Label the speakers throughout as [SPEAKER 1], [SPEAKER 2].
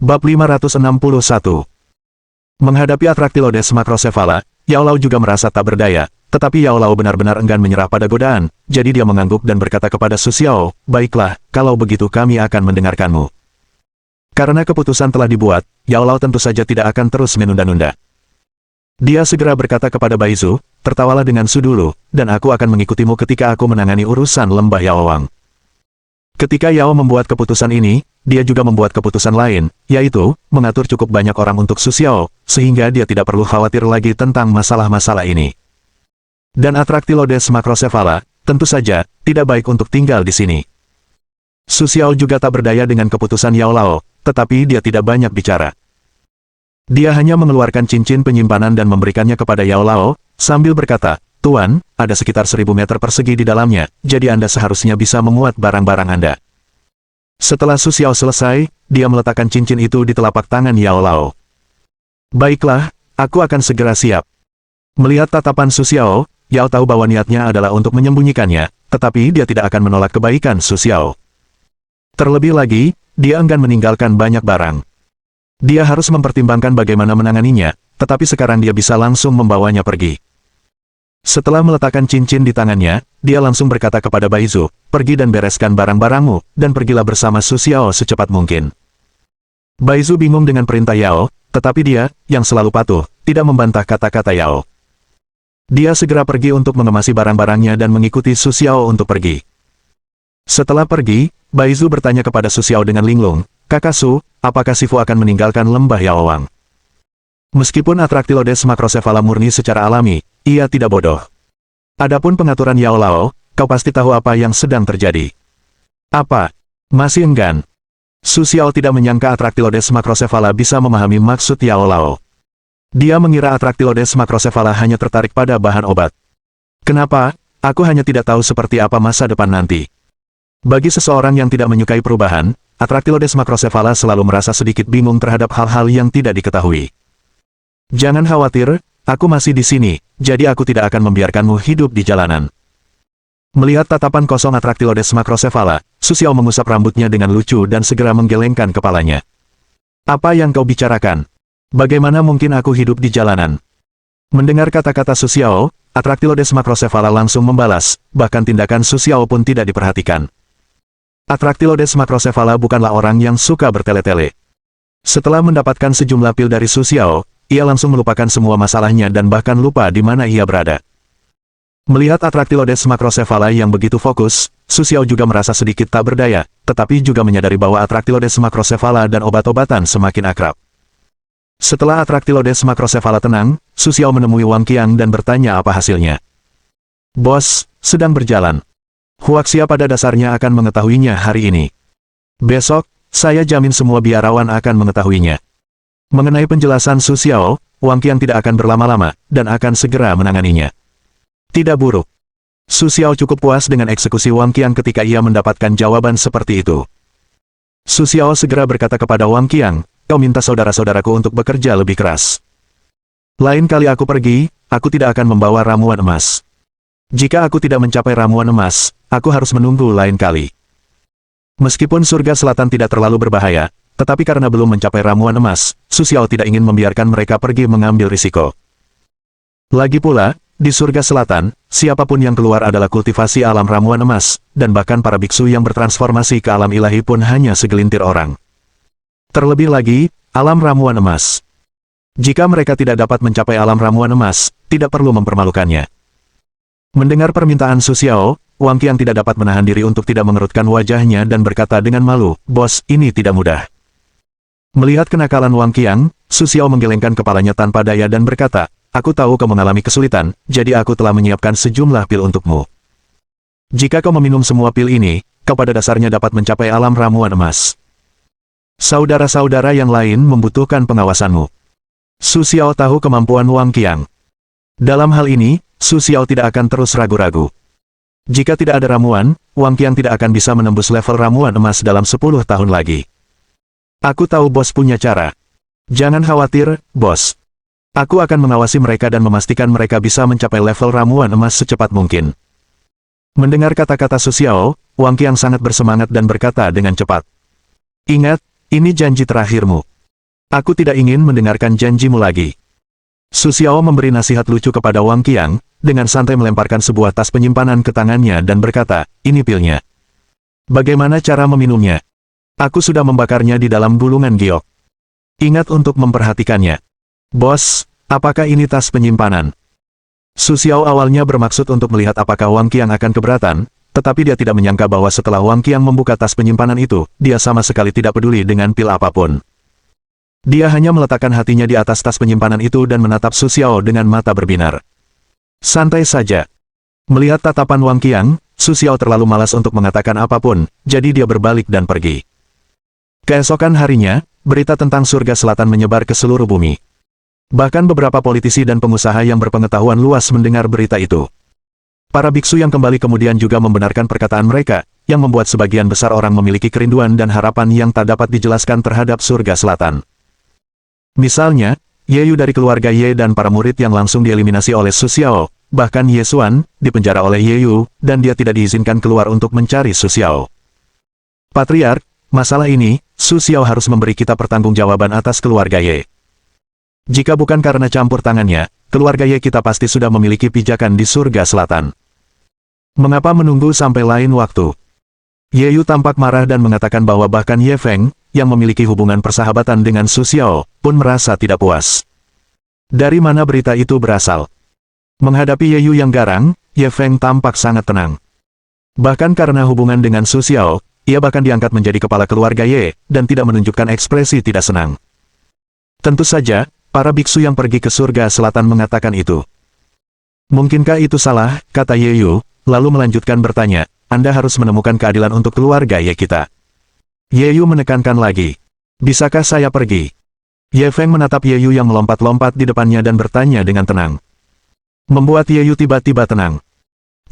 [SPEAKER 1] Bab 561. Menghadapi Atraktilodes Macrocephala, Yao Lao juga merasa tak berdaya, tetapi Yao Lao benar-benar enggan menyerah pada godaan, jadi dia mengangguk dan berkata kepada Su Xiao, "Baiklah, kalau begitu kami akan mendengarkanmu." Karena keputusan telah dibuat, Yao Lao tentu saja tidak akan terus menunda-nunda. Dia segera berkata kepada Baizu, "Tertawalah dengan Su dulu, dan aku akan mengikutimu ketika aku menangani urusan lembah Yaowang." Ketika Yao membuat keputusan ini, dia juga membuat keputusan lain, yaitu, mengatur cukup banyak orang untuk Su Xiao, sehingga dia tidak perlu khawatir lagi tentang masalah-masalah ini. Dan Atraktilodes Macrocephala, tentu saja, tidak baik untuk tinggal di sini. Su Xiao juga tak berdaya dengan keputusan Yao Lao, tetapi dia tidak banyak bicara. Dia hanya mengeluarkan cincin penyimpanan dan memberikannya kepada Yao Lao, sambil berkata, "Tuan, ada sekitar 1000 meter persegi di dalamnya, jadi Anda seharusnya bisa memuat barang-barang Anda." Setelah Su Xiao selesai, dia meletakkan cincin itu di telapak tangan Yao Lao. "Baiklah, aku akan segera siap." Melihat tatapan Su Xiao, Yao tahu bahwa niatnya adalah untuk menyembunyikannya, tetapi dia tidak akan menolak kebaikan Su Xiao. Terlebih lagi, dia enggan meninggalkan banyak barang. Dia harus mempertimbangkan bagaimana menanganinya, tetapi sekarang dia bisa langsung membawanya pergi. Setelah meletakkan cincin di tangannya, dia langsung berkata kepada Baizu, "Pergi dan bereskan barang-barangmu, dan pergilah bersama Su Xiao secepat mungkin." Baizu bingung dengan perintah Yao, tetapi dia, yang selalu patuh, tidak membantah kata-kata Yao. Dia segera pergi untuk mengemasi barang-barangnya dan mengikuti Su Xiao untuk pergi. Setelah pergi, Baizu bertanya kepada Su Xiao dengan linglung, "Kakak Su, apakah Sifu akan meninggalkan lembah Yaowang?" Meskipun Atraktilodes Macrocephala murni secara alami, ia tidak bodoh. Adapun pengaturan Yao Lao, kau pasti tahu apa yang sedang terjadi. Apa? Masih enggan? Su Xiao tidak menyangka Atraktilodes Macrocephala bisa memahami maksud Yao Lao. Dia mengira Atraktilodes Macrocephala hanya tertarik pada bahan obat. "Kenapa? Aku hanya tidak tahu seperti apa masa depan nanti." Bagi seseorang yang tidak menyukai perubahan, Atraktilodes Macrocephala selalu merasa sedikit bingung terhadap hal-hal yang tidak diketahui. "Jangan khawatir, aku masih di sini, jadi aku tidak akan membiarkanmu hidup di jalanan." Melihat tatapan kosong Atraktilodes Macrocephala, Su Xiao mengusap rambutnya dengan lucu dan segera menggelengkan kepalanya. "Apa yang kau bicarakan? Bagaimana mungkin aku hidup di jalanan?" Mendengar kata-kata Su Xiao, Atraktilodes Macrocephala langsung membalas, bahkan tindakan Su Xiao pun tidak diperhatikan. Atraktilodes Macrocephala bukanlah orang yang suka bertele-tele. Setelah mendapatkan sejumlah pil dari Su Xiao, ia langsung melupakan semua masalahnya dan bahkan lupa di mana ia berada. Melihat Atraktilodes Macrocephala yang begitu fokus, Su Xiao juga merasa sedikit tak berdaya, tetapi juga menyadari bahwa Atraktilodes Macrocephala dan obat-obatan semakin akrab. Setelah Atraktilodes Macrocephala tenang, Su Xiao menemui Wang Qiang dan bertanya apa hasilnya. "Bos, sedang berjalan. Huaxia pada dasarnya akan mengetahuinya hari ini. Besok, saya jamin semua biarawan akan mengetahuinya." Mengenai penjelasan Su Xiao, Wang Qiang tidak akan berlama-lama, dan akan segera menanganinya. Tidak buruk. Su Xiao cukup puas dengan eksekusi Wang Qiang ketika ia mendapatkan jawaban seperti itu. Su Xiao segera berkata kepada Wang Qiang, "Kau minta saudara-saudaraku untuk bekerja lebih keras. Lain kali aku pergi, aku tidak akan membawa ramuan emas. Jika aku tidak mencapai ramuan emas, aku harus menunggu lain kali." Meskipun surga selatan tidak terlalu berbahaya, tetapi karena belum mencapai ramuan emas, Su Xiao tidak ingin membiarkan mereka pergi mengambil risiko. Lagi pula, di surga selatan, siapapun yang keluar adalah kultivasi alam ramuan emas, dan bahkan para biksu yang bertransformasi ke alam ilahi pun hanya segelintir orang. Terlebih lagi, alam ramuan emas. Jika mereka tidak dapat mencapai alam ramuan emas, tidak perlu mempermalukannya. Mendengar permintaan Su Xiao, Wang Qiang tidak dapat menahan diri untuk tidak mengerutkan wajahnya dan berkata dengan malu, "Bos, ini tidak mudah." Melihat kenakalan Wang Qiang, Su Xiao menggelengkan kepalanya tanpa daya dan berkata, "Aku tahu kau mengalami kesulitan, jadi aku telah menyiapkan sejumlah pil untukmu. Jika kau meminum semua pil ini, kau pada dasarnya dapat mencapai alam ramuan emas. Saudara-saudara yang lain membutuhkan pengawasanmu." Su Xiao tahu kemampuan Wang Qiang. Dalam hal ini, Su Xiao tidak akan terus ragu-ragu. Jika tidak ada ramuan, Wang Qiang tidak akan bisa menembus level ramuan emas dalam 10 tahun lagi. "Aku tahu bos punya cara. Jangan khawatir, bos. Aku akan mengawasi mereka dan memastikan mereka bisa mencapai level ramuan emas secepat mungkin." Mendengar kata-kata Su Xiao, Wang Qiang sangat bersemangat dan berkata dengan cepat, "Ingat, ini janji terakhirmu. Aku tidak ingin mendengarkan janjimu lagi. Su Xiao memberi nasihat lucu kepada Wang Qiang, dengan santai melemparkan sebuah tas penyimpanan ke tangannya dan berkata, ini pilnya. Bagaimana cara meminumnya? Aku sudah membakarnya di dalam gulungan giok. Ingat untuk memperhatikannya. Bos, apakah ini tas penyimpanan? Su Xiao awalnya bermaksud untuk melihat apakah Wang Qiang akan keberatan, tetapi dia tidak menyangka bahwa setelah Wang Qiang membuka tas penyimpanan itu, dia sama sekali tidak peduli dengan pil apapun. Dia hanya meletakkan hatinya di atas tas penyimpanan itu dan menatap Su Xiao dengan mata berbinar. Santai saja. Melihat tatapan Wang Qiang, Su Xiao terlalu malas untuk mengatakan apapun, jadi dia berbalik dan pergi. Keesokan harinya, berita tentang surga selatan menyebar ke seluruh bumi. Bahkan beberapa politisi dan pengusaha yang berpengetahuan luas mendengar berita itu. Para biksu yang kembali kemudian juga membenarkan perkataan mereka, yang membuat sebagian besar orang memiliki kerinduan dan harapan yang tak dapat dijelaskan terhadap surga selatan. Misalnya, Ye Yu dari keluarga Ye dan para murid yang langsung dieliminasi oleh Su Xiao, bahkan Ye Xuan, dipenjara oleh Ye Yu, dan dia tidak diizinkan keluar untuk mencari Su Xiao. Patriark, masalah ini, Su Xiao harus memberi kita pertanggungjawaban atas keluarga Ye. Jika bukan karena campur tangannya, keluarga Ye kita pasti sudah memiliki pijakan di surga selatan. Mengapa menunggu sampai lain waktu? Ye Yu tampak marah dan mengatakan bahwa bahkan Ye Feng, yang memiliki hubungan persahabatan dengan Su Xiao, pun merasa tidak puas. Dari mana berita itu berasal? Menghadapi Ye Yu yang garang, Ye Feng tampak sangat tenang. Bahkan karena hubungan dengan Su Xiao, ia bahkan diangkat menjadi kepala keluarga Ye, dan tidak menunjukkan ekspresi tidak senang. Tentu saja, para biksu yang pergi ke surga selatan mengatakan itu. Mungkinkah itu salah, kata Ye Yu, lalu melanjutkan bertanya, Anda harus menemukan keadilan untuk keluarga Ye kita. Ye Yu menekankan lagi. Bisakah saya pergi? Ye Feng menatap Ye Yu yang melompat-lompat di depannya dan bertanya dengan tenang. Membuat Ye Yu tiba-tiba tenang.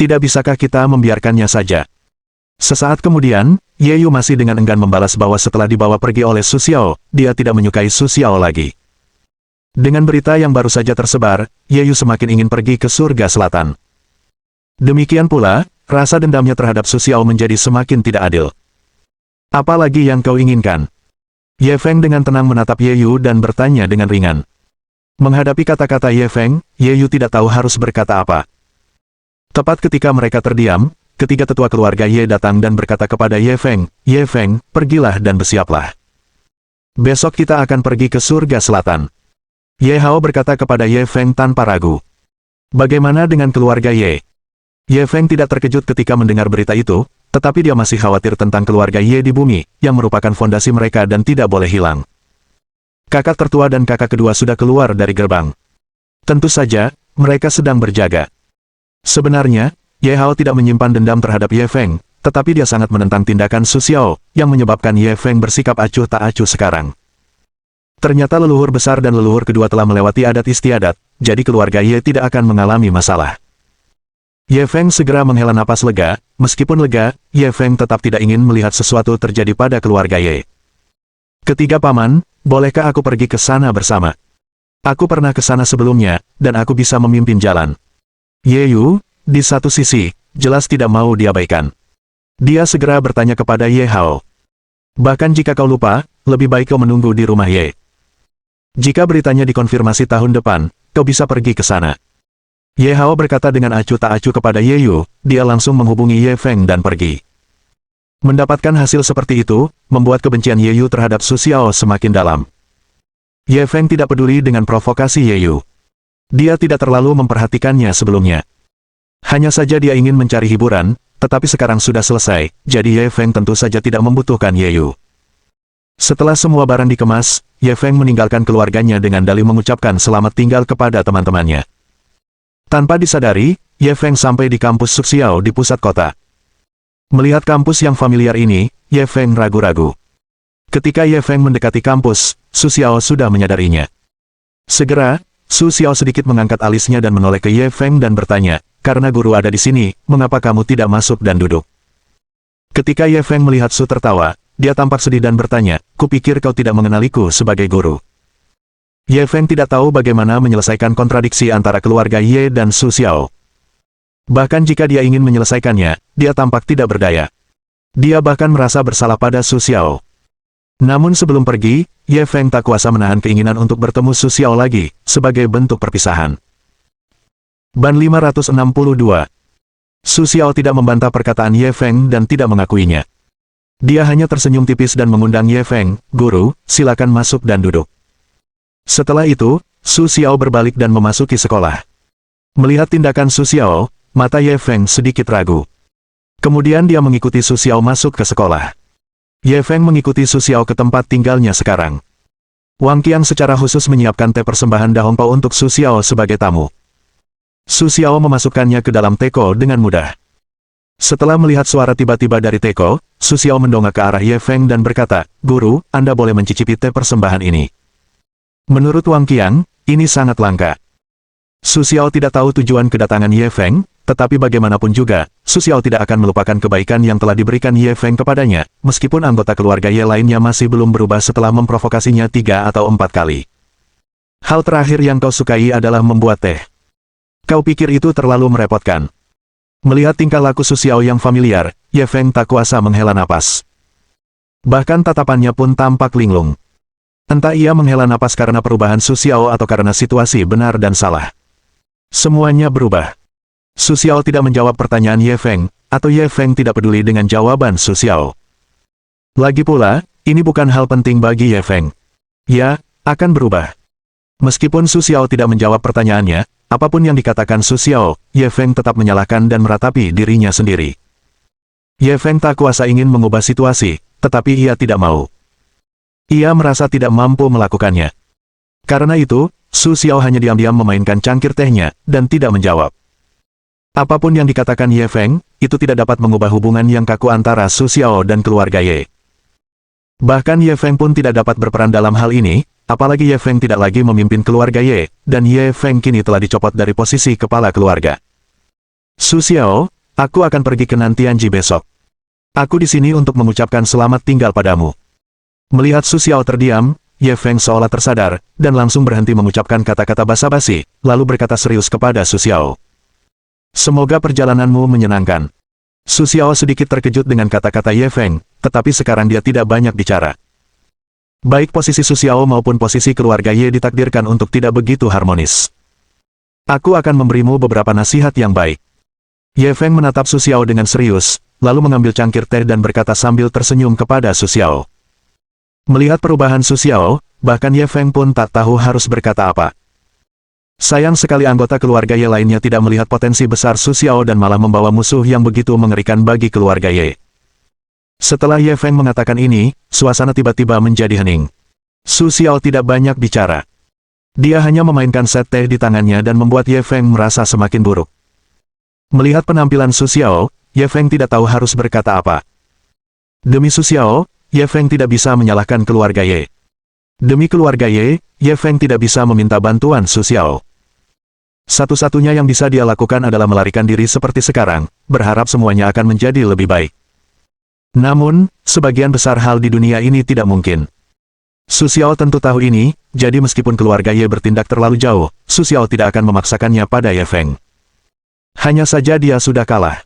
[SPEAKER 1] Tidak bisakah kita membiarkannya saja? Sesaat kemudian, Ye Yu masih dengan enggan membalas bahwa setelah dibawa pergi oleh Su Xiao, dia tidak menyukai Su Xiao lagi. Dengan berita yang baru saja tersebar, Ye Yu semakin ingin pergi ke surga selatan. Demikian pula, rasa dendamnya terhadap Su Xiao menjadi semakin tidak adil. Apalagi yang kau inginkan? Ye Feng dengan tenang menatap Ye Yu dan bertanya dengan ringan. Menghadapi kata-kata Ye Feng, Ye Yu tidak tahu harus berkata apa. Tepat ketika mereka terdiam, ketiga tetua keluarga Ye datang dan berkata kepada Ye Feng, pergilah dan bersiaplah. Besok kita akan pergi ke surga selatan. Ye Hao berkata kepada Ye Feng tanpa ragu. Bagaimana dengan keluarga Ye? Ye Feng tidak terkejut ketika mendengar berita itu, tetapi dia masih khawatir tentang keluarga Ye di bumi, yang merupakan fondasi mereka dan tidak boleh hilang. Kakak tertua dan kakak kedua sudah keluar dari gerbang. Tentu saja, mereka sedang berjaga. Sebenarnya, Ye Hao tidak menyimpan dendam terhadap Ye Feng, tetapi dia sangat menentang tindakan Su Xiao, yang menyebabkan Ye Feng bersikap acuh tak acuh sekarang. Ternyata leluhur besar dan leluhur kedua telah melewati adat istiadat, jadi keluarga Ye tidak akan mengalami masalah. Ye Feng segera menghela napas lega, meskipun lega, Ye Feng tetap tidak ingin melihat sesuatu terjadi pada keluarga Ye. Ketiga paman, bolehkah aku pergi ke sana bersama? Aku pernah ke sana sebelumnya, dan aku bisa memimpin jalan. Ye Yu, di satu sisi, jelas tidak mau diabaikan. Dia segera bertanya kepada Ye Hao. Bahkan jika kau lupa, lebih baik kau menunggu di rumah Ye. Jika beritanya dikonfirmasi tahun depan, kau bisa pergi ke sana. Ye Hao berkata dengan acuh tak acuh kepada Ye Yu, dia langsung menghubungi Ye Feng dan pergi. Mendapatkan hasil seperti itu, membuat kebencian Ye Yu terhadap Su Xiao semakin dalam. Ye Feng tidak peduli dengan provokasi Ye Yu. Dia tidak terlalu memperhatikannya sebelumnya. Hanya saja dia ingin mencari hiburan, tetapi sekarang sudah selesai, jadi Ye Feng tentu saja tidak membutuhkan Ye Yu. Setelah semua barang dikemas, Ye Feng meninggalkan keluarganya dengan dalih mengucapkan selamat tinggal kepada teman-temannya. Tanpa disadari, Ye Feng sampai di kampus Su Xiao di pusat kota. Melihat kampus yang familiar ini, Ye Feng ragu-ragu. Ketika Ye Feng mendekati kampus, Su Xiao sudah menyadarinya. Segera, Su Xiao sedikit mengangkat alisnya dan menoleh ke Ye Feng dan bertanya, karena guru ada di sini, mengapa kamu tidak masuk dan duduk? Ketika Ye Feng melihat Su tertawa, dia tampak sedih dan bertanya, kupikir kau tidak mengenaliku sebagai guru. Ye Feng tidak tahu bagaimana menyelesaikan kontradiksi antara keluarga Ye dan Su Xiao. Bahkan jika dia ingin menyelesaikannya, dia tampak tidak berdaya. Dia bahkan merasa bersalah pada Su Xiao. Namun sebelum pergi, Ye Feng tak kuasa menahan keinginan untuk bertemu Su Xiao lagi, sebagai bentuk perpisahan. Ban 562. Su Xiao tidak membantah perkataan Ye Feng dan tidak mengakuinya. Dia hanya tersenyum tipis dan mengundang Ye Feng, "Guru, silakan masuk dan duduk." Setelah itu, Su Xiao berbalik dan memasuki sekolah. Melihat tindakan Su Xiao, mata Ye Feng sedikit ragu. Kemudian dia mengikuti Su Xiao masuk ke sekolah. Ye Feng mengikuti Su Xiao ke tempat tinggalnya sekarang. Wang Qiang secara khusus menyiapkan teh persembahan Dahongpao untuk Su Xiao sebagai tamu. Su Xiao memasukkannya ke dalam teko dengan mudah. Setelah melihat suara tiba-tiba dari teko, Su Xiao mendongak ke arah Ye Feng dan berkata, "Guru, Anda boleh mencicipi teh persembahan ini." Menurut Wang Qiang, ini sangat langka. Su Xiao tidak tahu tujuan kedatangan Ye Feng, tetapi bagaimanapun juga, Su Xiao tidak akan melupakan kebaikan yang telah diberikan Ye Feng kepadanya, meskipun anggota keluarga Ye lainnya masih belum berubah setelah memprovokasinya 3 atau 4 kali. Hal terakhir yang kau sukai adalah membuat teh. Kau pikir itu terlalu merepotkan? Melihat tingkah laku Su Xiao yang familiar, Ye Feng tak kuasa menghela napas. Bahkan tatapannya pun tampak linglung. Entah ia menghela napas karena perubahan Su Xiao atau karena situasi benar dan salah. Semuanya berubah. Su Xiao tidak menjawab pertanyaan Ye Feng, atau Ye Feng tidak peduli dengan jawaban Su Xiao. Lagi pula, ini bukan hal penting bagi Ye Feng. Ya, akan berubah. Meskipun Su Xiao tidak menjawab pertanyaannya, apapun yang dikatakan Su Xiao, Ye Feng tetap menyalahkan dan meratapi dirinya sendiri. Ye Feng tak kuasa ingin mengubah situasi, tetapi ia tidak mau. Ia merasa tidak mampu melakukannya. Karena itu, Su Xiao hanya diam-diam memainkan cangkir tehnya, dan tidak menjawab. Apapun yang dikatakan Ye Feng, itu tidak dapat mengubah hubungan yang kaku antara Su Xiao dan keluarga Ye. Bahkan Ye Feng pun tidak dapat berperan dalam hal ini, apalagi Ye Feng tidak lagi memimpin keluarga Ye, dan Ye Feng kini telah dicopot dari posisi kepala keluarga. Su Xiao, aku akan pergi ke Nantianji besok. Aku di sini untuk mengucapkan selamat tinggal padamu. Melihat Su Xiao terdiam, Ye Feng seolah tersadar, dan langsung berhenti mengucapkan kata-kata basa-basi, lalu berkata serius kepada Su Xiao. Semoga perjalananmu menyenangkan. Su Xiao sedikit terkejut dengan kata-kata Ye Feng, tetapi sekarang dia tidak banyak bicara. Baik posisi Su Xiao maupun posisi keluarga Ye ditakdirkan untuk tidak begitu harmonis. Aku akan memberimu beberapa nasihat yang baik. Ye Feng menatap Su Xiao dengan serius, lalu mengambil cangkir teh dan berkata sambil tersenyum kepada Su Xiao. Melihat perubahan Su Xiao, bahkan Ye Feng pun tak tahu harus berkata apa. Sayang sekali anggota keluarga Ye lainnya tidak melihat potensi besar Su Xiao dan malah membawa musuh yang begitu mengerikan bagi keluarga Ye. Setelah Ye Feng mengatakan ini, suasana tiba-tiba menjadi hening. Su Xiao tidak banyak bicara. Dia hanya memainkan set teh di tangannya dan membuat Ye Feng merasa semakin buruk. Melihat penampilan Su Xiao, Ye Feng tidak tahu harus berkata apa. Demi Su Xiao, Ye Feng tidak bisa menyalahkan keluarga Ye. Demi keluarga Ye, Ye Feng tidak bisa meminta bantuan Su Xiao. Satu-satunya yang bisa dia lakukan adalah melarikan diri seperti sekarang, berharap semuanya akan menjadi lebih baik. Namun, sebagian besar hal di dunia ini tidak mungkin. Su Xiao tentu tahu ini, jadi meskipun keluarga Ye bertindak terlalu jauh, Su Xiao tidak akan memaksakannya pada Ye Feng. Hanya saja dia sudah kalah.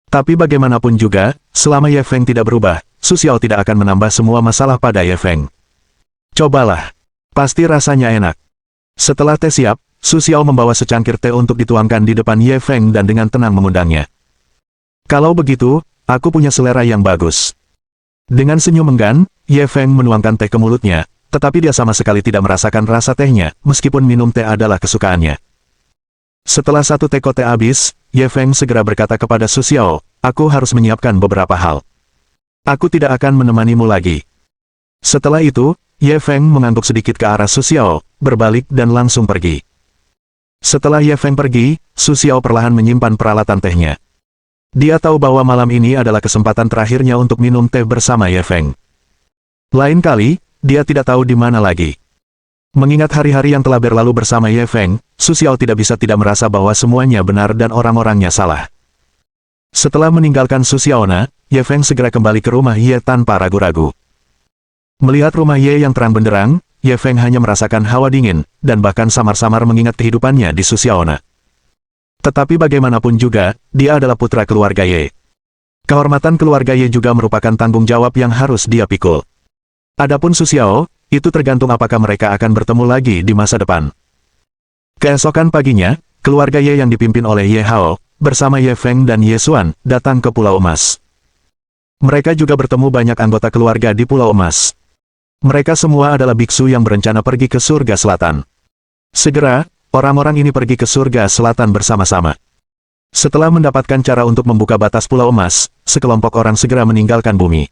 [SPEAKER 1] Tapi bagaimanapun juga, selama Ye Feng tidak berubah, Su Xiao tidak akan menambah semua masalah pada Ye Feng. Cobalah. Pasti rasanya enak. Setelah teh siap, Su Xiao membawa secangkir teh untuk dituangkan di depan Ye Feng dan dengan tenang mengundangnya. Kalau begitu, aku punya selera yang bagus. Dengan senyum enggan, Ye Feng menuangkan teh ke mulutnya, tetapi dia sama sekali tidak merasakan rasa tehnya, meskipun minum teh adalah kesukaannya. Setelah satu teko teh habis, Ye Feng segera berkata kepada Su Xiao, aku harus menyiapkan beberapa hal. Aku tidak akan menemanimu lagi. Setelah itu, Ye Feng mengangguk sedikit ke arah Su Xiao, berbalik dan langsung pergi. Setelah Ye Feng pergi, Su Xiao perlahan menyimpan peralatan tehnya. Dia tahu bahwa malam ini adalah kesempatan terakhirnya untuk minum teh bersama Ye Feng. Lain kali, dia tidak tahu di mana lagi. Mengingat hari-hari yang telah berlalu bersama Ye Feng, Su Xiao tidak bisa tidak merasa bahwa semuanya benar dan orang-orangnya salah. Setelah meninggalkan Su Xiaona, Ye Feng segera kembali ke rumah Ye tanpa ragu-ragu. Melihat rumah Ye yang terang benderang, Ye Feng hanya merasakan hawa dingin, dan bahkan samar-samar mengingat kehidupannya di Su Xiaona. Tetapi bagaimanapun juga, dia adalah putra keluarga Ye. Kehormatan keluarga Ye juga merupakan tanggung jawab yang harus dia pikul. Adapun Su Xiao, itu tergantung apakah mereka akan bertemu lagi di masa depan. Keesokan paginya, keluarga Ye yang dipimpin oleh Ye Hao, bersama Ye Feng dan Ye Xuan, datang ke Pulau Emas. Mereka juga bertemu banyak anggota keluarga di Pulau Emas. Mereka semua adalah biksu yang berencana pergi ke surga selatan. Segera, orang-orang ini pergi ke surga selatan bersama-sama. Setelah mendapatkan cara untuk membuka batas Pulau Emas, sekelompok orang segera meninggalkan bumi.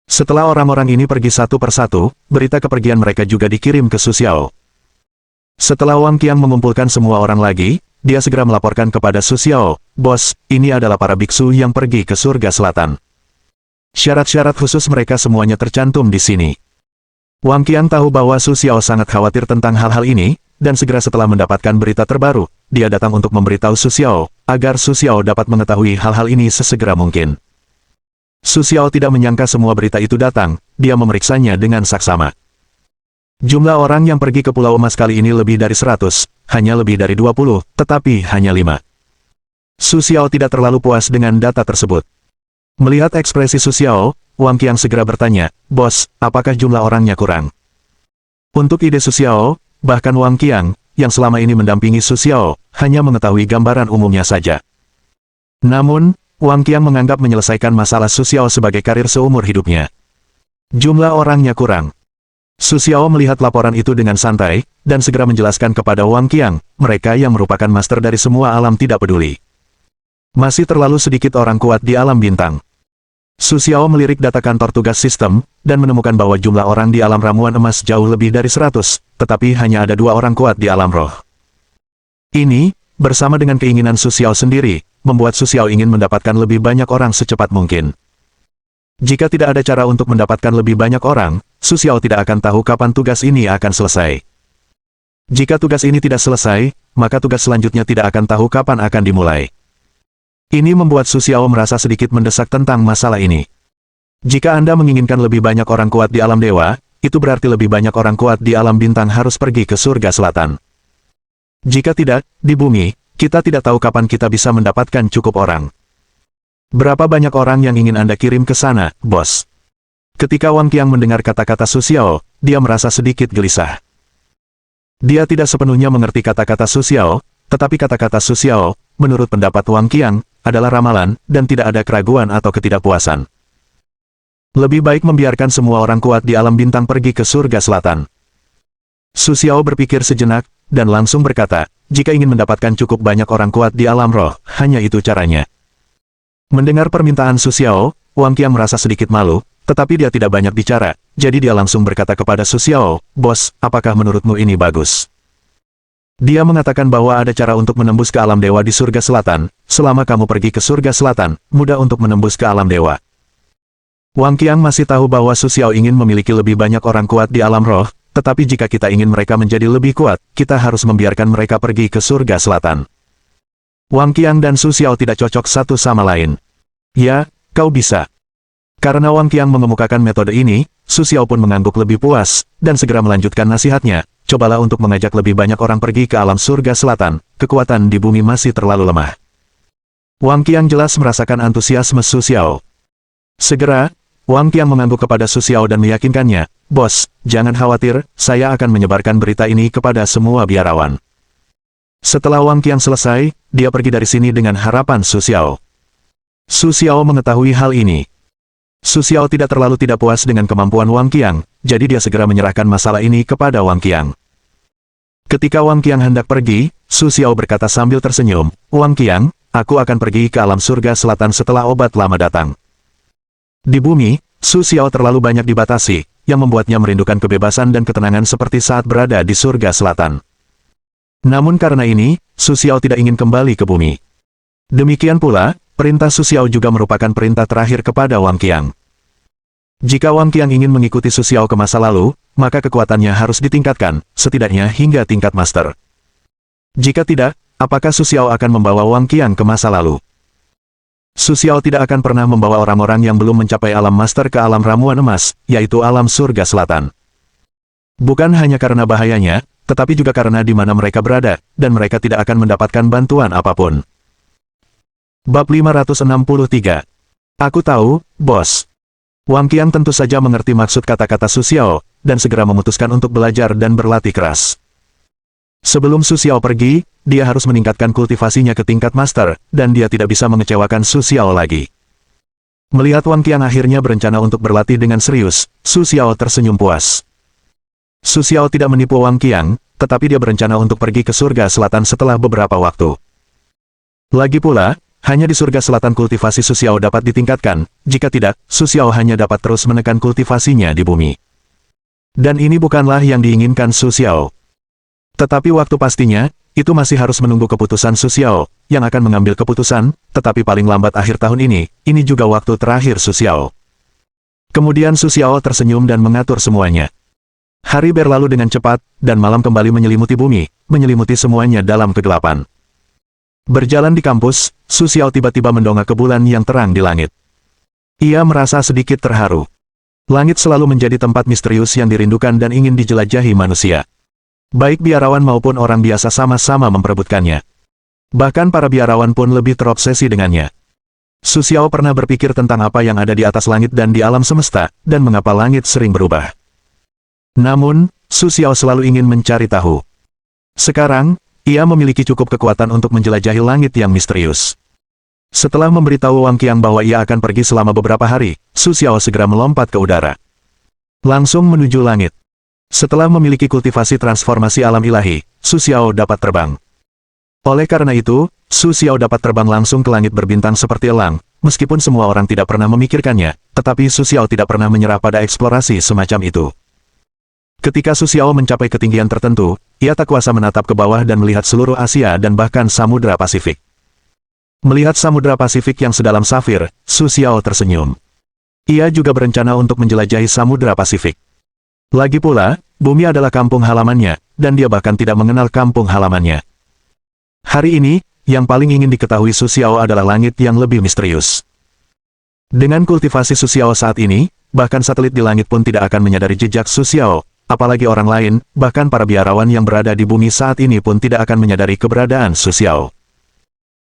[SPEAKER 1] Setelah orang-orang ini pergi satu persatu, berita kepergian mereka juga dikirim ke Su Xiao. Setelah Wang Qiang mengumpulkan semua orang lagi, dia segera melaporkan kepada Su Xiao, "Bos, ini adalah para biksu yang pergi ke surga selatan. Syarat-syarat khusus mereka semuanya tercantum di sini." Wang Qiang tahu bahwa Su Xiao sangat khawatir tentang hal-hal ini, dan segera setelah mendapatkan berita terbaru, dia datang untuk memberitahu Su Xiao, agar Su Xiao dapat mengetahui hal-hal ini sesegera mungkin. Su Xiao tidak menyangka semua berita itu datang, dia memeriksanya dengan saksama. Jumlah orang yang pergi ke Pulau Emas kali ini lebih dari 100, hanya lebih dari 20, tetapi hanya 5. Su Xiao tidak terlalu puas dengan data tersebut. Melihat ekspresi Su Xiao, Wang Qiang segera bertanya, "Bos, apakah jumlah orangnya kurang?" Untuk ide Su Xiao, bahkan Wang Qiang, yang selama ini mendampingi Su Xiao, hanya mengetahui gambaran umumnya saja. Namun, Wang Qiang menganggap menyelesaikan masalah Su Xiao sebagai karir seumur hidupnya. Jumlah orangnya kurang. Su Xiao melihat laporan itu dengan santai, dan segera menjelaskan kepada Wang Qiang, mereka yang merupakan master dari semua alam tidak peduli. Masih terlalu sedikit orang kuat di alam bintang. Su Xiao melirik data kantor tugas sistem, dan menemukan bahwa jumlah orang di alam ramuan emas jauh lebih dari 100, tetapi hanya ada 2 orang kuat di alam roh. Ini, bersama dengan keinginan Su Xiao sendiri, membuat Su Xiao ingin mendapatkan lebih banyak orang secepat mungkin. Jika tidak ada cara untuk mendapatkan lebih banyak orang, Su Xiao tidak akan tahu kapan tugas ini akan selesai. Jika tugas ini tidak selesai, maka tugas selanjutnya tidak akan tahu kapan akan dimulai. Ini membuat Su Xiao merasa sedikit mendesak tentang masalah ini. Jika Anda menginginkan lebih banyak orang kuat di alam dewa, itu berarti lebih banyak orang kuat di alam bintang harus pergi ke surga selatan. Jika tidak, di bumi, kita tidak tahu kapan kita bisa mendapatkan cukup orang. Berapa banyak orang yang ingin Anda kirim ke sana, bos? Ketika Wang Qiang mendengar kata-kata Su Xiao, dia merasa sedikit gelisah. Dia tidak sepenuhnya mengerti kata-kata Su Xiao, tetapi kata-kata Su Xiao, menurut pendapat Wang Qiang, adalah ramalan, dan tidak ada keraguan atau ketidakpuasan. Lebih baik membiarkan semua orang kuat di alam bintang pergi ke surga selatan. Su Xiao berpikir sejenak, dan langsung berkata, jika ingin mendapatkan cukup banyak orang kuat di alam roh, hanya itu caranya. Mendengar permintaan Su Xiao, Wang Qiang merasa sedikit malu, tetapi dia tidak banyak bicara, jadi dia langsung berkata kepada Su Xiao, "Bos, apakah menurutmu ini bagus?" Dia mengatakan bahwa ada cara untuk menembus ke alam dewa di surga selatan, selama kamu pergi ke surga selatan, mudah untuk menembus ke alam dewa. Wang Qiang masih tahu bahwa Su Xiao ingin memiliki lebih banyak orang kuat di alam roh, tetapi jika kita ingin mereka menjadi lebih kuat, kita harus membiarkan mereka pergi ke surga selatan. Wang Qiang dan Su Xiao tidak cocok satu sama lain. Ya, kau bisa. Karena Wang Qiang mengemukakan metode ini, Su Xiao pun mengangguk lebih puas, dan segera melanjutkan nasihatnya, cobalah untuk mengajak lebih banyak orang pergi ke alam surga selatan, kekuatan di bumi masih terlalu lemah. Wang Qiang jelas merasakan antusiasme Su Xiao. Segera, Wang Qiang mengangguk kepada Su Xiao dan meyakinkannya, "Bos, jangan khawatir, saya akan menyebarkan berita ini kepada semua biarawan." Setelah Wang Qiang selesai, dia pergi dari sini dengan harapan Su Xiao. Su Xiao mengetahui hal ini. Su Xiao tidak terlalu tidak puas dengan kemampuan Wang Qiang, jadi dia segera menyerahkan masalah ini kepada Wang Qiang. Ketika Wang Qiang hendak pergi, Su Xiao berkata sambil tersenyum, "Wang Qiang, aku akan pergi ke alam surga selatan setelah obat lama datang." Di bumi, Su Xiao terlalu banyak dibatasi, yang membuatnya merindukan kebebasan dan ketenangan seperti saat berada di surga selatan. Namun karena ini, Su Xiao tidak ingin kembali ke bumi. Demikian pula, perintah Su Xiao juga merupakan perintah terakhir kepada Wang Qiang. Jika Wang Qiang ingin mengikuti Su Xiao ke masa lalu, maka kekuatannya harus ditingkatkan, setidaknya hingga tingkat master. Jika tidak, apakah Su Xiao akan membawa Wang Qiang ke masa lalu? Su Xiao tidak akan pernah membawa orang-orang yang belum mencapai alam master ke alam ramuan emas, yaitu alam surga selatan. Bukan hanya karena bahayanya, tetapi juga karena di mana mereka berada, dan mereka tidak akan mendapatkan bantuan apapun. Bab 563. Aku tahu, bos. Wang Qiang tentu saja mengerti maksud kata-kata Su Xiao, dan segera memutuskan untuk belajar dan berlatih keras. Sebelum Su Xiao pergi, dia harus meningkatkan kultivasinya ke tingkat master, dan dia tidak bisa mengecewakan Su Xiao lagi. Melihat Wang Qiang akhirnya berencana untuk berlatih dengan serius, Su Xiao tersenyum puas. Su Xiao tidak menipu Wang Qiang, tetapi dia berencana untuk pergi ke surga selatan setelah beberapa waktu. Lagi pula, hanya di surga selatan kultivasi Su Xiao dapat ditingkatkan, jika tidak, Su Xiao hanya dapat terus menekan kultivasinya di bumi. Dan ini bukanlah yang diinginkan Su Xiao. Tetapi waktu pastinya, itu masih harus menunggu keputusan Su Xiao, yang akan mengambil keputusan, tetapi paling lambat akhir tahun ini juga waktu terakhir Su Xiao. Kemudian Su Xiao tersenyum dan mengatur semuanya. Hari berlalu dengan cepat, dan malam kembali menyelimuti bumi, menyelimuti semuanya dalam kegelapan. Berjalan di kampus, Su Xiao tiba-tiba mendongak ke bulan yang terang di langit. Ia merasa sedikit terharu. Langit selalu menjadi tempat misterius yang dirindukan dan ingin dijelajahi manusia. Baik biarawan maupun orang biasa sama-sama memperebutkannya. Bahkan para biarawan pun lebih terobsesi dengannya. Su Xiao pernah berpikir tentang apa yang ada di atas langit dan di alam semesta, dan mengapa langit sering berubah. Namun, Su Xiao selalu ingin mencari tahu. Sekarang, ia memiliki cukup kekuatan untuk menjelajahi langit yang misterius. Setelah memberitahu Wang Qiang bahwa ia akan pergi selama beberapa hari, Su Xiao segera melompat ke udara. Langsung menuju langit. Setelah memiliki kultivasi transformasi alam ilahi, Su Xiao dapat terbang. Oleh karena itu, Su Xiao dapat terbang langsung ke langit berbintang seperti elang, meskipun semua orang tidak pernah memikirkannya, tetapi Su Xiao tidak pernah menyerah pada eksplorasi semacam itu. Ketika Su Xiao mencapai ketinggian tertentu, ia tak kuasa menatap ke bawah dan melihat seluruh Asia dan bahkan Samudra Pasifik. Melihat Samudra Pasifik yang sedalam safir, Su Xiao tersenyum. Ia juga berencana untuk menjelajahi Samudra Pasifik. Lagi pula, bumi adalah kampung halamannya, dan dia bahkan tidak mengenal kampung halamannya. Hari ini, yang paling ingin diketahui Su Xiao adalah langit yang lebih misterius. Dengan kultivasi Su Xiao saat ini, bahkan satelit di langit pun tidak akan menyadari jejak Su Xiao. Apalagi orang lain, bahkan para biarawan yang berada di bumi saat ini pun tidak akan menyadari keberadaan Su Xiao.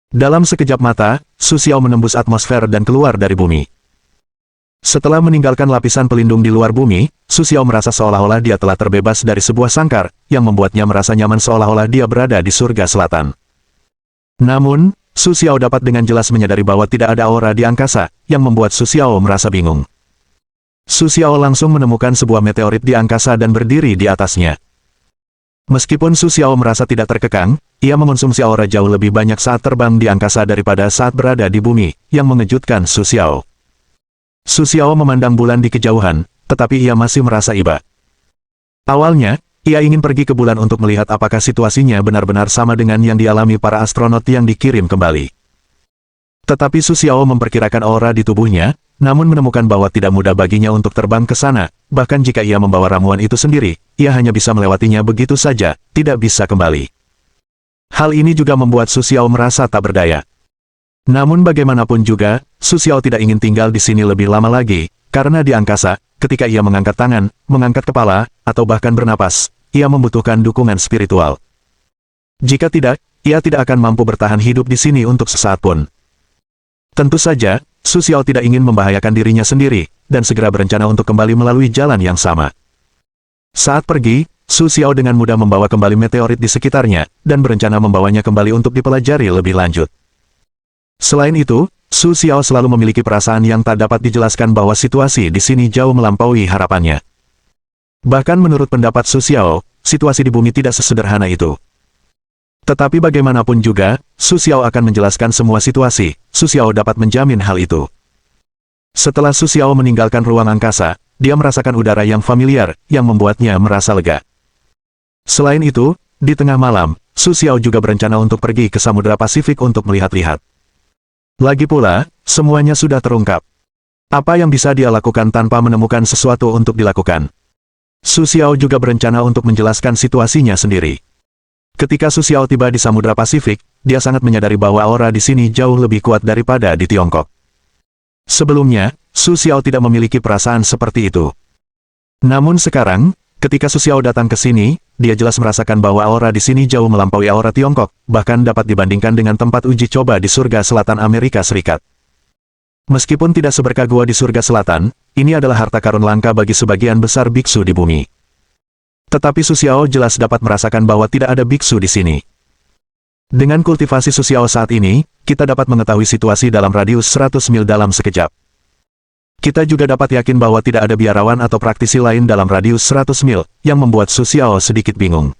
[SPEAKER 1] Dalam sekejap mata, Su Xiao menembus atmosfer dan keluar dari bumi. Setelah meninggalkan lapisan pelindung di luar bumi, Su Xiao merasa seolah-olah dia telah terbebas dari sebuah sangkar, yang membuatnya merasa nyaman seolah-olah dia berada di surga selatan. Namun, Su Xiao dapat dengan jelas menyadari bahwa tidak ada aura di angkasa, yang membuat Su Xiao merasa bingung. Su Xiao langsung menemukan sebuah meteorit di angkasa dan berdiri di atasnya. Meskipun Su Xiao merasa tidak terkekang, ia mengonsumsi aura jauh lebih banyak saat terbang di angkasa daripada saat berada di bumi, yang mengejutkan Su Xiao. Su Xiao memandang bulan di kejauhan, tetapi ia masih merasa iba. Awalnya, ia ingin pergi ke bulan untuk melihat apakah situasinya benar-benar sama dengan yang dialami para astronot yang dikirim kembali. Tetapi Su Xiao memperkirakan aura di tubuhnya, namun menemukan bahwa tidak mudah baginya untuk terbang ke sana, bahkan jika ia membawa ramuan itu sendiri, ia hanya bisa melewatinya begitu saja, tidak bisa kembali. Hal ini juga membuat Su Xiao merasa tak berdaya. Namun bagaimanapun juga, Su Xiao tidak ingin tinggal di sini lebih lama lagi, karena di angkasa, ketika ia mengangkat tangan, mengangkat kepala, atau bahkan bernapas, ia membutuhkan dukungan spiritual. Jika tidak, ia tidak akan mampu bertahan hidup di sini untuk sesaat pun. Tentu saja, Su Xiao tidak ingin membahayakan dirinya sendiri, dan segera berencana untuk kembali melalui jalan yang sama. Saat pergi, Su Xiao dengan mudah membawa kembali meteorit di sekitarnya, dan berencana membawanya kembali untuk dipelajari lebih lanjut. Selain itu, Su Xiao selalu memiliki perasaan yang tak dapat dijelaskan bahwa situasi di sini jauh melampaui harapannya. Bahkan menurut pendapat Su Xiao, situasi di bumi tidak sesederhana itu. Tetapi bagaimanapun juga, Su Xiao akan menjelaskan semua situasi, Su Xiao dapat menjamin hal itu. Setelah Su Xiao meninggalkan ruang angkasa, dia merasakan udara yang familiar, yang membuatnya merasa lega. Selain itu, di tengah malam, Su Xiao juga berencana untuk pergi ke Samudra Pasifik untuk melihat-lihat. Lagi pula, semuanya sudah terungkap. Apa yang bisa dia lakukan tanpa menemukan sesuatu untuk dilakukan? Su Xiao juga berencana untuk menjelaskan situasinya sendiri. Ketika Su Xiao tiba di Samudra Pasifik, dia sangat menyadari bahwa aura di sini jauh lebih kuat daripada di Tiongkok. Sebelumnya, Su Xiao tidak memiliki perasaan seperti itu. Namun sekarang, ketika Su Xiao datang ke sini, dia jelas merasakan bahwa aura di sini jauh melampaui aura Tiongkok, bahkan dapat dibandingkan dengan tempat uji coba di surga selatan Amerika Serikat. Meskipun tidak seberkah gua di surga selatan, ini adalah harta karun langka bagi sebagian besar biksu di bumi. Tetapi Su Xiao jelas dapat merasakan bahwa tidak ada biksu di sini. Dengan kultivasi Su Xiao saat ini, kita dapat mengetahui situasi dalam radius 100 mil dalam sekejap. Kita juga dapat yakin bahwa tidak ada biarawan atau praktisi lain dalam radius 100 mil, yang membuat Su Xiao sedikit bingung.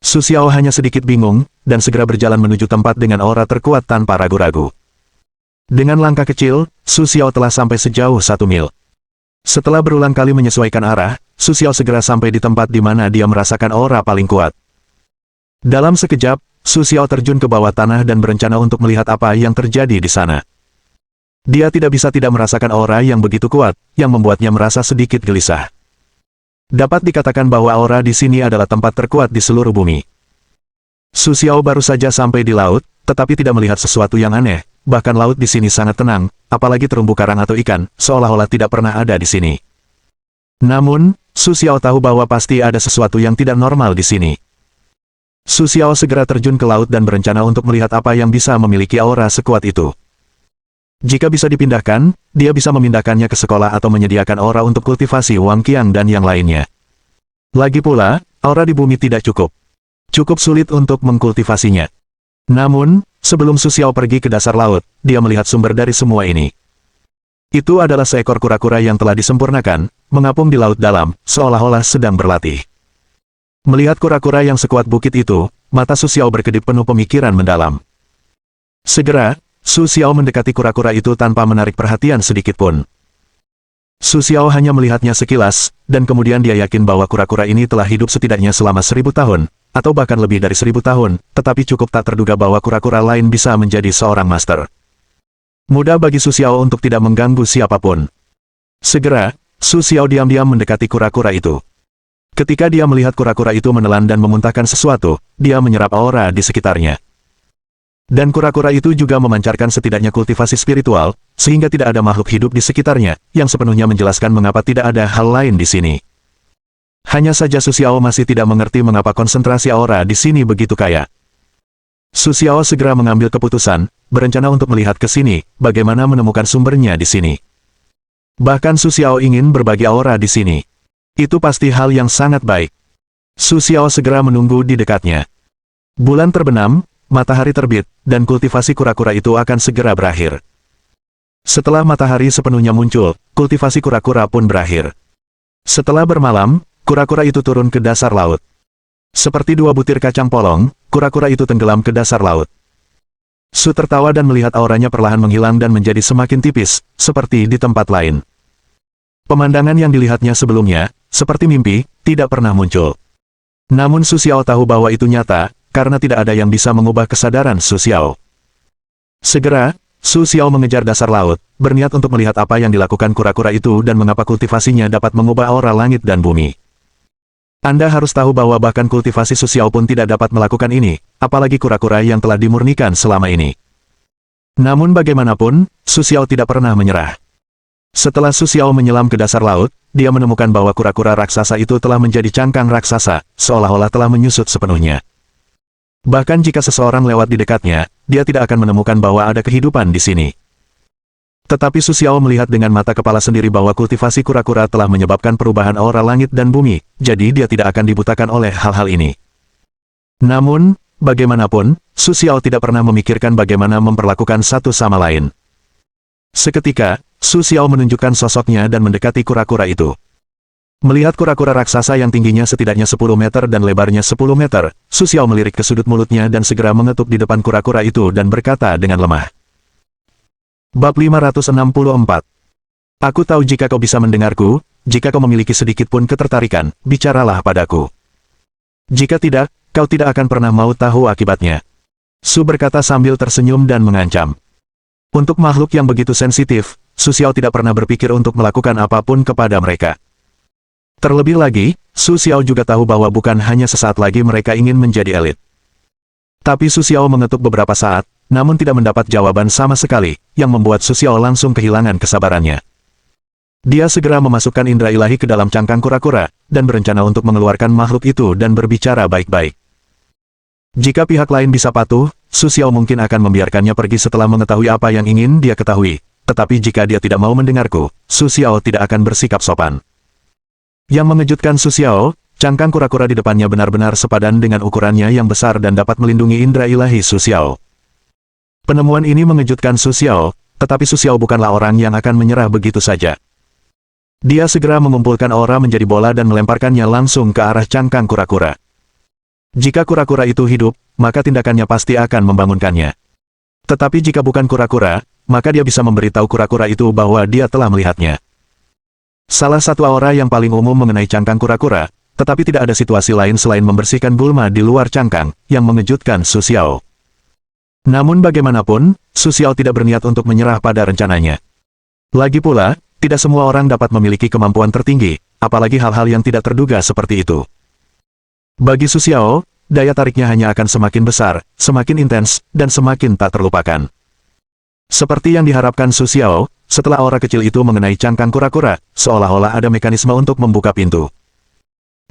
[SPEAKER 1] Su Xiao hanya sedikit bingung, dan segera berjalan menuju tempat dengan aura terkuat tanpa ragu-ragu. Dengan langkah kecil, Su Xiao telah sampai sejauh 1 mil. Setelah berulang kali menyesuaikan arah, Su Xiao segera sampai di tempat di mana dia merasakan aura paling kuat. Dalam sekejap, Su Xiao terjun ke bawah tanah dan berencana untuk melihat apa yang terjadi di sana. Dia tidak bisa tidak merasakan aura yang begitu kuat, yang membuatnya merasa sedikit gelisah. Dapat dikatakan bahwa aura di sini adalah tempat terkuat di seluruh bumi. Su Xiao baru saja sampai di laut, tetapi tidak melihat sesuatu yang aneh, bahkan laut di sini sangat tenang, apalagi terumbu karang atau ikan, seolah-olah tidak pernah ada di sini. Namun, Su Xiao tahu bahwa pasti ada sesuatu yang tidak normal di sini. Su Xiao segera terjun ke laut dan berencana untuk melihat apa yang bisa memiliki aura sekuat itu. Jika bisa dipindahkan, dia bisa memindahkannya ke sekolah atau menyediakan aura untuk kultivasi Wang Qiang dan yang lainnya. Lagi pula, aura di bumi tidak cukup. Cukup sulit untuk mengkultivasinya. Namun, sebelum Su Xiao pergi ke dasar laut, dia melihat sumber dari semua ini. Itu adalah seekor kura-kura yang telah disempurnakan, mengapung di laut dalam, seolah-olah sedang berlatih. Melihat kura-kura yang sekuat bukit itu, mata Su Xiao berkedip penuh pemikiran mendalam. Segera, Su Xiao mendekati kura-kura itu tanpa menarik perhatian sedikitpun. Su Xiao hanya melihatnya sekilas, dan kemudian dia yakin bahwa kura-kura ini telah hidup setidaknya selama 1000 tahun, atau bahkan lebih dari 1000 tahun, tetapi cukup tak terduga bahwa kura-kura lain bisa menjadi seorang master. Mudah bagi Su Xiao untuk tidak mengganggu siapapun. Segera, Su Xiao diam-diam mendekati kura-kura itu. Ketika dia melihat kura-kura itu menelan dan memuntahkan sesuatu, dia menyerap aura di sekitarnya. Dan kura-kura itu juga memancarkan setidaknya kultivasi spiritual, sehingga tidak ada makhluk hidup di sekitarnya, yang sepenuhnya menjelaskan mengapa tidak ada hal lain di sini. Hanya saja Su Xiao masih tidak mengerti mengapa konsentrasi aura di sini begitu kaya. Su Xiao segera mengambil keputusan, berencana untuk melihat ke sini, bagaimana menemukan sumbernya di sini. Bahkan Su Xiao ingin berbagi aura di sini. Itu pasti hal yang sangat baik. Su Xiao segera menunggu di dekatnya. Bulan terbenam, matahari terbit, dan kultivasi kura-kura itu akan segera berakhir. Setelah matahari sepenuhnya muncul, kultivasi kura-kura pun berakhir. Setelah bermalam, kura-kura itu turun ke dasar laut. Seperti 2 butir kacang polong, kura-kura itu tenggelam ke dasar laut. Su tertawa dan melihat auranya perlahan menghilang dan menjadi semakin tipis, seperti di tempat lain. Pemandangan yang dilihatnya sebelumnya, seperti mimpi, tidak pernah muncul. Namun Su Xiao tahu bahwa itu nyata, karena tidak ada yang bisa mengubah kesadaran Su Xiao. Segera, Su Xiao mengejar dasar laut, berniat untuk melihat apa yang dilakukan kura-kura itu dan mengapa kultivasinya dapat mengubah aura langit dan bumi. Anda harus tahu bahwa bahkan kultivasi Su Xiao pun tidak dapat melakukan ini, apalagi kura-kura yang telah dimurnikan selama ini. Namun bagaimanapun, Su Xiao tidak pernah menyerah. Setelah Su Xiao menyelam ke dasar laut, dia menemukan bahwa kura-kura raksasa itu telah menjadi cangkang raksasa, seolah-olah telah menyusut sepenuhnya. Bahkan jika seseorang lewat di dekatnya, dia tidak akan menemukan bahwa ada kehidupan di sini. Tetapi Su Xiao melihat dengan mata kepala sendiri bahwa kultivasi kura-kura telah menyebabkan perubahan aura langit dan bumi, jadi dia tidak akan dibutakan oleh hal-hal ini. Namun, bagaimanapun, Su Xiao tidak pernah memikirkan bagaimana memperlakukan satu sama lain. Seketika, Su Xiao menunjukkan sosoknya dan mendekati kura-kura itu. Melihat kura-kura raksasa yang tingginya setidaknya 10 meter dan lebarnya 10 meter, Su Xiao melirik ke sudut mulutnya dan segera mengetuk di depan kura-kura itu dan berkata dengan lemah. Bab 564. Aku tahu jika kau bisa mendengarku, jika kau memiliki sedikit pun ketertarikan, bicaralah padaku. Jika tidak, kau tidak akan pernah mau tahu akibatnya. Su berkata sambil tersenyum dan mengancam. Untuk makhluk yang begitu sensitif, Su Xiao tidak pernah berpikir untuk melakukan apapun kepada mereka. Terlebih lagi, Su Xiao juga tahu bahwa bukan hanya sesaat lagi mereka ingin menjadi elit. Tapi Su Xiao mengetuk beberapa saat, namun tidak mendapat jawaban sama sekali, yang membuat Su Xiao langsung kehilangan kesabarannya. Dia segera memasukkan indera ilahi ke dalam cangkang kura-kura, dan berencana untuk mengeluarkan makhluk itu dan berbicara baik-baik. Jika pihak lain bisa patuh, Su Xiao mungkin akan membiarkannya pergi setelah mengetahui apa yang ingin dia ketahui, tetapi jika dia tidak mau mendengarku, Su Xiao tidak akan bersikap sopan. Yang mengejutkan Su Xiao, cangkang kura-kura di depannya benar-benar sepadan dengan ukurannya yang besar dan dapat melindungi indera ilahi Su Xiao. Penemuan ini mengejutkan Su Xiao, tetapi Su Xiao bukanlah orang yang akan menyerah begitu saja. Dia segera mengumpulkan aura menjadi bola dan melemparkannya langsung ke arah cangkang kura-kura. Jika kura-kura itu hidup, maka tindakannya pasti akan membangunkannya. Tetapi jika bukan kura-kura, maka dia bisa memberitahu kura-kura itu bahwa dia telah melihatnya. Salah satu aura yang paling umum mengenai cangkang kura-kura, tetapi tidak ada situasi lain selain membersihkan gulma di luar cangkang, yang mengejutkan Su Xiao. Namun bagaimanapun, Su Xiao tidak berniat untuk menyerah pada rencananya. Lagi pula, tidak semua orang dapat memiliki kemampuan tertinggi, apalagi hal-hal yang tidak terduga seperti itu. Bagi Su Xiao, daya tariknya hanya akan semakin besar, semakin intens, dan semakin tak terlupakan. Seperti yang diharapkan Su Xiao, setelah aura kecil itu mengenai cangkang kura-kura, seolah-olah ada mekanisme untuk membuka pintu.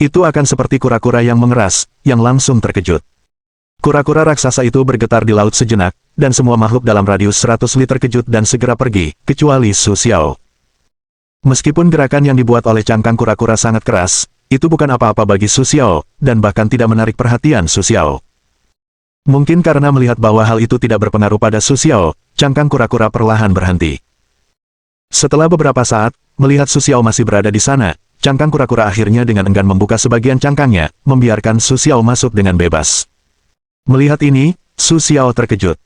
[SPEAKER 1] Itu akan seperti kura-kura yang mengeras, yang langsung terkejut. Kura-kura raksasa itu bergetar di laut sejenak, dan semua makhluk dalam radius 100 li terkejut dan segera pergi, kecuali Su Xiao. Meskipun gerakan yang dibuat oleh cangkang kura-kura sangat keras, itu bukan apa-apa bagi Su Xiao, dan bahkan tidak menarik perhatian Su Xiao. Mungkin karena melihat bahwa hal itu tidak berpengaruh pada Su Xiao, cangkang kura-kura perlahan berhenti. Setelah beberapa saat, melihat Su Xiao masih berada di sana, cangkang kura-kura akhirnya dengan enggan membuka sebagian cangkangnya, membiarkan Su Xiao masuk dengan bebas. Melihat ini, Su Xiao terkejut.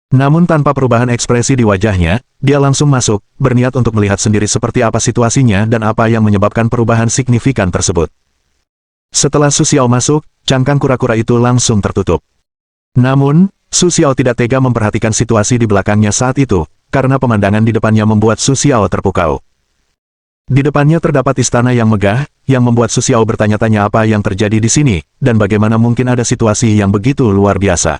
[SPEAKER 1] Namun tanpa perubahan ekspresi di wajahnya, dia langsung masuk, berniat untuk melihat sendiri seperti apa situasinya dan apa yang menyebabkan perubahan signifikan tersebut. Setelah Su Xiao masuk, cangkang kura-kura itu langsung tertutup. Namun, Su Xiao tidak tega memperhatikan situasi di belakangnya saat itu, karena pemandangan di depannya membuat Su Xiao terpukau. Di depannya terdapat istana yang megah, yang membuat Su Xiao bertanya-tanya apa yang terjadi di sini, dan bagaimana mungkin ada situasi yang begitu luar biasa.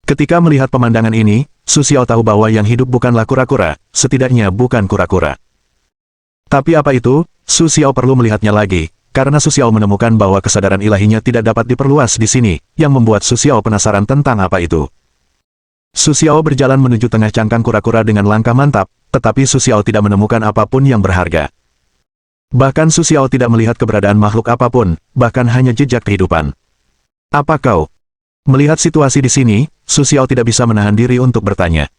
[SPEAKER 1] Ketika melihat pemandangan ini, Su Xiao tahu bahwa yang hidup bukanlah kura-kura, setidaknya bukan kura-kura. Tapi apa itu? Su Xiao perlu melihatnya lagi, karena Su Xiao menemukan bahwa kesadaran ilahinya tidak dapat diperluas di sini, yang membuat Su Xiao penasaran tentang apa itu. Su Xiao berjalan menuju tengah cangkang kura-kura dengan langkah mantap, tetapi Su Xiao tidak menemukan apapun yang berharga. Bahkan Su Xiao tidak melihat keberadaan makhluk apapun, bahkan hanya jejak kehidupan. Apa kau? Melihat situasi di sini, Su Xiao tidak bisa menahan diri untuk bertanya.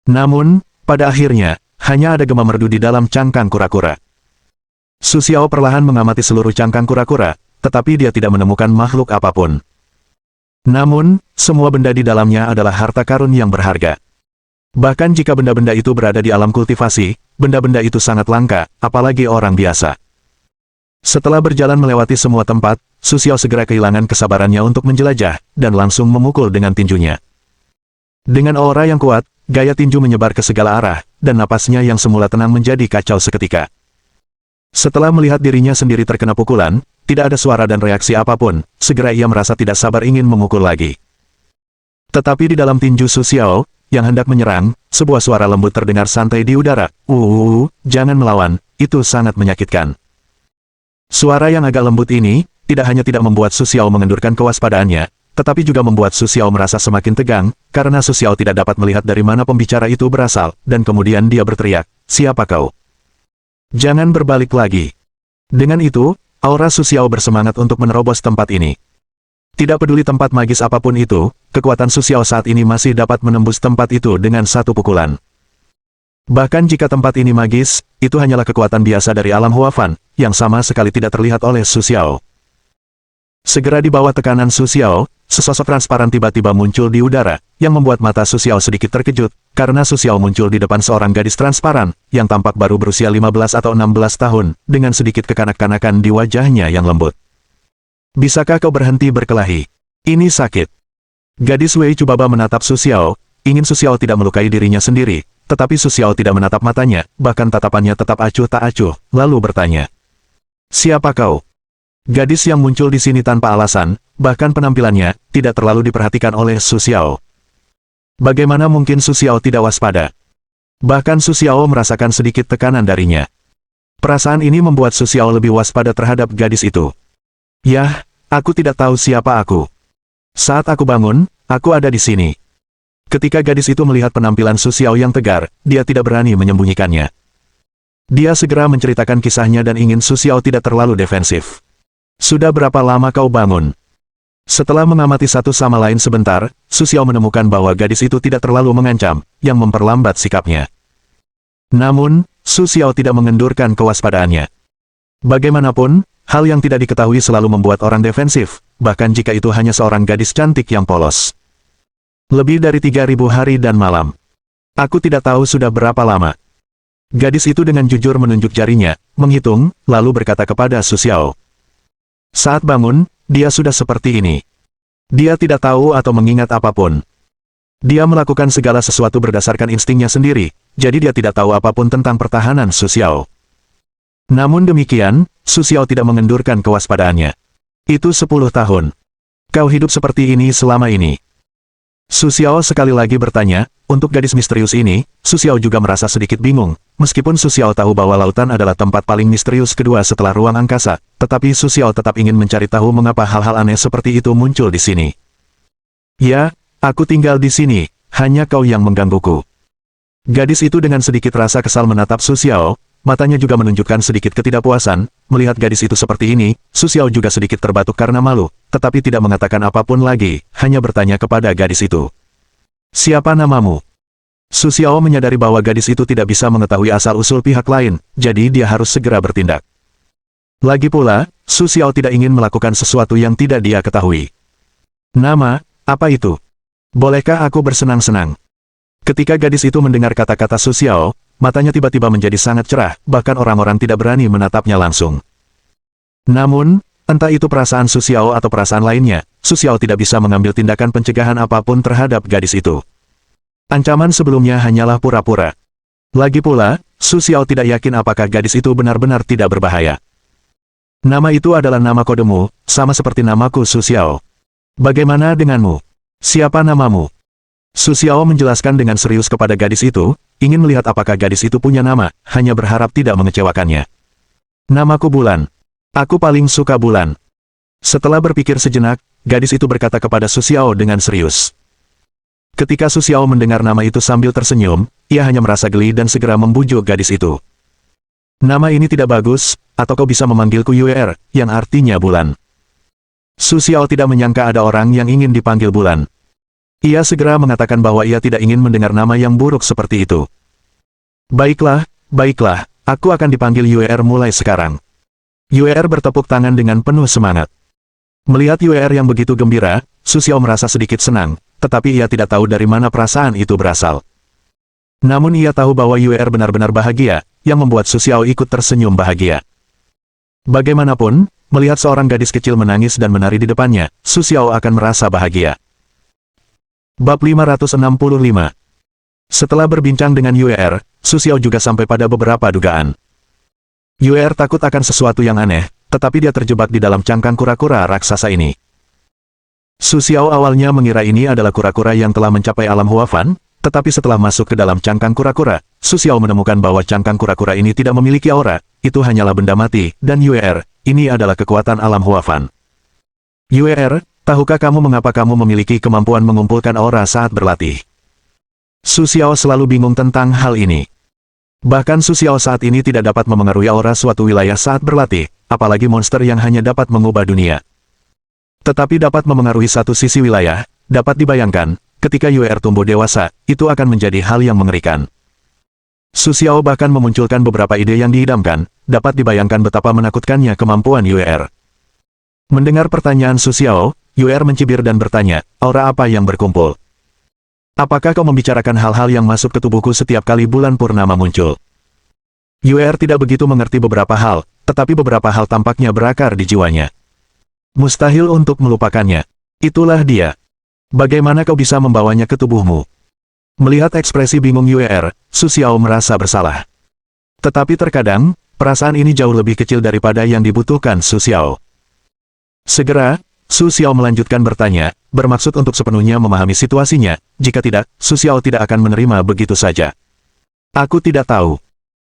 [SPEAKER 1] Namun, pada akhirnya, hanya ada gema merdu di dalam cangkang kura-kura. Su Xiao perlahan mengamati seluruh cangkang kura-kura, tetapi dia tidak menemukan makhluk apapun. Namun, semua benda di dalamnya adalah harta karun yang berharga. Bahkan jika benda-benda itu berada di alam kultivasi, benda-benda itu sangat langka, apalagi orang biasa. Setelah berjalan melewati semua tempat, Su Xiao segera kehilangan kesabarannya untuk menjelajah, dan langsung memukul dengan tinjunya. Dengan aura yang kuat, gaya tinju menyebar ke segala arah, dan napasnya yang semula tenang menjadi kacau seketika. Setelah melihat dirinya sendiri terkena pukulan, tidak ada suara dan reaksi apapun, segera ia merasa tidak sabar ingin memukul lagi. Tetapi di dalam tinju Su Xiao, yang hendak menyerang, sebuah suara lembut terdengar santai di udara. Jangan melawan, itu sangat menyakitkan. Suara yang agak lembut ini, tidak hanya tidak membuat Su Xiao mengendurkan kewaspadaannya, tetapi juga membuat Su Xiao merasa semakin tegang, karena Su Xiao tidak dapat melihat dari mana pembicara itu berasal, dan kemudian dia berteriak, "Siapa kau? Jangan berbalik lagi." Dengan itu, aura Su Xiao bersemangat untuk menerobos tempat ini. Tidak peduli tempat magis apapun itu, kekuatan Su Xiao saat ini masih dapat menembus tempat itu dengan satu pukulan. Bahkan jika tempat ini magis, itu hanyalah kekuatan biasa dari alam Huafan, yang sama sekali tidak terlihat oleh Su Xiao. Segera di bawah tekanan Su Xiao, sesosok transparan tiba-tiba muncul di udara, yang membuat mata Su Xiao sedikit terkejut, karena Su Xiao muncul di depan seorang gadis transparan, yang tampak baru berusia 15 atau 16 tahun, dengan sedikit kekanak-kanakan di wajahnya yang lembut. "Bisakah kau berhenti berkelahi? Ini sakit." Gadis Wei Chubaba menatap Su Xiao, ingin Su Xiao tidak melukai dirinya sendiri, tetapi Su Xiao tidak menatap matanya, bahkan tatapannya tetap acuh tak acuh, lalu bertanya, "Siapa kau?" Gadis yang muncul di sini tanpa alasan, bahkan penampilannya, tidak terlalu diperhatikan oleh Su Xiao. Bagaimana mungkin Su Xiao tidak waspada? Bahkan Su Xiao merasakan sedikit tekanan darinya. Perasaan ini membuat Su Xiao lebih waspada terhadap gadis itu. "Yah, aku tidak tahu siapa aku. Saat aku bangun, aku ada di sini." Ketika gadis itu melihat penampilan Su Xiao yang tegar, dia tidak berani menyembunyikannya. Dia segera menceritakan kisahnya dan ingin Su Xiao tidak terlalu defensif. Sudah berapa lama kau bangun? Setelah mengamati satu sama lain sebentar, Su Xiao menemukan bahwa gadis itu tidak terlalu mengancam, yang memperlambat sikapnya. Namun, Su Xiao tidak mengendurkan kewaspadaannya. Bagaimanapun, hal yang tidak diketahui selalu membuat orang defensif, bahkan jika itu hanya seorang gadis cantik yang polos. Lebih dari 3.000 hari dan malam. Aku tidak tahu sudah berapa lama. Gadis itu dengan jujur menunjuk jarinya, menghitung, lalu berkata kepada Su Xiao. Saat bangun, dia sudah seperti ini. Dia tidak tahu atau mengingat apapun. Dia melakukan segala sesuatu berdasarkan instingnya sendiri, jadi dia tidak tahu apapun tentang pertahanan Su Xiao. Namun demikian, Su Xiao tidak mengendurkan kewaspadaannya. Itu 10 tahun. Kau hidup seperti ini selama ini. Su Xiao sekali lagi bertanya, untuk gadis misterius ini, Su Xiao juga merasa sedikit bingung, meskipun Su Xiao tahu bahwa lautan adalah tempat paling misterius kedua setelah ruang angkasa, tetapi Su Xiao tetap ingin mencari tahu mengapa hal-hal aneh seperti itu muncul di sini. Ya, aku tinggal di sini, hanya kau yang menggangguku. Gadis itu dengan sedikit rasa kesal menatap Su Xiao, matanya juga menunjukkan sedikit ketidakpuasan. Melihat gadis itu seperti ini, Su Xiao juga sedikit terbatuk karena malu, tetapi tidak mengatakan apapun lagi, hanya bertanya kepada gadis itu. Siapa namamu? Su Xiao menyadari bahwa gadis itu tidak bisa mengetahui asal-usul pihak lain, jadi dia harus segera bertindak. Lagi pula, Su Xiao tidak ingin melakukan sesuatu yang tidak dia ketahui. Nama, apa itu? Bolehkah aku bersenang-senang? Ketika gadis itu mendengar kata-kata Su Xiao, matanya tiba-tiba menjadi sangat cerah, bahkan orang-orang tidak berani menatapnya langsung. Namun, entah itu perasaan Su Xiao atau perasaan lainnya, Su Xiao tidak bisa mengambil tindakan pencegahan apapun terhadap gadis itu. Ancaman sebelumnya hanyalah pura-pura. Lagi pula, Su Xiao tidak yakin apakah gadis itu benar-benar tidak berbahaya. Nama itu adalah nama kodemu, sama seperti namaku Su Xiao. Bagaimana denganmu? Siapa namamu? Su Xiao menjelaskan dengan serius kepada gadis itu, ingin melihat apakah gadis itu punya nama, hanya berharap tidak mengecewakannya. Namaku Bulan. Aku paling suka bulan. Setelah berpikir sejenak, gadis itu berkata kepada Su Xiao dengan serius. Ketika Su Xiao mendengar nama itu sambil tersenyum, ia hanya merasa geli dan segera membujuk gadis itu. Nama ini tidak bagus, atau kau bisa memanggilku Yuer, yang artinya bulan. Su Xiao tidak menyangka ada orang yang ingin dipanggil bulan. Ia segera mengatakan bahwa ia tidak ingin mendengar nama yang buruk seperti itu. Baiklah, baiklah, aku akan dipanggil Yuer mulai sekarang. Yuer bertepuk tangan dengan penuh semangat. Melihat Yuer yang begitu gembira, Su Xiao merasa sedikit senang, tetapi ia tidak tahu dari mana perasaan itu berasal. Namun ia tahu bahwa Yuer benar-benar bahagia, yang membuat Su Xiao ikut tersenyum bahagia. Bagaimanapun, melihat seorang gadis kecil menangis dan menari di depannya, Su Xiao akan merasa bahagia. Bab 565. Setelah berbincang dengan Yuer, Su Xiao juga sampai pada beberapa dugaan. Yuer takut akan sesuatu yang aneh, tetapi dia terjebak di dalam cangkang kura-kura raksasa ini. Su Xiao awalnya mengira ini adalah kura-kura yang telah mencapai alam Huafan, tetapi setelah masuk ke dalam cangkang kura-kura, Su Xiao menemukan bahwa cangkang kura-kura ini tidak memiliki aura, itu hanyalah benda mati, dan Yuer, ini adalah kekuatan alam Huafan. Yuer, tahukah kamu mengapa kamu memiliki kemampuan mengumpulkan aura saat berlatih? Su Xiao selalu bingung tentang hal ini. Bahkan Su Xiao saat ini tidak dapat memengaruhi aura suatu wilayah saat berlatih, apalagi monster yang hanya dapat mengubah dunia. Tetapi dapat memengaruhi satu sisi wilayah, dapat dibayangkan, ketika Yuer tumbuh dewasa, itu akan menjadi hal yang mengerikan. Su Xiao bahkan memunculkan beberapa ide yang diidamkan, dapat dibayangkan betapa menakutkannya kemampuan Yuer. Mendengar pertanyaan Su Xiao, Yuer mencibir dan bertanya, aura apa yang berkumpul? Apakah kau membicarakan hal-hal yang masuk ke tubuhku setiap kali bulan purnama muncul? Yuer tidak begitu mengerti beberapa hal, tetapi beberapa hal tampaknya berakar di jiwanya. Mustahil untuk melupakannya. Itulah dia. Bagaimana kau bisa membawanya ke tubuhmu? Melihat ekspresi bingung Yuer, Su Xiao merasa bersalah. Tetapi terkadang, perasaan ini jauh lebih kecil daripada yang dibutuhkan Su Xiao. Segera, Su Xiao melanjutkan bertanya, bermaksud untuk sepenuhnya memahami situasinya, jika tidak, Su Xiao tidak akan menerima begitu saja. Aku tidak tahu.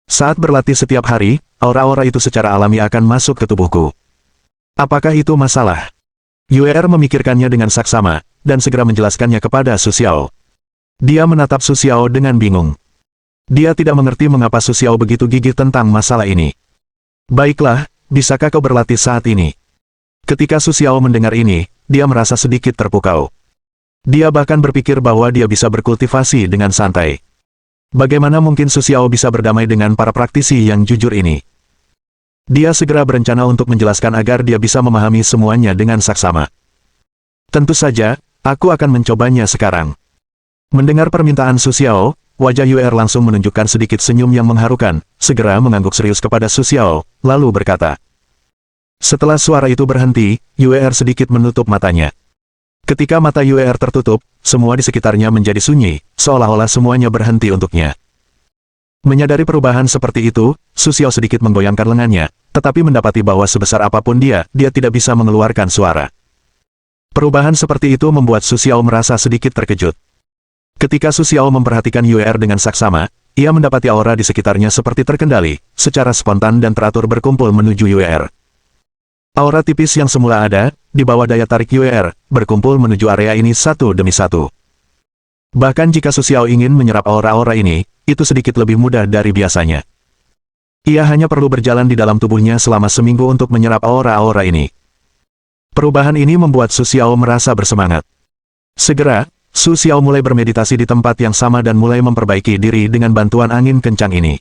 [SPEAKER 1] Saat berlatih setiap hari, aura-aura itu secara alami akan masuk ke tubuhku. Apakah itu masalah? Yuer memikirkannya dengan saksama, dan segera menjelaskannya kepada Su Xiao. Dia menatap Su Xiao dengan bingung. Dia tidak mengerti mengapa Su Xiao begitu gigih tentang masalah ini. Baiklah, bisakah kau berlatih saat ini? Ketika Su Xiao mendengar ini, dia merasa sedikit terpukau. Dia bahkan berpikir bahwa dia bisa berkultivasi dengan santai. Bagaimana mungkin Su Xiao bisa berdamai dengan para praktisi yang jujur ini? Dia segera berencana untuk menjelaskan agar dia bisa memahami semuanya dengan saksama. Tentu saja, aku akan mencobanya sekarang. Mendengar permintaan Su Xiao, wajah Yue langsung menunjukkan sedikit senyum yang mengharukan, segera mengangguk serius kepada Su Xiao, lalu berkata. Setelah suara itu berhenti, Yue sedikit menutup matanya. Ketika mata Yue tertutup, semua di sekitarnya menjadi sunyi, seolah-olah semuanya berhenti untuknya. Menyadari perubahan seperti itu, Su Xiao sedikit menggoyangkan lengannya, tetapi mendapati bahwa sebesar apapun dia tidak bisa mengeluarkan suara. Perubahan seperti itu membuat Su Xiao merasa sedikit terkejut. Ketika Su Xiao memperhatikan Yue dengan saksama, ia mendapati aura di sekitarnya seperti terkendali, secara spontan dan teratur berkumpul menuju Yue. Aura tipis yang semula ada, di bawah daya tarik Yue, berkumpul menuju area ini satu demi satu. Bahkan jika Su Xiao ingin menyerap aura-aura ini, itu sedikit lebih mudah dari biasanya. Ia hanya perlu berjalan di dalam tubuhnya selama seminggu untuk menyerap aura-aura ini. Perubahan ini membuat Su Xiao merasa bersemangat. Segera, Su Xiao mulai bermeditasi di tempat yang sama dan mulai memperbaiki diri dengan bantuan angin kencang ini.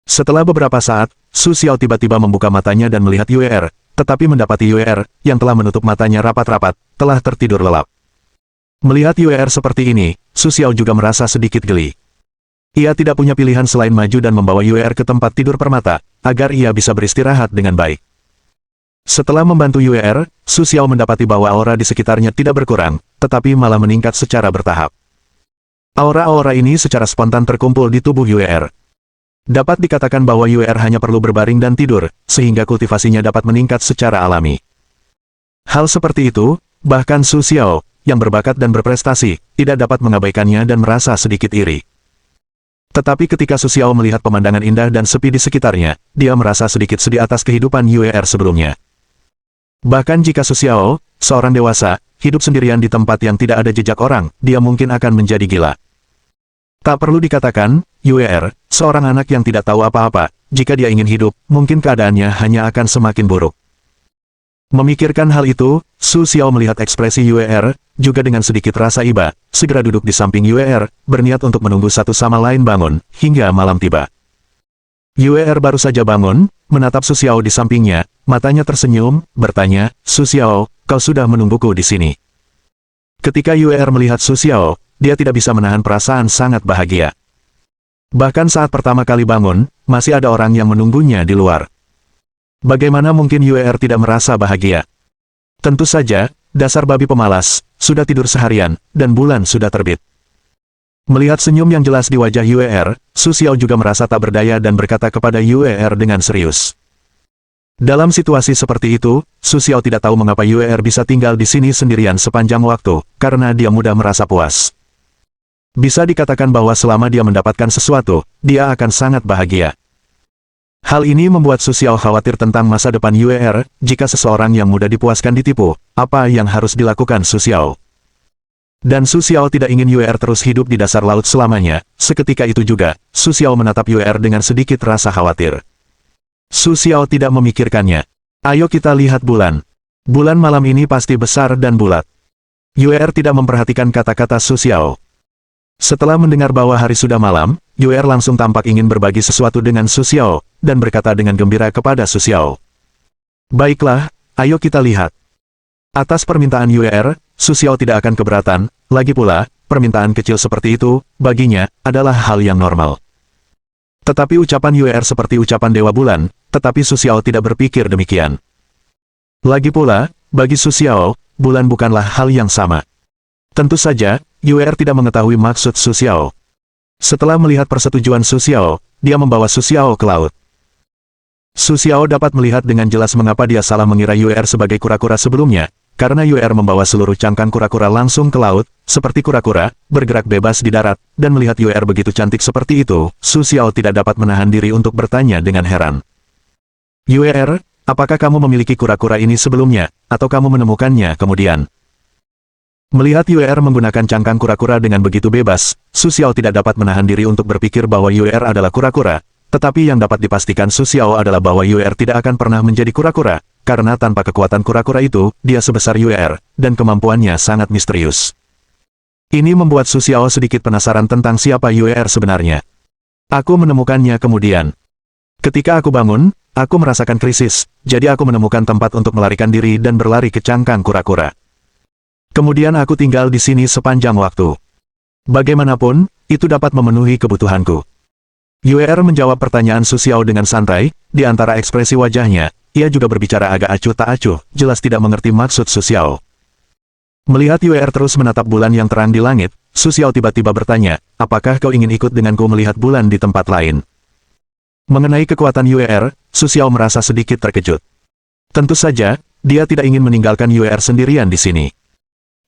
[SPEAKER 1] Setelah beberapa saat, Su Xiao tiba-tiba membuka matanya dan melihat Yue, tetapi mendapati Yue, yang telah menutup matanya rapat-rapat, telah tertidur lelap. Melihat Yue seperti ini, Su Xiao juga merasa sedikit geli. Ia tidak punya pilihan selain maju dan membawa Yue ke tempat tidur permata, agar ia bisa beristirahat dengan baik. Setelah membantu Yue, Su Xiao mendapati bahwa aura di sekitarnya tidak berkurang, tetapi malah meningkat secara bertahap. Aura-aura ini secara spontan terkumpul di tubuh Yue. Dapat dikatakan bahwa Yue hanya perlu berbaring dan tidur, sehingga kultivasinya dapat meningkat secara alami. Hal seperti itu, bahkan Su Xiao, yang berbakat dan berprestasi, tidak dapat mengabaikannya dan merasa sedikit iri. Tetapi ketika Su Xiao melihat pemandangan indah dan sepi di sekitarnya, dia merasa sedikit sedih atas kehidupan Yue sebelumnya. Bahkan jika Su Xiao, seorang dewasa, hidup sendirian di tempat yang tidak ada jejak orang, dia mungkin akan menjadi gila. Tak perlu dikatakan, Yue, seorang anak yang tidak tahu apa-apa, jika dia ingin hidup, mungkin keadaannya hanya akan semakin buruk. Memikirkan hal itu, Su Xiao melihat ekspresi Yue, juga dengan sedikit rasa iba, segera duduk di samping Yue, berniat untuk menunggu satu sama lain bangun, hingga malam tiba. Yue baru saja bangun, menatap Su Xiao di sampingnya, matanya tersenyum, bertanya, Su Xiao, kau sudah menungguku di sini. Ketika Yue melihat Su Xiao, dia tidak bisa menahan perasaan sangat bahagia. Bahkan saat pertama kali bangun, masih ada orang yang menunggunya di luar. Bagaimana mungkin Yue tidak merasa bahagia? Tentu saja, dasar babi pemalas, sudah tidur seharian, dan bulan sudah terbit. Melihat senyum yang jelas di wajah Yue, Su Xiao juga merasa tak berdaya dan berkata kepada Yue dengan serius. Dalam situasi seperti itu, Su Xiao tidak tahu mengapa Yue bisa tinggal di sini sendirian sepanjang waktu, karena dia mudah merasa puas. Bisa dikatakan bahwa selama dia mendapatkan sesuatu, dia akan sangat bahagia. Hal ini membuat Su Xiao khawatir tentang masa depan Yue, jika seseorang yang mudah dipuaskan ditipu, apa yang harus dilakukan Su Xiao? Dan Su Xiao tidak ingin Yue terus hidup di dasar laut selamanya, seketika itu juga, Su Xiao menatap Yue dengan sedikit rasa khawatir. Su Xiao tidak memikirkannya. Ayo kita lihat bulan. Bulan malam ini pasti besar dan bulat. Yue tidak memperhatikan kata-kata Su Xiao. Setelah mendengar bahwa hari sudah malam, Yue langsung tampak ingin berbagi sesuatu dengan Su Xiao, dan berkata dengan gembira kepada Su Xiao. Baiklah, ayo kita lihat. Atas permintaan Yue, Su Xiao tidak akan keberatan, lagi pula, permintaan kecil seperti itu, baginya, adalah hal yang normal. Tetapi ucapan Yue seperti ucapan Dewa Bulan, tetapi Su Xiao tidak berpikir demikian. Lagi pula, bagi Su Xiao, bulan bukanlah hal yang sama. Tentu saja, Yue tidak mengetahui maksud Su Xiao. Setelah melihat persetujuan Su Xiao, dia membawa Su Xiao ke laut. Su Xiao dapat melihat dengan jelas mengapa dia salah mengira Yue sebagai kura-kura sebelumnya, karena Yue membawa seluruh cangkang kura-kura langsung ke laut, seperti kura-kura, bergerak bebas di darat, dan melihat Yue begitu cantik seperti itu, Su Xiao tidak dapat menahan diri untuk bertanya dengan heran. Yue, apakah kamu memiliki kura-kura ini sebelumnya, atau kamu menemukannya kemudian? Melihat Yue menggunakan cangkang kura-kura dengan begitu bebas, Su Xiao tidak dapat menahan diri untuk berpikir bahwa Yue adalah kura-kura. Tetapi yang dapat dipastikan Su Xiao adalah bahwa Yue tidak akan pernah menjadi kura-kura, karena tanpa kekuatan kura-kura itu, dia sebesar Yue, dan kemampuannya sangat misterius. Ini membuat Su Xiao sedikit penasaran tentang siapa Yue sebenarnya. Aku menemukannya kemudian. Ketika aku bangun, aku merasakan krisis, jadi aku menemukan tempat untuk melarikan diri dan berlari ke cangkang kura-kura. Kemudian aku tinggal di sini sepanjang waktu. Bagaimanapun, itu dapat memenuhi kebutuhanku. Yue menjawab pertanyaan Su Xiao dengan santai, di antara ekspresi wajahnya, ia juga berbicara agak acuh tak acuh, jelas tidak mengerti maksud Su Xiao. Melihat Yue terus menatap bulan yang terang di langit, Su Xiao tiba-tiba bertanya, apakah kau ingin ikut denganku melihat bulan di tempat lain? Mengenai kekuatan Yue, Su Xiao merasa sedikit terkejut. Tentu saja, dia tidak ingin meninggalkan Yue sendirian di sini.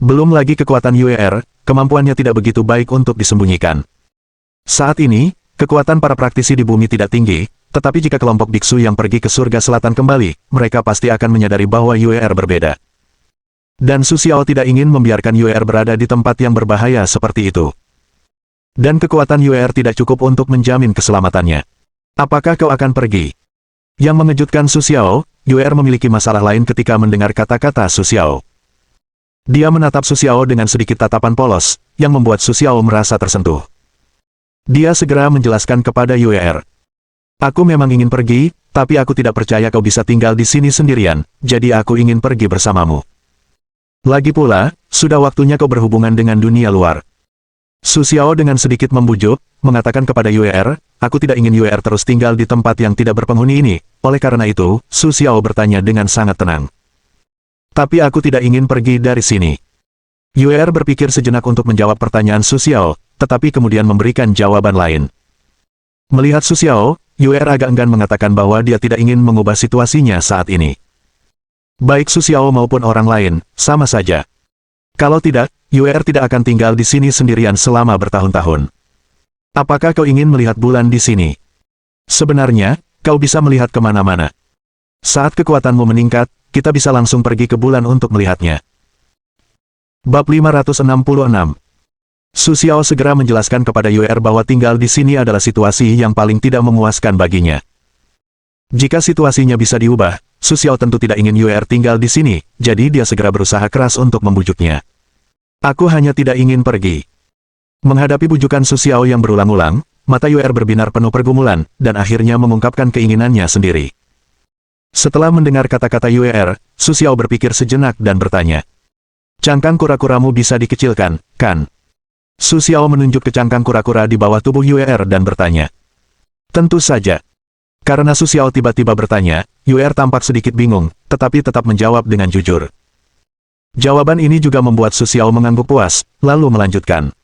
[SPEAKER 1] Belum lagi kekuatan Yue, kemampuannya tidak begitu baik untuk disembunyikan. Saat ini, kekuatan para praktisi di bumi tidak tinggi, tetapi jika kelompok biksu yang pergi ke surga selatan kembali, mereka pasti akan menyadari bahwa Yue berbeda. Dan Su Xiao tidak ingin membiarkan Yue berada di tempat yang berbahaya seperti itu. Dan kekuatan Yue tidak cukup untuk menjamin keselamatannya. Apakah kau akan pergi? Yang mengejutkan Su Xiao, Yue memiliki masalah lain ketika mendengar kata-kata Su Xiao. Dia menatap Su Xiao dengan sedikit tatapan polos, yang membuat Su Xiao merasa tersentuh. Dia segera menjelaskan kepada Yue, aku memang ingin pergi, tapi aku tidak percaya kau bisa tinggal di sini sendirian, jadi aku ingin pergi bersamamu. Lagi pula, sudah waktunya kau berhubungan dengan dunia luar. Su Xiao dengan sedikit membujuk, mengatakan kepada Yue, aku tidak ingin Yue terus tinggal di tempat yang tidak berpenghuni ini, oleh karena itu, Su Xiao bertanya dengan sangat tenang. Tapi aku tidak ingin pergi dari sini. Yue berpikir sejenak untuk menjawab pertanyaan Su Xiao, tetapi kemudian memberikan jawaban lain. Melihat Su Xiao, Yue agak enggan mengatakan bahwa dia tidak ingin mengubah situasinya saat ini. Baik Su Xiao maupun orang lain, sama saja. Kalau tidak, Yue tidak akan tinggal di sini sendirian selama bertahun-tahun. Apakah kau ingin melihat bulan di sini? Sebenarnya, kau bisa melihat kemana-mana. Saat kekuatanmu meningkat, kita bisa langsung pergi ke bulan untuk melihatnya. Bab 566. Su Xiao segera menjelaskan kepada Yue bahwa tinggal di sini adalah situasi yang paling tidak memuaskan baginya. Jika situasinya bisa diubah, Su Xiao tentu tidak ingin Yue tinggal di sini, jadi dia segera berusaha keras untuk membujuknya. Aku hanya tidak ingin pergi. Menghadapi bujukan Su Xiao yang berulang-ulang, mata Yue berbinar penuh pergumulan, dan akhirnya mengungkapkan keinginannya sendiri. Setelah mendengar kata-kata Yue, Su Xiao berpikir sejenak dan bertanya, cangkang kura-kuramu bisa dikecilkan, kan? Su Xiao menunjuk ke cangkang kura-kura di bawah tubuh Yue dan bertanya. Tentu saja. Karena Su Xiao tiba-tiba bertanya, Yue tampak sedikit bingung, tetapi tetap menjawab dengan jujur. Jawaban ini juga membuat Su Xiao mengangguk puas, lalu melanjutkan.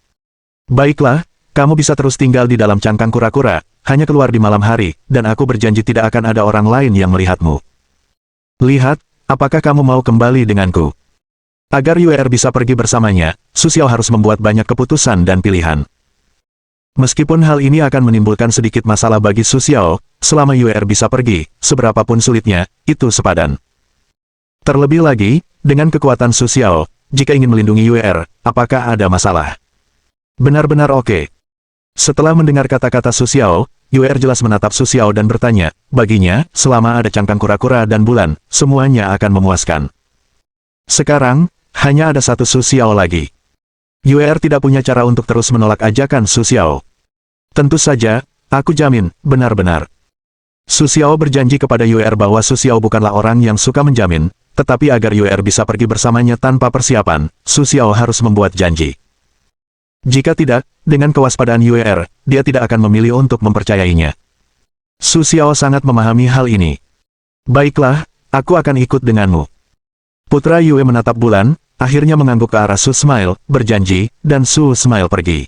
[SPEAKER 1] Baiklah, kamu bisa terus tinggal di dalam cangkang kura-kura, hanya keluar di malam hari, dan aku berjanji tidak akan ada orang lain yang melihatmu. Lihat, apakah kamu mau kembali denganku? Agar Yue bisa pergi bersamanya, Su Xiao harus membuat banyak keputusan dan pilihan. Meskipun hal ini akan menimbulkan sedikit masalah bagi Su Xiao, selama Yue bisa pergi, seberapapun sulitnya, itu sepadan. Terlebih lagi, dengan kekuatan Su Xiao, jika ingin melindungi Yue, apakah ada masalah? Benar-benar oke. Setelah mendengar kata-kata Su Xiao, Yue jelas menatap Su Xiao dan bertanya, baginya, selama ada cangkang kura-kura dan bulan, semuanya akan memuaskan. Sekarang, hanya ada satu Su Xiao lagi. Yue tidak punya cara untuk terus menolak ajakan Su Xiao. Tentu saja, aku jamin, benar-benar. Su Xiao berjanji kepada Yue bahwa Su Xiao bukanlah orang yang suka menjamin, tetapi agar Yue bisa pergi bersamanya tanpa persiapan, Su Xiao harus membuat janji. Jika tidak, dengan kewaspadaan Yue, dia tidak akan memilih untuk mempercayainya. Su Xiao sangat memahami hal ini. Baiklah, aku akan ikut denganmu. Putra Yue menatap bulan, akhirnya mengangguk ke arah Su Smile, berjanji, dan Su Smile pergi.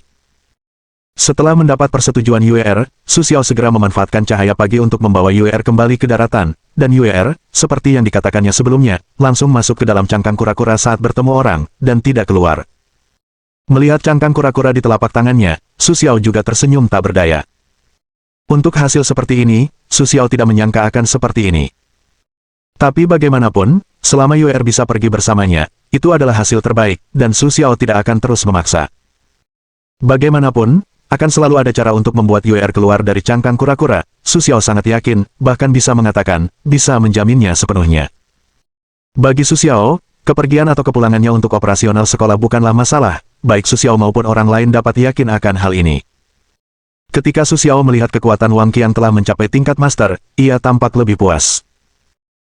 [SPEAKER 1] Setelah mendapat persetujuan Yue, Su Xiao segera memanfaatkan cahaya pagi untuk membawa Yue kembali ke daratan, dan Yue, seperti yang dikatakannya sebelumnya, langsung masuk ke dalam cangkang kura-kura saat bertemu orang, dan tidak keluar. Melihat cangkang kura-kura di telapak tangannya, Su Xiao juga tersenyum tak berdaya. Untuk hasil seperti ini, Su Xiao tidak menyangka akan seperti ini. Tapi bagaimanapun, selama Yue bisa pergi bersamanya, itu adalah hasil terbaik, dan Su Xiao tidak akan terus memaksa. Bagaimanapun, akan selalu ada cara untuk membuat Yue keluar dari cangkang kura-kura. Su Xiao sangat yakin, bahkan bisa mengatakan, bisa menjaminnya sepenuhnya. Bagi Su Xiao, kepergian atau kepulangannya untuk operasional sekolah bukanlah masalah, baik Su Xiao maupun orang lain dapat yakin akan hal ini. Ketika Su Xiao melihat kekuatan Wang Qiang telah mencapai tingkat master, ia tampak lebih puas.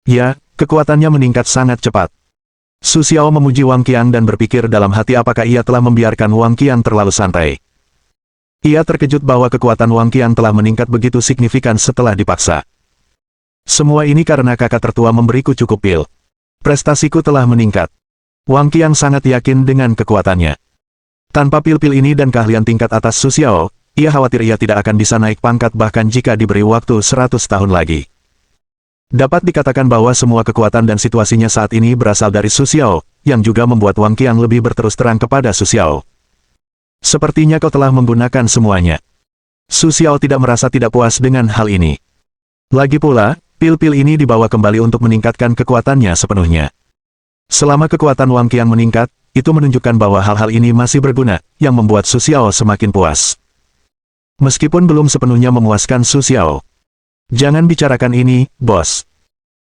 [SPEAKER 1] Ya, kekuatannya meningkat sangat cepat. Su Xiao memuji Wang Qiang dan berpikir dalam hati apakah ia telah membiarkan Wang Qiang terlalu santai. Ia terkejut bahwa kekuatan Wang Qiang telah meningkat begitu signifikan setelah dipaksa. Semua ini karena kakak tertua memberiku cukup pil. Prestasiku telah meningkat. Wang Qiang sangat yakin dengan kekuatannya. Tanpa pil-pil ini dan keahlian tingkat atas Su Xiao, ia khawatir ia tidak akan bisa naik pangkat bahkan jika diberi waktu 100 tahun lagi. Dapat dikatakan bahwa semua kekuatan dan situasinya saat ini berasal dari Su Xiao, yang juga membuat Wang Qiang lebih berterus terang kepada Su Xiao. Sepertinya kau telah menggunakan semuanya. Su Xiao tidak merasa tidak puas dengan hal ini. Lagi pula, pil-pil ini dibawa kembali untuk meningkatkan kekuatannya sepenuhnya. Selama kekuatan Wang Qiang meningkat, itu menunjukkan bahwa hal-hal ini masih berguna, yang membuat Su Xiao semakin puas. Meskipun belum sepenuhnya memuaskan Su Xiao. Jangan bicarakan ini, bos.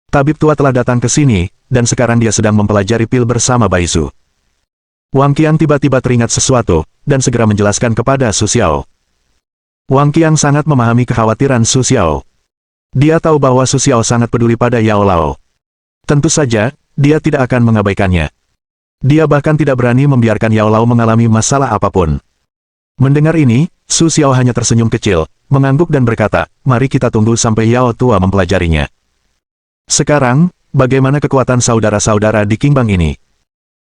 [SPEAKER 1] Tabib tua telah datang ke sini, dan sekarang dia sedang mempelajari pil bersama Baisu. Wang Qiang tiba-tiba teringat sesuatu, dan segera menjelaskan kepada Su Xiao. Wang Qiang sangat memahami kekhawatiran Su Xiao. Dia tahu bahwa Su Xiao sangat peduli pada Yao Lao. Tentu saja, dia tidak akan mengabaikannya. Dia bahkan tidak berani membiarkan Yao Lao mengalami masalah apapun. Mendengar ini, Su Xiao hanya tersenyum kecil, mengangguk dan berkata, mari kita tunggu sampai Yao tua mempelajarinya. Sekarang, bagaimana kekuatan saudara-saudara di Qingbang ini?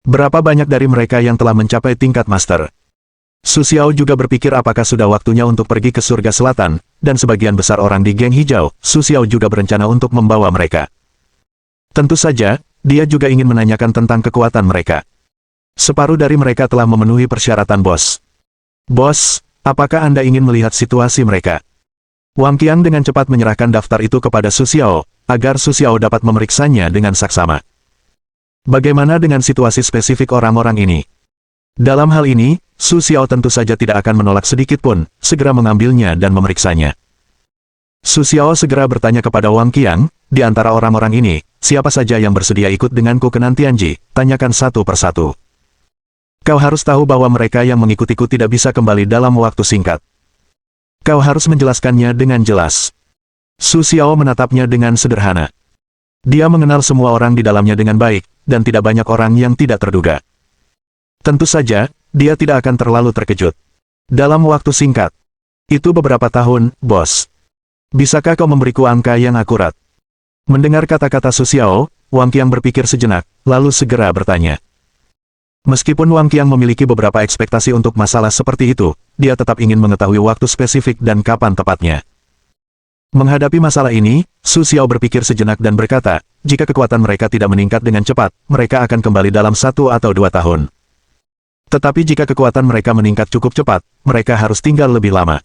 [SPEAKER 1] Berapa banyak dari mereka yang telah mencapai tingkat master? Su Xiao juga berpikir apakah sudah waktunya untuk pergi ke surga selatan, dan sebagian besar orang di geng hijau, Su Xiao juga berencana untuk membawa mereka. Tentu saja, dia juga ingin menanyakan tentang kekuatan mereka. Separuh dari mereka telah memenuhi persyaratan bos. Bos, apakah Anda ingin melihat situasi mereka? Wang Qiang dengan cepat menyerahkan daftar itu kepada Su Xiao, agar Su Xiao dapat memeriksanya dengan saksama. Bagaimana dengan situasi spesifik orang-orang ini? Dalam hal ini, Su Xiao tentu saja tidak akan menolak sedikit pun, segera mengambilnya dan memeriksanya. Su Xiao segera bertanya kepada Wang Qiang, di antara orang-orang ini, siapa saja yang bersedia ikut denganku ke Nantianji, tanyakan satu persatu. Kau harus tahu bahwa mereka yang mengikutiku tidak bisa kembali dalam waktu singkat. Kau harus menjelaskannya dengan jelas. Su Xiao menatapnya dengan sederhana. Dia mengenal semua orang di dalamnya dengan baik, dan tidak banyak orang yang tidak terduga. Tentu saja, dia tidak akan terlalu terkejut. Dalam waktu singkat. Itu beberapa tahun, bos. Bisakah kau memberiku angka yang akurat? Mendengar kata-kata Su Xiao, Wang Qiang berpikir sejenak, lalu segera bertanya. Meskipun Wang Qiang memiliki beberapa ekspektasi untuk masalah seperti itu, dia tetap ingin mengetahui waktu spesifik dan kapan tepatnya. Menghadapi masalah ini, Su Xiao berpikir sejenak dan berkata, jika kekuatan mereka tidak meningkat dengan cepat, mereka akan kembali dalam 1 atau 2 tahun. Tetapi jika kekuatan mereka meningkat cukup cepat, mereka harus tinggal lebih lama.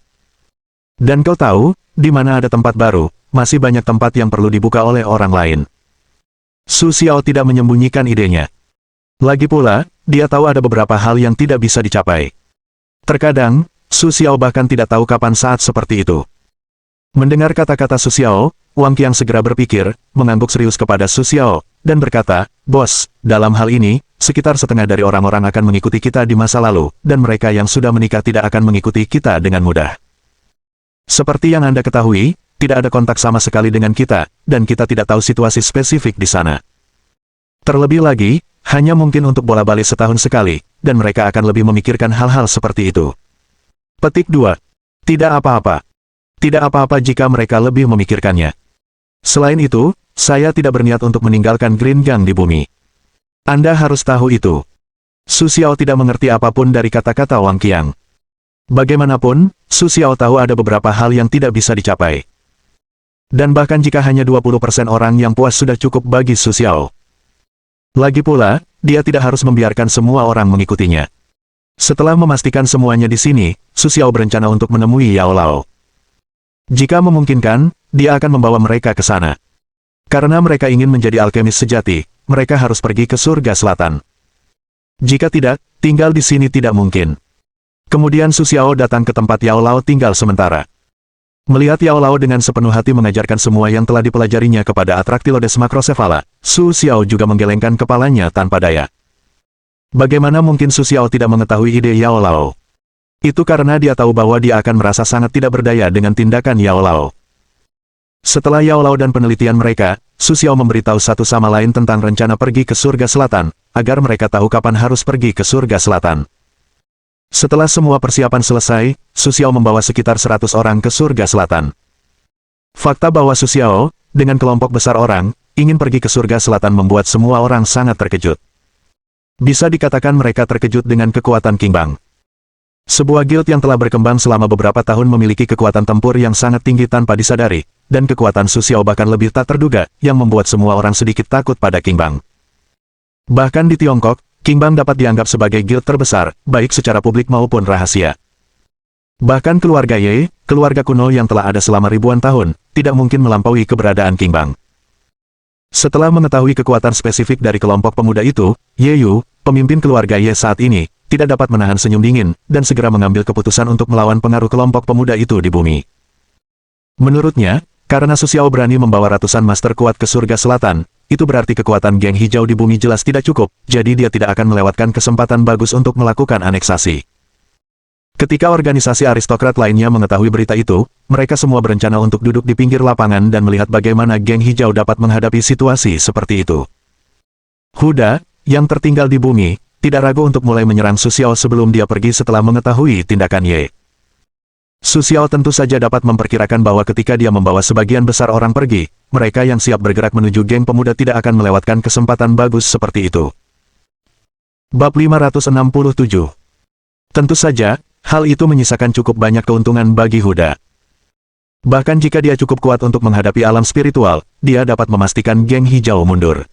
[SPEAKER 1] Dan kau tahu, di mana ada tempat baru, masih banyak tempat yang perlu dibuka oleh orang lain. Su Xiao tidak menyembunyikan idenya. Lagi pula, dia tahu ada beberapa hal yang tidak bisa dicapai. Terkadang, Su Xiao bahkan tidak tahu kapan saat seperti itu. Mendengar kata-kata Su Xiao, Wang Qiang segera berpikir, mengangguk serius kepada Su Xiao, dan berkata, bos, dalam hal ini, sekitar setengah dari orang-orang akan mengikuti kita di masa lalu, dan mereka yang sudah menikah tidak akan mengikuti kita dengan mudah. Seperti yang Anda ketahui, tidak ada kontak sama sekali dengan kita, dan kita tidak tahu situasi spesifik di sana. Terlebih lagi, hanya mungkin untuk bola-balik setahun sekali, dan mereka akan lebih memikirkan hal-hal seperti itu. Petik 2. Tidak apa-apa. Tidak apa-apa jika mereka lebih memikirkannya. Selain itu, saya tidak berniat untuk meninggalkan Green Gang di bumi. Anda harus tahu itu. Su Xiao tidak mengerti apapun dari kata-kata Wang Qiang. Bagaimanapun, Su Xiao tahu ada beberapa hal yang tidak bisa dicapai. Dan bahkan jika hanya 20% orang yang puas sudah cukup bagi Su Xiao. Lagi pula, dia tidak harus membiarkan semua orang mengikutinya. Setelah memastikan semuanya di sini, Su Xiao berencana untuk menemui Yao Lao. Jika memungkinkan, dia akan membawa mereka ke sana. Karena mereka ingin menjadi alkemis sejati, mereka harus pergi ke surga selatan. Jika tidak, tinggal di sini tidak mungkin. Kemudian Su Xiao datang ke tempat Yao Lao tinggal sementara. Melihat Yao Lao dengan sepenuh hati mengajarkan semua yang telah dipelajarinya kepada Atraktilodes Macrocephala, Su Xiao juga menggelengkan kepalanya tanpa daya. Bagaimana mungkin Su Xiao tidak mengetahui ide Yao Lao? Itu karena dia tahu bahwa dia akan merasa sangat tidak berdaya dengan tindakan Yao Lao. Setelah Yao Lao dan penelitian mereka, Su Xiao memberitahu satu sama lain tentang rencana pergi ke surga selatan, agar mereka tahu kapan harus pergi ke surga selatan. Setelah semua persiapan selesai, Su Xiao membawa sekitar 100 orang ke surga selatan. Fakta bahwa Su Xiao, dengan kelompok besar orang, ingin pergi ke surga selatan membuat semua orang sangat terkejut. Bisa dikatakan mereka terkejut dengan kekuatan King Bang. Sebuah guild yang telah berkembang selama beberapa tahun memiliki kekuatan tempur yang sangat tinggi tanpa disadari, dan kekuatan Su Xiao bahkan lebih tak terduga, yang membuat semua orang sedikit takut pada King Bang. Bahkan di Tiongkok, King Bang dapat dianggap sebagai guild terbesar, baik secara publik maupun rahasia. Bahkan keluarga Ye, keluarga kuno yang telah ada selama ribuan tahun, tidak mungkin melampaui keberadaan King Bang. Setelah mengetahui kekuatan spesifik dari kelompok pemuda itu, Ye Yu, pemimpin keluarga Ye saat ini, tidak dapat menahan senyum dingin, dan segera mengambil keputusan untuk melawan pengaruh kelompok pemuda itu di bumi. Menurutnya, karena Su Xiao berani membawa ratusan master kuat ke surga selatan, itu berarti kekuatan geng hijau di bumi jelas tidak cukup, jadi dia tidak akan melewatkan kesempatan bagus untuk melakukan aneksasi. Ketika organisasi aristokrat lainnya mengetahui berita itu, mereka semua berencana untuk duduk di pinggir lapangan dan melihat bagaimana geng hijau dapat menghadapi situasi seperti itu. Huda, yang tertinggal di bumi, tidak ragu untuk mulai menyerang Su Xiao sebelum dia pergi setelah mengetahui tindakan Ye. Su Xiao tentu saja dapat memperkirakan bahwa ketika dia membawa sebagian besar orang pergi, mereka yang siap bergerak menuju geng pemuda tidak akan melewatkan kesempatan bagus seperti itu. Bab 567. Tentu saja, hal itu menyisakan cukup banyak keuntungan bagi Huda. Bahkan jika dia cukup kuat untuk menghadapi alam spiritual, dia dapat memastikan geng hijau mundur.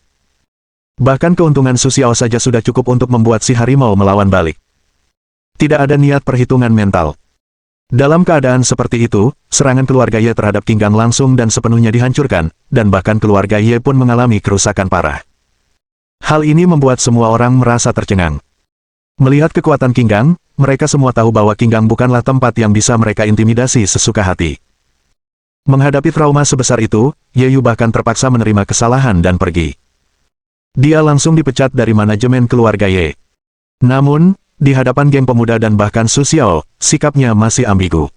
[SPEAKER 1] Bahkan keuntungan Su Xiao saja sudah cukup untuk membuat si harimau melawan balik. Tidak ada niat perhitungan mental. Dalam keadaan seperti itu, serangan keluarga Ye terhadap King Gang langsung dan sepenuhnya dihancurkan, dan bahkan keluarga Ye pun mengalami kerusakan parah. Hal ini membuat semua orang merasa tercengang. Melihat kekuatan King Gang, mereka semua tahu bahwa King Gang bukanlah tempat yang bisa mereka intimidasi sesuka hati. Menghadapi trauma sebesar itu, Ye Yu bahkan terpaksa menerima kesalahan dan pergi. Dia langsung dipecat dari manajemen keluarga Ye. Namun, di hadapan geng pemuda dan bahkan Su Xiao, sikapnya masih ambigu.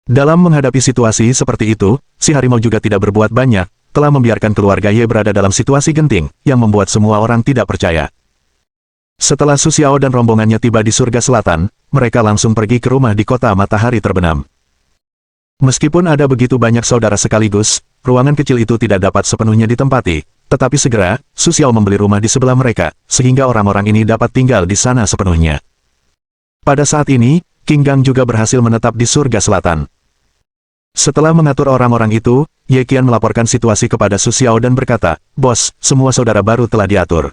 [SPEAKER 1] Dalam menghadapi situasi seperti itu, si harimau juga tidak berbuat banyak, telah membiarkan keluarga Ye berada dalam situasi genting, yang membuat semua orang tidak percaya. Setelah Su Xiao dan rombongannya tiba di surga selatan, mereka langsung pergi ke rumah di kota matahari terbenam. Meskipun ada begitu banyak saudara sekaligus, ruangan kecil itu tidak dapat sepenuhnya ditempati. Tetapi segera, Su Xiao membeli rumah di sebelah mereka, sehingga orang-orang ini dapat tinggal di sana sepenuhnya. Pada saat ini, King Gang juga berhasil menetap di surga selatan. Setelah mengatur orang-orang itu, Ye Qian melaporkan situasi kepada Su Xiao dan berkata, "Bos, semua saudara baru telah diatur."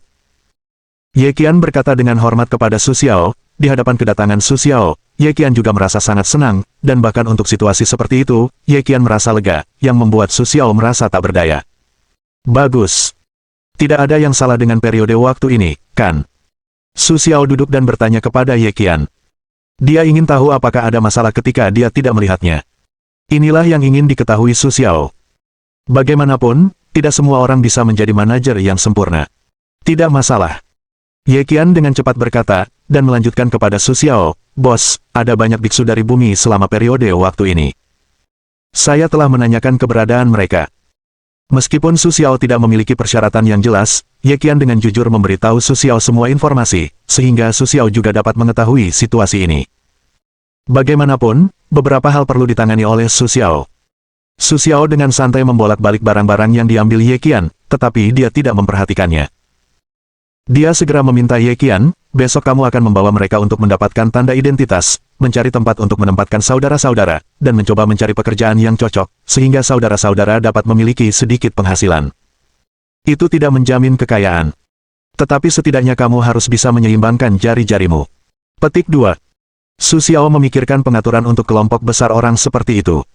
[SPEAKER 1] Ye Qian berkata dengan hormat kepada Su Xiao, di hadapan kedatangan Su Xiao, Ye Qian juga merasa sangat senang, dan bahkan untuk situasi seperti itu, Ye Qian merasa lega, yang membuat Su Xiao merasa tak berdaya. Bagus. Tidak ada yang salah dengan periode waktu ini, kan? Su Xiao duduk dan bertanya kepada Ye Qian. Dia ingin tahu apakah ada masalah ketika dia tidak melihatnya. Inilah yang ingin diketahui Su Xiao. Bagaimanapun, tidak semua orang bisa menjadi manajer yang sempurna. Tidak masalah. Ye Qian dengan cepat berkata, dan melanjutkan kepada Su Xiao, "Bos, ada banyak biksu dari bumi selama periode waktu ini. Saya telah menanyakan keberadaan mereka." Meskipun Su Xiao tidak memiliki persyaratan yang jelas, Ye Qian dengan jujur memberitahu Su Xiao semua informasi, sehingga Su Xiao juga dapat mengetahui situasi ini. Bagaimanapun, beberapa hal perlu ditangani oleh Su Xiao. Su Xiao dengan santai membolak-balik barang-barang yang diambil Ye Qian, tetapi dia tidak memperhatikannya. Dia segera meminta Ye Qian, "Besok kamu akan membawa mereka untuk mendapatkan tanda identitas, mencari tempat untuk menempatkan saudara-saudara, dan mencoba mencari pekerjaan yang cocok, sehingga saudara-saudara dapat memiliki sedikit penghasilan. Itu tidak menjamin kekayaan. Tetapi setidaknya kamu harus bisa menyeimbangkan jari-jarimu." Petik 2. Su Xiao memikirkan pengaturan untuk kelompok besar orang seperti itu.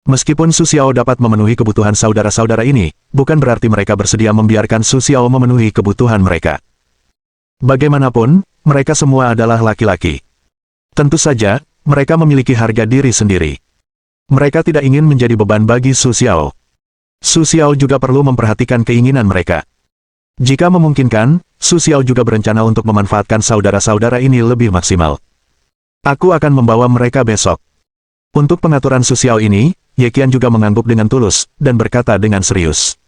[SPEAKER 1] Meskipun Su Xiao dapat memenuhi kebutuhan saudara-saudara ini, bukan berarti mereka bersedia membiarkan Su Xiao memenuhi kebutuhan mereka. Bagaimanapun, mereka semua adalah laki-laki. Tentu saja, mereka memiliki harga diri sendiri. Mereka tidak ingin menjadi beban bagi Su Xiao. Su Xiao juga perlu memperhatikan keinginan mereka. Jika memungkinkan, Su Xiao juga berencana untuk memanfaatkan saudara-saudara ini lebih maksimal. Aku akan membawa mereka besok. Untuk pengaturan Su Xiao ini, Ye Qian juga mengangguk dengan tulus, dan berkata dengan serius.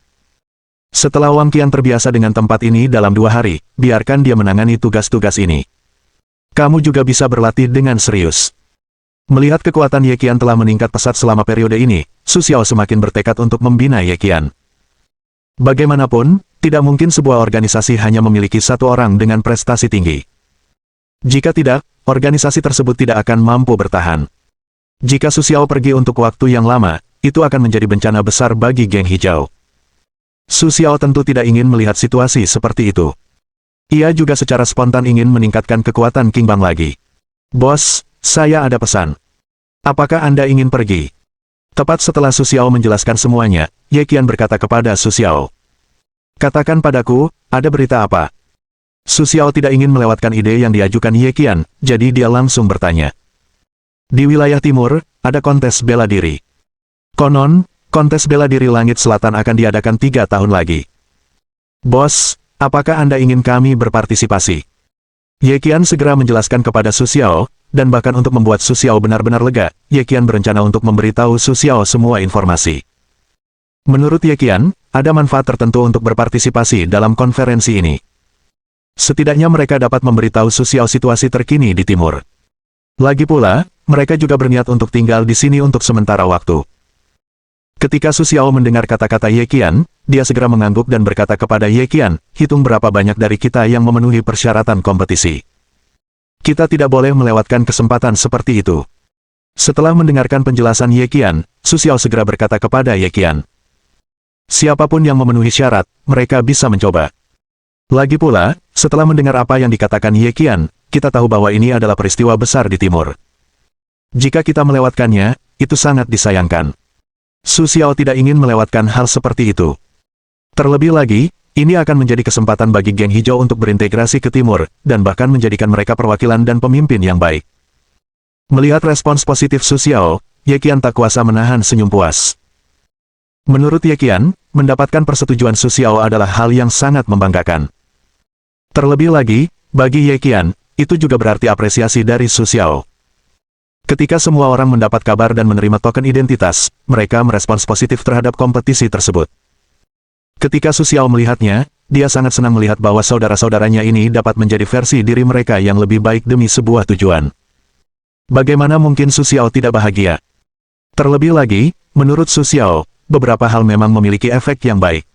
[SPEAKER 1] Setelah Wang Qian terbiasa dengan tempat ini dalam 2 hari, biarkan dia menangani tugas-tugas ini. Kamu juga bisa berlatih dengan serius. Melihat kekuatan Ye Qian telah meningkat pesat selama periode ini, Su Xiao semakin bertekad untuk membina Ye Qian. Bagaimanapun, tidak mungkin sebuah organisasi hanya memiliki satu orang dengan prestasi tinggi. Jika tidak, organisasi tersebut tidak akan mampu bertahan. Jika Su Xiao pergi untuk waktu yang lama, itu akan menjadi bencana besar bagi geng hijau. Su Xiao tentu tidak ingin melihat situasi seperti itu. Ia juga secara spontan ingin meningkatkan kekuatan King Bang lagi. Bos, saya ada pesan. Apakah Anda ingin pergi? Tepat setelah Su Xiao menjelaskan semuanya, Ye Qian berkata kepada Su Xiao. Katakan padaku, ada berita apa? Su Xiao tidak ingin melewatkan ide yang diajukan Ye Qian, jadi dia langsung bertanya. Di wilayah timur, ada kontes bela diri. Konon, kontes bela diri Langit Selatan akan diadakan 3 tahun lagi. Bos, apakah Anda ingin kami berpartisipasi? Ye Qian segera menjelaskan kepada Su Xiao, dan bahkan untuk membuat Su Xiao benar-benar lega, Ye Qian berencana untuk memberitahu Su Xiao semua informasi. Menurut Ye Qian, ada manfaat tertentu untuk berpartisipasi dalam konferensi ini. Setidaknya mereka dapat memberitahu Su Xiao situasi terkini di timur. Lagi pula, mereka juga berniat untuk tinggal di sini untuk sementara waktu. Ketika Su Xiao mendengar kata-kata Ye Qian, dia segera mengangguk dan berkata kepada Ye Qian, hitung berapa banyak dari kita yang memenuhi persyaratan kompetisi. Kita tidak boleh melewatkan kesempatan seperti itu. Setelah mendengarkan penjelasan Ye Qian, Su Xiao segera berkata kepada Ye Qian. Siapapun yang memenuhi syarat, mereka bisa mencoba. Lagi pula, setelah mendengar apa yang dikatakan Ye Qian, kita tahu bahwa ini adalah peristiwa besar di timur. Jika kita melewatkannya, itu sangat disayangkan. Su Xiao tidak ingin melewatkan hal seperti itu. Terlebih lagi, ini akan menjadi kesempatan bagi geng hijau untuk berintegrasi ke timur, dan bahkan menjadikan mereka perwakilan dan pemimpin yang baik. Melihat respons positif Su Xiao, Ye Qian tak kuasa menahan senyum puas. Menurut Ye Qian, mendapatkan persetujuan Su Xiao adalah hal yang sangat membanggakan. Terlebih lagi, bagi Ye Qian, itu juga berarti apresiasi dari Su Xiao. Ketika semua orang mendapat kabar dan menerima token identitas, mereka merespons positif terhadap kompetisi tersebut. Ketika Su Xiao melihatnya, dia sangat senang melihat bahwa saudara-saudaranya ini dapat menjadi versi diri mereka yang lebih baik demi sebuah tujuan. Bagaimana mungkin Su Xiao tidak bahagia? Terlebih lagi, menurut Su Xiao, beberapa hal memang memiliki efek yang baik.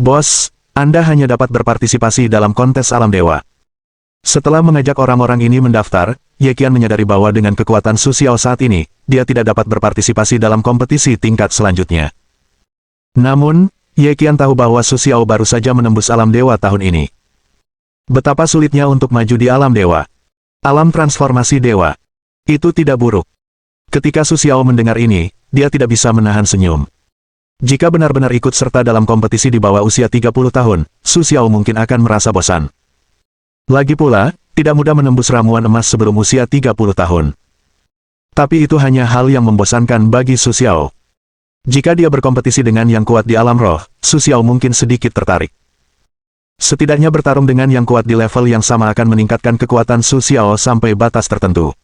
[SPEAKER 1] Bos, Anda hanya dapat berpartisipasi dalam kontes alam dewa. Setelah mengajak orang-orang ini mendaftar, Ye Qian menyadari bahwa dengan kekuatan Su Xiao saat ini, dia tidak dapat berpartisipasi dalam kompetisi tingkat selanjutnya. Namun, Ye Qian tahu bahwa Su Xiao baru saja menembus alam dewa tahun ini. Betapa sulitnya untuk maju di alam dewa. Alam transformasi dewa. Itu tidak buruk. Ketika Su Xiao mendengar ini, dia tidak bisa menahan senyum. Jika benar-benar ikut serta dalam kompetisi di bawah usia 30 tahun, Su Xiao mungkin akan merasa bosan. Lagi pula, tidak mudah menembus ramuan emas sebelum usia 30 tahun. Tapi itu hanya hal yang membosankan bagi Su Xiao. Jika dia berkompetisi dengan yang kuat di alam roh, Su Xiao mungkin sedikit tertarik. Setidaknya bertarung dengan yang kuat di level yang sama akan meningkatkan kekuatan Su Xiao sampai batas tertentu.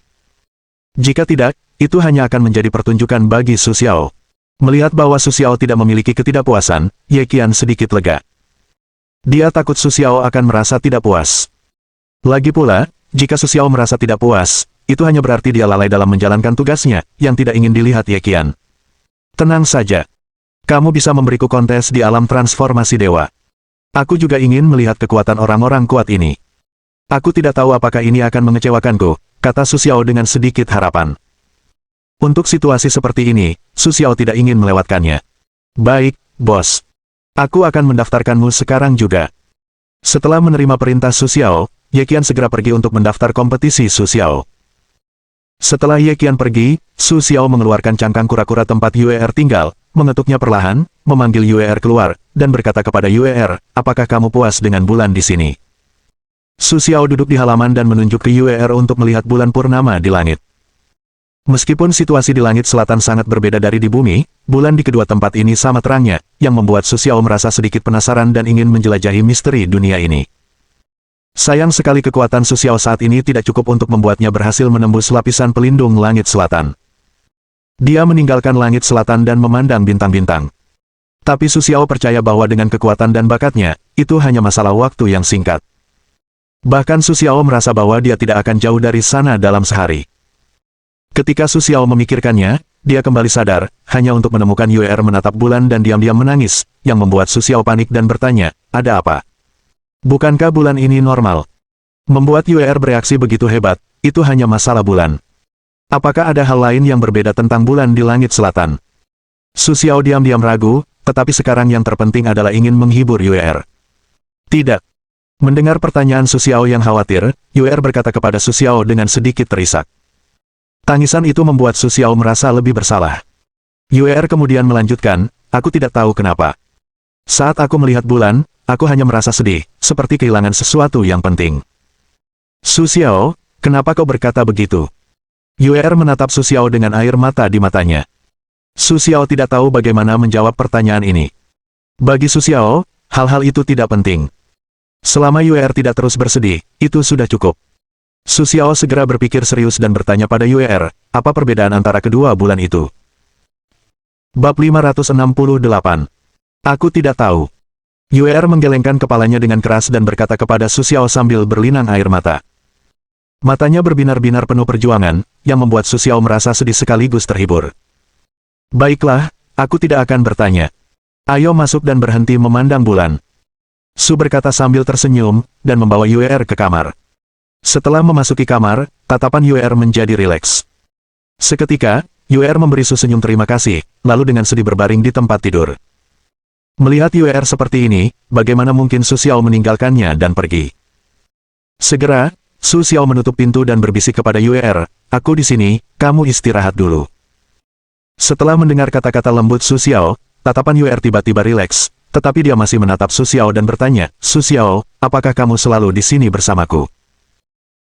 [SPEAKER 1] Jika tidak, itu hanya akan menjadi pertunjukan bagi Su Xiao. Melihat bahwa Su Xiao tidak memiliki ketidakpuasan, Ye Qian sedikit lega. Dia takut Su Xiao akan merasa tidak puas. Lagi pula, jika Su Xiao merasa tidak puas, itu hanya berarti dia lalai dalam menjalankan tugasnya, yang tidak ingin dilihat Ye Qian. Tenang saja. Kamu bisa memberiku kontes di alam transformasi dewa. Aku juga ingin melihat kekuatan orang-orang kuat ini. Aku tidak tahu apakah ini akan mengecewakanku, kata Su Xiao dengan sedikit harapan. Untuk situasi seperti ini, Su Xiao tidak ingin melewatkannya. Baik, bos. Aku akan mendaftarkanmu sekarang juga. Setelah menerima perintah Su Xiao, Ye Qian segera pergi untuk mendaftar kompetisi Su Xiao. Setelah Ye Qian pergi, Su Xiao mengeluarkan cangkang kura-kura tempat Yuer tinggal, mengetuknya perlahan, memanggil Yuer keluar, dan berkata kepada Yuer, apakah kamu puas dengan bulan di sini? Su Xiao duduk di halaman dan menunjuk ke Yuer untuk melihat bulan purnama di langit. Meskipun situasi di langit selatan sangat berbeda dari di bumi, bulan di kedua tempat ini sama terangnya, yang membuat Su Xiao merasa sedikit penasaran dan ingin menjelajahi misteri dunia ini. Sayang sekali kekuatan Su Xiao saat ini tidak cukup untuk membuatnya berhasil menembus lapisan pelindung langit selatan. Dia meninggalkan langit selatan dan memandang bintang-bintang. Tapi Su Xiao percaya bahwa dengan kekuatan dan bakatnya, itu hanya masalah waktu yang singkat. Bahkan Su Xiao merasa bahwa dia tidak akan jauh dari sana dalam sehari. Ketika Su Xiao memikirkannya, dia kembali sadar, hanya untuk menemukan Yuer menatap bulan dan diam-diam menangis, yang membuat Su Xiao panik dan bertanya, ada apa? Bukankah bulan ini normal? Membuat Yuer bereaksi begitu hebat, itu hanya masalah bulan. Apakah ada hal lain yang berbeda tentang bulan di langit selatan? Su Xiao diam-diam ragu, tetapi sekarang yang terpenting adalah ingin menghibur Yuer. Tidak. Mendengar pertanyaan Su Xiao yang khawatir, Yuer berkata kepada Su Xiao dengan sedikit terisak. Tangisan itu membuat Su Xiao merasa lebih bersalah. Yuer kemudian melanjutkan, aku tidak tahu kenapa. Saat aku melihat bulan, aku hanya merasa sedih, seperti kehilangan sesuatu yang penting. Su Xiao, kenapa kau berkata begitu? Yuer menatap Su Xiao dengan air mata di matanya. Su Xiao tidak tahu bagaimana menjawab pertanyaan ini. Bagi Su Xiao, hal-hal itu tidak penting. Selama Yuer tidak terus bersedih, itu sudah cukup. Su Xiao segera berpikir serius dan bertanya pada Yuer, apa perbedaan antara kedua bulan itu? Bab 568. Aku tidak tahu. Yuer menggelengkan kepalanya dengan keras dan berkata kepada Su Xiao sambil berlinang air mata. Matanya berbinar-binar penuh perjuangan, yang membuat Su Xiao merasa sedih sekaligus terhibur. Baiklah, aku tidak akan bertanya. Ayo masuk dan berhenti memandang bulan. Su berkata sambil tersenyum, dan membawa Yuer ke kamar. Setelah memasuki kamar, tatapan Yuer menjadi rileks. Seketika, Yuer memberi Su senyum terima kasih, lalu dengan sedih berbaring di tempat tidur. Melihat Yuer seperti ini, bagaimana mungkin Su Xiao meninggalkannya dan pergi? Segera, Su Xiao menutup pintu dan berbisik kepada Yuer, aku di sini, kamu istirahat dulu. Setelah mendengar kata-kata lembut Su Xiao, tatapan Yuer tiba-tiba rileks, tetapi dia masih menatap Su Xiao dan bertanya, Su Xiao, apakah kamu selalu di sini bersamaku?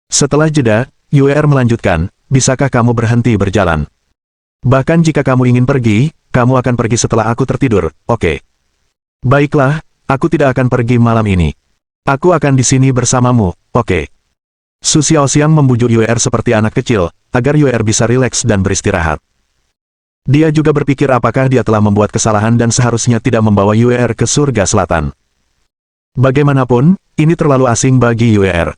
[SPEAKER 1] Setelah jeda, Yuer melanjutkan, bisakah kamu berhenti berjalan? Bahkan jika kamu ingin pergi, kamu akan pergi setelah aku tertidur, oke? Baiklah, aku tidak akan pergi malam ini. Aku akan di sini bersamamu, oke? Su Xiao siang membujuk Yuer seperti anak kecil, agar Yuer bisa rileks dan beristirahat. Dia juga berpikir apakah dia telah membuat kesalahan dan seharusnya tidak membawa Yuer ke surga selatan. Bagaimanapun, ini terlalu asing bagi Yuer.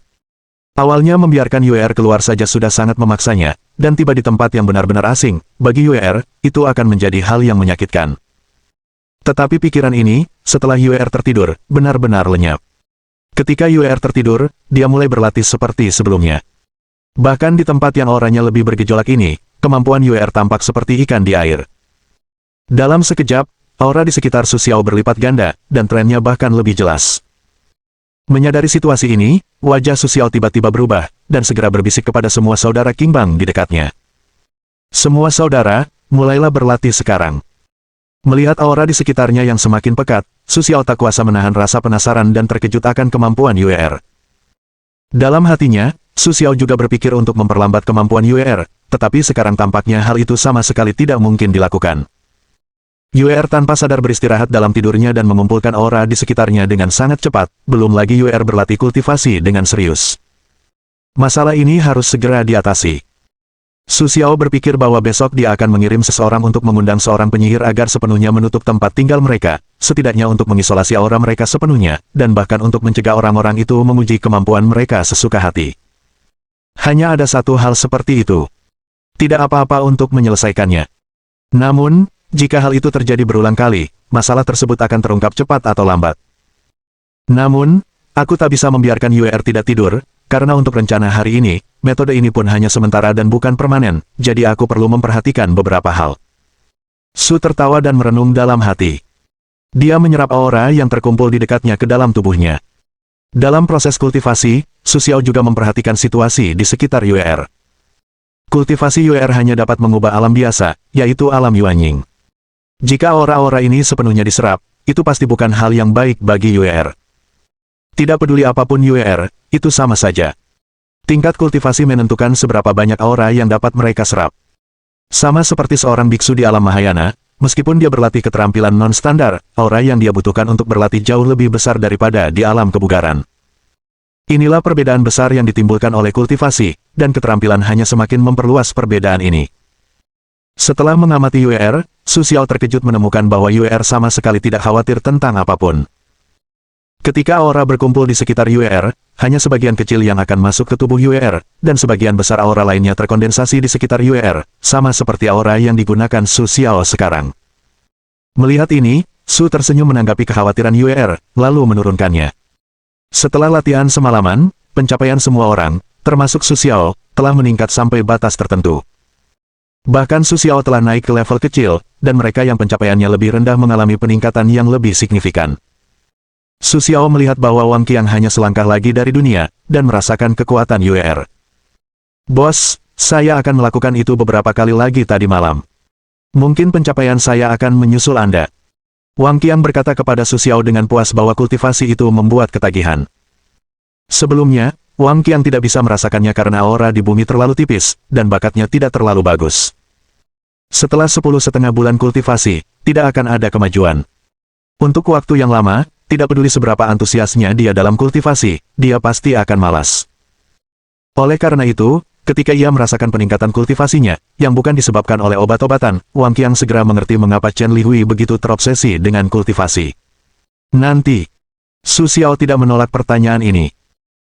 [SPEAKER 1] Awalnya membiarkan Yuer keluar saja sudah sangat memaksanya, dan tiba di tempat yang benar-benar asing, bagi Yuer, itu akan menjadi hal yang menyakitkan. Tetapi pikiran ini, setelah Yuer tertidur, benar-benar lenyap. Ketika Yuer tertidur, dia mulai berlatih seperti sebelumnya. Bahkan di tempat yang auranya lebih bergejolak ini, kemampuan Yuer tampak seperti ikan di air. Dalam sekejap, aura di sekitar Su Xiao berlipat ganda, dan trennya bahkan lebih jelas. Menyadari situasi ini, wajah Su Xiao tiba-tiba berubah, dan segera berbisik kepada semua saudara Qingbang di dekatnya. Semua saudara, mulailah berlatih sekarang. Melihat aura di sekitarnya yang semakin pekat, Su Xiao tak kuasa menahan rasa penasaran dan terkejut akan kemampuan Yuer. Dalam hatinya, Su Xiao juga berpikir untuk memperlambat kemampuan Yuer, tetapi sekarang tampaknya hal itu sama sekali tidak mungkin dilakukan. Yuer tanpa sadar beristirahat dalam tidurnya dan mengumpulkan aura di sekitarnya dengan sangat cepat, belum lagi Yuer berlatih kultivasi dengan serius. Masalah ini harus segera diatasi. Su Xiao berpikir bahwa besok dia akan mengirim seseorang untuk mengundang seorang penyihir agar sepenuhnya menutup tempat tinggal mereka, setidaknya untuk mengisolasi aura mereka sepenuhnya, dan bahkan untuk mencegah orang-orang itu menguji kemampuan mereka sesuka hati. Hanya ada satu hal seperti itu. Tidak apa-apa untuk menyelesaikannya. Namun, jika hal itu terjadi berulang kali, masalah tersebut akan terungkap cepat atau lambat. Namun, aku tak bisa membiarkan Yuer tidak tidur, karena untuk rencana hari ini, metode ini pun hanya sementara dan bukan permanen, jadi aku perlu memperhatikan beberapa hal. Su tertawa dan merenung dalam hati. Dia menyerap aura yang terkumpul di dekatnya ke dalam tubuhnya. Dalam proses kultivasi, Su Xiao juga memperhatikan situasi di sekitar Yuer. Kultivasi Yuer hanya dapat mengubah alam biasa, yaitu alam Yuanying. Jika aura-aura ini sepenuhnya diserap, itu pasti bukan hal yang baik bagi Yuer. Tidak peduli apapun Yuer, itu sama saja. Tingkat kultivasi menentukan seberapa banyak aura yang dapat mereka serap. Sama seperti seorang biksu di alam Mahayana, meskipun dia berlatih keterampilan non-standar, aura yang dia butuhkan untuk berlatih jauh lebih besar daripada di alam kebugaran. Inilah perbedaan besar yang ditimbulkan oleh kultivasi, dan keterampilan hanya semakin memperluas perbedaan ini. Setelah mengamati UR, Su Xiao terkejut menemukan bahwa UR sama sekali tidak khawatir tentang apapun. Ketika aura berkumpul di sekitar UR, hanya sebagian kecil yang akan masuk ke tubuh UR, dan sebagian besar aura lainnya terkondensasi di sekitar UR, sama seperti aura yang digunakan Su Xiao sekarang. Melihat ini, Su tersenyum menanggapi kekhawatiran UR, lalu menurunkannya. Setelah latihan semalaman, pencapaian semua orang, termasuk Su Xiao, telah meningkat sampai batas tertentu. Bahkan Su Xiao telah naik ke level kecil, dan mereka yang pencapaiannya lebih rendah mengalami peningkatan yang lebih signifikan. Su Xiao melihat bahwa Wang Qiang hanya selangkah lagi dari dunia, dan merasakan kekuatan UR. Bos, saya akan melakukan itu beberapa kali lagi tadi malam. Mungkin pencapaian saya akan menyusul Anda. Wang Qiang berkata kepada Su Xiao dengan puas bahwa kultivasi itu membuat ketagihan. Sebelumnya, Wang Qiang tidak bisa merasakannya karena aura di bumi terlalu tipis, dan bakatnya tidak terlalu bagus. Setelah 10,5 bulan kultivasi, tidak akan ada kemajuan. Untuk waktu yang lama, tidak peduli seberapa antusiasnya dia dalam kultivasi, dia pasti akan malas. Oleh karena itu, ketika ia merasakan peningkatan kultivasinya, yang bukan disebabkan oleh obat-obatan, Wang Qiang segera mengerti mengapa Chen Lihui begitu terobsesi dengan kultivasi. Nanti, Su Xiao tidak menolak pertanyaan ini.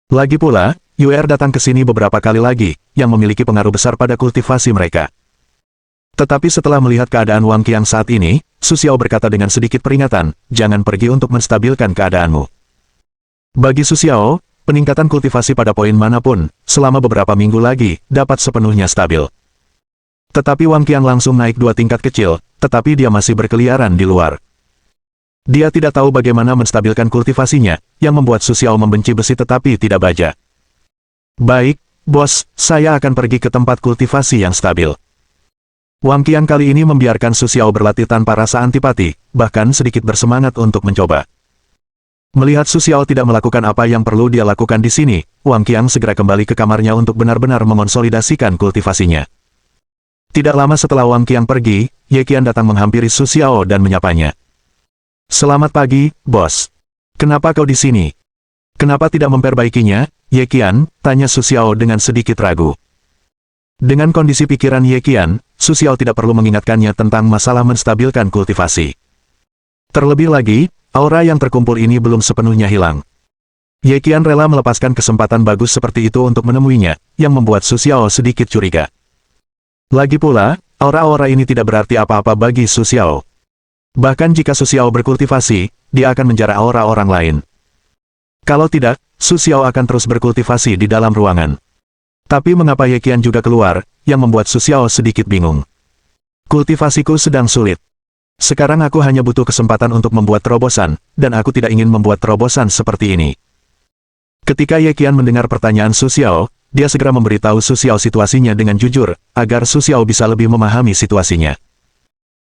[SPEAKER 1] Lagi pula, UR datang ke sini beberapa kali lagi, yang memiliki pengaruh besar pada kultivasi mereka. Tetapi setelah melihat keadaan Wang Qiang saat ini, Su Xiao berkata dengan sedikit peringatan, jangan pergi untuk menstabilkan keadaanmu. Bagi Su Xiao, peningkatan kultivasi pada poin manapun, selama beberapa minggu lagi, dapat sepenuhnya stabil. Tetapi Wang Qiang langsung naik 2 tingkat kecil, tetapi dia masih berkeliaran di luar. Dia tidak tahu bagaimana menstabilkan kultivasinya, yang membuat Su Xiao membenci besi tetapi tidak baja. Baik, bos, saya akan pergi ke tempat kultivasi yang stabil. Wang Qiang kali ini membiarkan Su Xiao berlatih tanpa rasa antipati, bahkan sedikit bersemangat untuk mencoba. Melihat Su Xiao tidak melakukan apa yang perlu dia lakukan di sini, Wang Qiang segera kembali ke kamarnya untuk benar-benar mengonsolidasikan kultivasinya. Tidak lama setelah Wang Qiang pergi, Ye Qian datang menghampiri Su Xiao dan menyapanya. Selamat pagi, bos. Kenapa kau di sini? Kenapa tidak memperbaikinya, Ye Qian? Tanya Su Xiao dengan sedikit ragu. Dengan kondisi pikiran Ye Qian, Su Xiao tidak perlu mengingatkannya tentang masalah menstabilkan kultivasi. Terlebih lagi, aura yang terkumpul ini belum sepenuhnya hilang. Ye Qian rela melepaskan kesempatan bagus seperti itu untuk menemuinya, yang membuat Su Xiao sedikit curiga. Lagi pula, aura-aura ini tidak berarti apa-apa bagi Su Xiao. Bahkan jika Su Xiao berkultivasi, dia akan menjara aura orang lain. Kalau tidak, Su Xiao akan terus berkultivasi di dalam ruangan. Tapi mengapa Ye Qian juga keluar, yang membuat Su Xiao sedikit bingung. Kultivasiku sedang sulit. Sekarang aku hanya butuh kesempatan untuk membuat terobosan, dan aku tidak ingin membuat terobosan seperti ini. Ketika Ye Qian mendengar pertanyaan Su Xiao, dia segera memberitahu Su Xiao situasinya dengan jujur, agar Su Xiao bisa lebih memahami situasinya.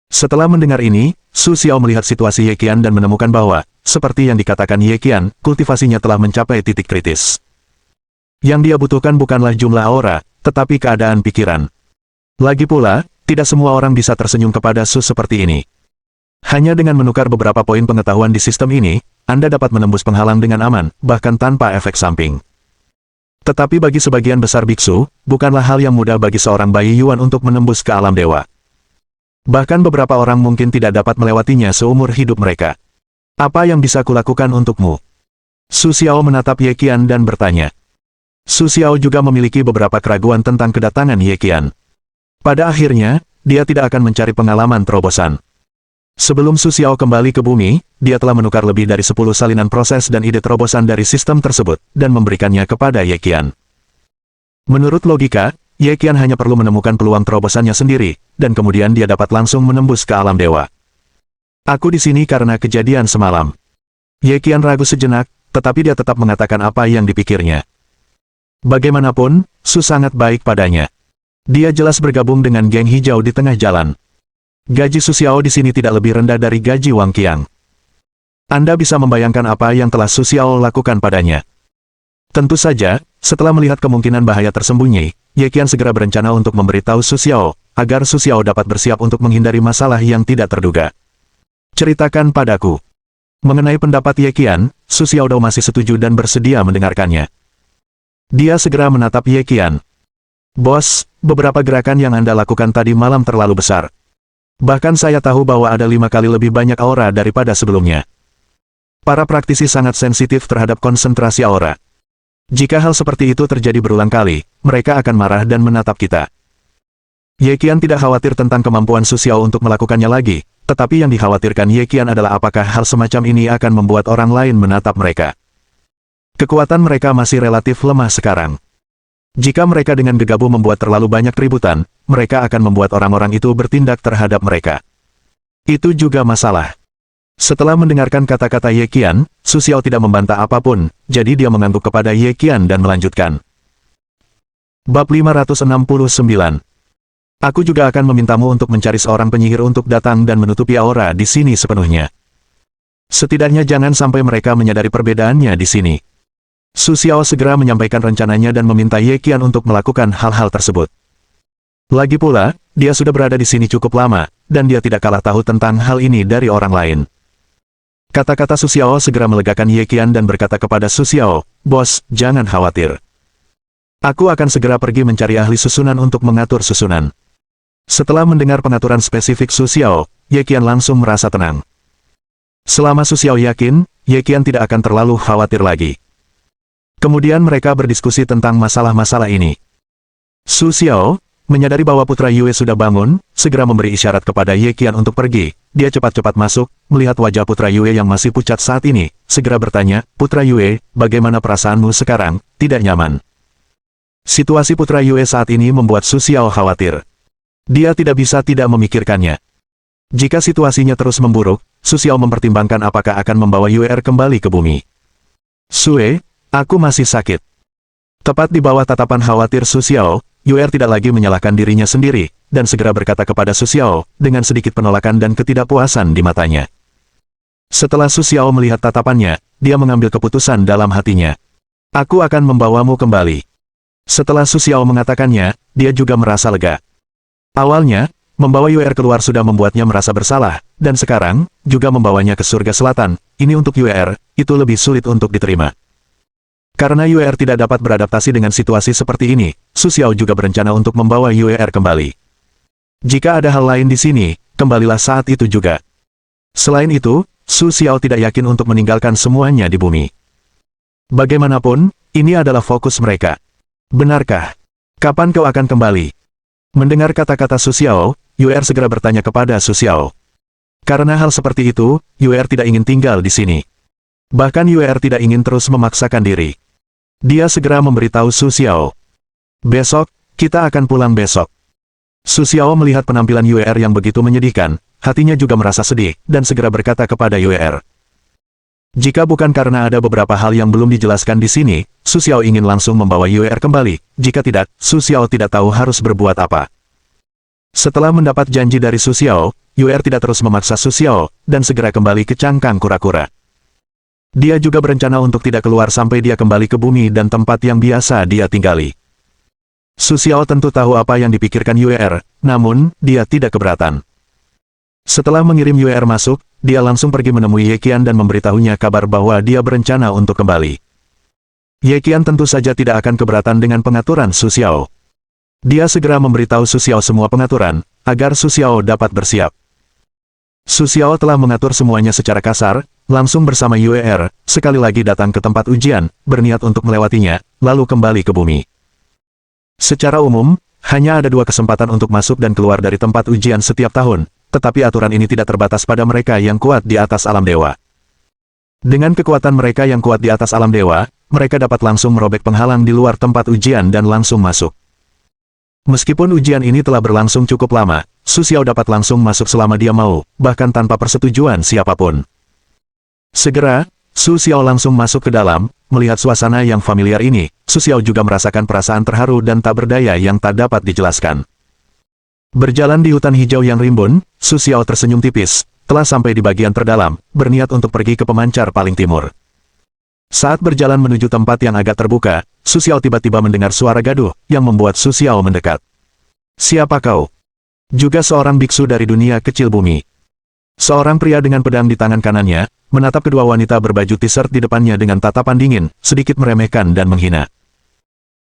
[SPEAKER 1] Setelah mendengar ini, Su Xiao melihat situasi Ye Qian dan menemukan bahwa, seperti yang dikatakan Ye Qian, kultivasinya telah mencapai titik kritis. Yang dia butuhkan bukanlah jumlah aura, tetapi keadaan pikiran. Lagi pula, tidak semua orang bisa tersenyum kepada Su seperti ini. Hanya dengan menukar beberapa poin pengetahuan di sistem ini, Anda dapat menembus penghalang dengan aman, bahkan tanpa efek samping. Tetapi bagi sebagian besar biksu, bukanlah hal yang mudah bagi seorang bayi Yuan untuk menembus ke alam dewa. Bahkan beberapa orang mungkin tidak dapat melewatinya seumur hidup mereka. Apa yang bisa kulakukan untukmu? Su Xiao menatap Ye Qian dan bertanya. Su Xiao juga memiliki beberapa keraguan tentang kedatangan Ye Qian. Pada akhirnya, dia tidak akan mencari pengalaman terobosan. Sebelum Su Xiao kembali ke bumi, dia telah menukar lebih dari 10 salinan proses dan ide terobosan dari sistem tersebut, dan memberikannya kepada Ye Qian. Menurut logika, Ye Qian hanya perlu menemukan peluang terobosannya sendiri, dan kemudian dia dapat langsung menembus ke alam dewa. Aku di sini karena kejadian semalam. Ye Qian ragu sejenak, tetapi dia tetap mengatakan apa yang dipikirnya. Bagaimanapun, Su sangat baik padanya. Dia jelas bergabung dengan geng hijau di tengah jalan. Gaji Su Xiao di sini tidak lebih rendah dari gaji Wang Qiang. Anda bisa membayangkan apa yang telah Su Xiao lakukan padanya. Tentu saja, setelah melihat kemungkinan bahaya tersembunyi, Ye Qian segera berencana untuk memberitahu Su Xiao, agar Su Xiao dapat bersiap untuk menghindari masalah yang tidak terduga. Ceritakan padaku. Mengenai pendapat Ye Qian, Su Xiaodao masih setuju dan bersedia mendengarkannya. Dia segera menatap Ye Qian. Bos, beberapa gerakan yang Anda lakukan tadi malam terlalu besar. Bahkan saya tahu bahwa ada 5 kali lebih banyak aura daripada sebelumnya. Para praktisi sangat sensitif terhadap konsentrasi aura. Jika hal seperti itu terjadi berulang kali, mereka akan marah dan menatap kita. Ye Qian tidak khawatir tentang kemampuan Su Xiao untuk melakukannya lagi, tetapi yang dikhawatirkan Ye Qian adalah apakah hal semacam ini akan membuat orang lain menatap mereka. Kekuatan mereka masih relatif lemah sekarang. Jika mereka dengan gegabah membuat terlalu banyak keributan, mereka akan membuat orang-orang itu bertindak terhadap mereka. Itu juga masalah. Setelah mendengarkan kata-kata Ye Qian, Su Xiao tidak membantah apapun, jadi dia mengangguk kepada Ye Qian dan melanjutkan. Bab 569. Aku juga akan memintamu untuk mencari seorang penyihir untuk datang dan menutupi aura di sini sepenuhnya. Setidaknya jangan sampai mereka menyadari perbedaannya di sini. Su Xiao segera menyampaikan rencananya dan meminta Ye Qian untuk melakukan hal-hal tersebut. Lagi pula, dia sudah berada di sini cukup lama, dan dia tidak kalah tahu tentang hal ini dari orang lain. Kata-kata Su Xiao segera melegakan Ye Qian dan berkata kepada Su Xiao, "Bos, jangan khawatir. Aku akan segera pergi mencari ahli susunan untuk mengatur susunan." Setelah mendengar pengaturan spesifik Su Xiao, Ye Qian langsung merasa tenang. Selama Su Xiao yakin, Ye Qian tidak akan terlalu khawatir lagi. Kemudian mereka berdiskusi tentang masalah-masalah ini. Su Xiao, menyadari bahwa Putra Yue sudah bangun, segera memberi isyarat kepada Ye Qian untuk pergi. Dia cepat-cepat masuk, melihat wajah Putra Yue yang masih pucat saat ini, segera bertanya, "Putra Yue, bagaimana perasaanmu sekarang? Tidak nyaman?" Situasi Putra Yue saat ini membuat Su Xiao khawatir. Dia tidak bisa tidak memikirkannya. Jika situasinya terus memburuk, Su Xiao mempertimbangkan apakah akan membawa Yue kembali ke bumi. "Sue, aku masih sakit." Tepat di bawah tatapan khawatir Su Xiao, Yue tidak lagi menyalahkan dirinya sendiri, dan segera berkata kepada Su Xiao, dengan sedikit penolakan dan ketidakpuasan di matanya. Setelah Su Xiao melihat tatapannya, dia mengambil keputusan dalam hatinya. "Aku akan membawamu kembali." Setelah Su Xiao mengatakannya, dia juga merasa lega. Awalnya, membawa Yue keluar sudah membuatnya merasa bersalah, dan sekarang, juga membawanya ke surga selatan. Ini untuk Yue, itu lebih sulit untuk diterima. Karena Yue tidak dapat beradaptasi dengan situasi seperti ini, Su Xiao juga berencana untuk membawa Yue kembali. Jika ada hal lain di sini, kembalilah saat itu juga. Selain itu, Su Xiao tidak yakin untuk meninggalkan semuanya di bumi. Bagaimanapun, ini adalah fokus mereka. "Benarkah? Kapan kau akan kembali?" Mendengar kata-kata Su Xiao, Yue segera bertanya kepada Su Xiao. Karena hal seperti itu, Yue tidak ingin tinggal di sini. Bahkan Yue tidak ingin terus memaksakan diri. Dia segera memberitahu Su Xiao. "Besok, kita akan pulang besok." Su Xiao melihat penampilan Yue yang begitu menyedihkan, hatinya juga merasa sedih, dan segera berkata kepada Yue, "Jika bukan karena ada beberapa hal yang belum dijelaskan di sini, Su Xiao ingin langsung membawa Yue kembali. Jika tidak, Su Xiao tidak tahu harus berbuat apa." Setelah mendapat janji dari Su Xiao, Yue tidak terus memaksa Su Xiao, dan segera kembali ke cangkang kura-kura. Dia juga berencana untuk tidak keluar sampai dia kembali ke bumi dan tempat yang biasa dia tinggali. Su Xiao tentu tahu apa yang dipikirkan Yue, namun, dia tidak keberatan. Setelah mengirim Yue masuk, dia langsung pergi menemui Ye Qian dan memberitahunya kabar bahwa dia berencana untuk kembali. Ye Qian tentu saja tidak akan keberatan dengan pengaturan Su Xiao. Dia segera memberitahu Su Xiao semua pengaturan, agar Su Xiao dapat bersiap. Su Xiao telah mengatur semuanya secara kasar, langsung bersama Yue sekali lagi datang ke tempat ujian, berniat untuk melewatinya, lalu kembali ke bumi. Secara umum, hanya ada 2 kesempatan untuk masuk dan keluar dari tempat ujian setiap tahun, tetapi aturan ini tidak terbatas pada mereka yang kuat di atas alam dewa. Dengan kekuatan mereka yang kuat di atas alam dewa, mereka dapat langsung merobek penghalang di luar tempat ujian dan langsung masuk. Meskipun ujian ini telah berlangsung cukup lama, Su Xiao dapat langsung masuk selama dia mau, bahkan tanpa persetujuan siapapun. Segera, Su Xiao langsung masuk ke dalam, melihat suasana yang familiar ini, Su Xiao juga merasakan perasaan terharu dan tak berdaya yang tak dapat dijelaskan. Berjalan di hutan hijau yang rimbun, Su Xiao tersenyum tipis, telah sampai di bagian terdalam, berniat untuk pergi ke pemancar paling timur. Saat berjalan menuju tempat yang agak terbuka, Su Xiao tiba-tiba mendengar suara gaduh, yang membuat Su Xiao mendekat. Siapa kau? Juga seorang biksu dari dunia kecil bumi. Seorang pria dengan pedang di tangan kanannya, menatap kedua wanita berbaju t-shirt di depannya dengan tatapan dingin, sedikit meremehkan dan menghina.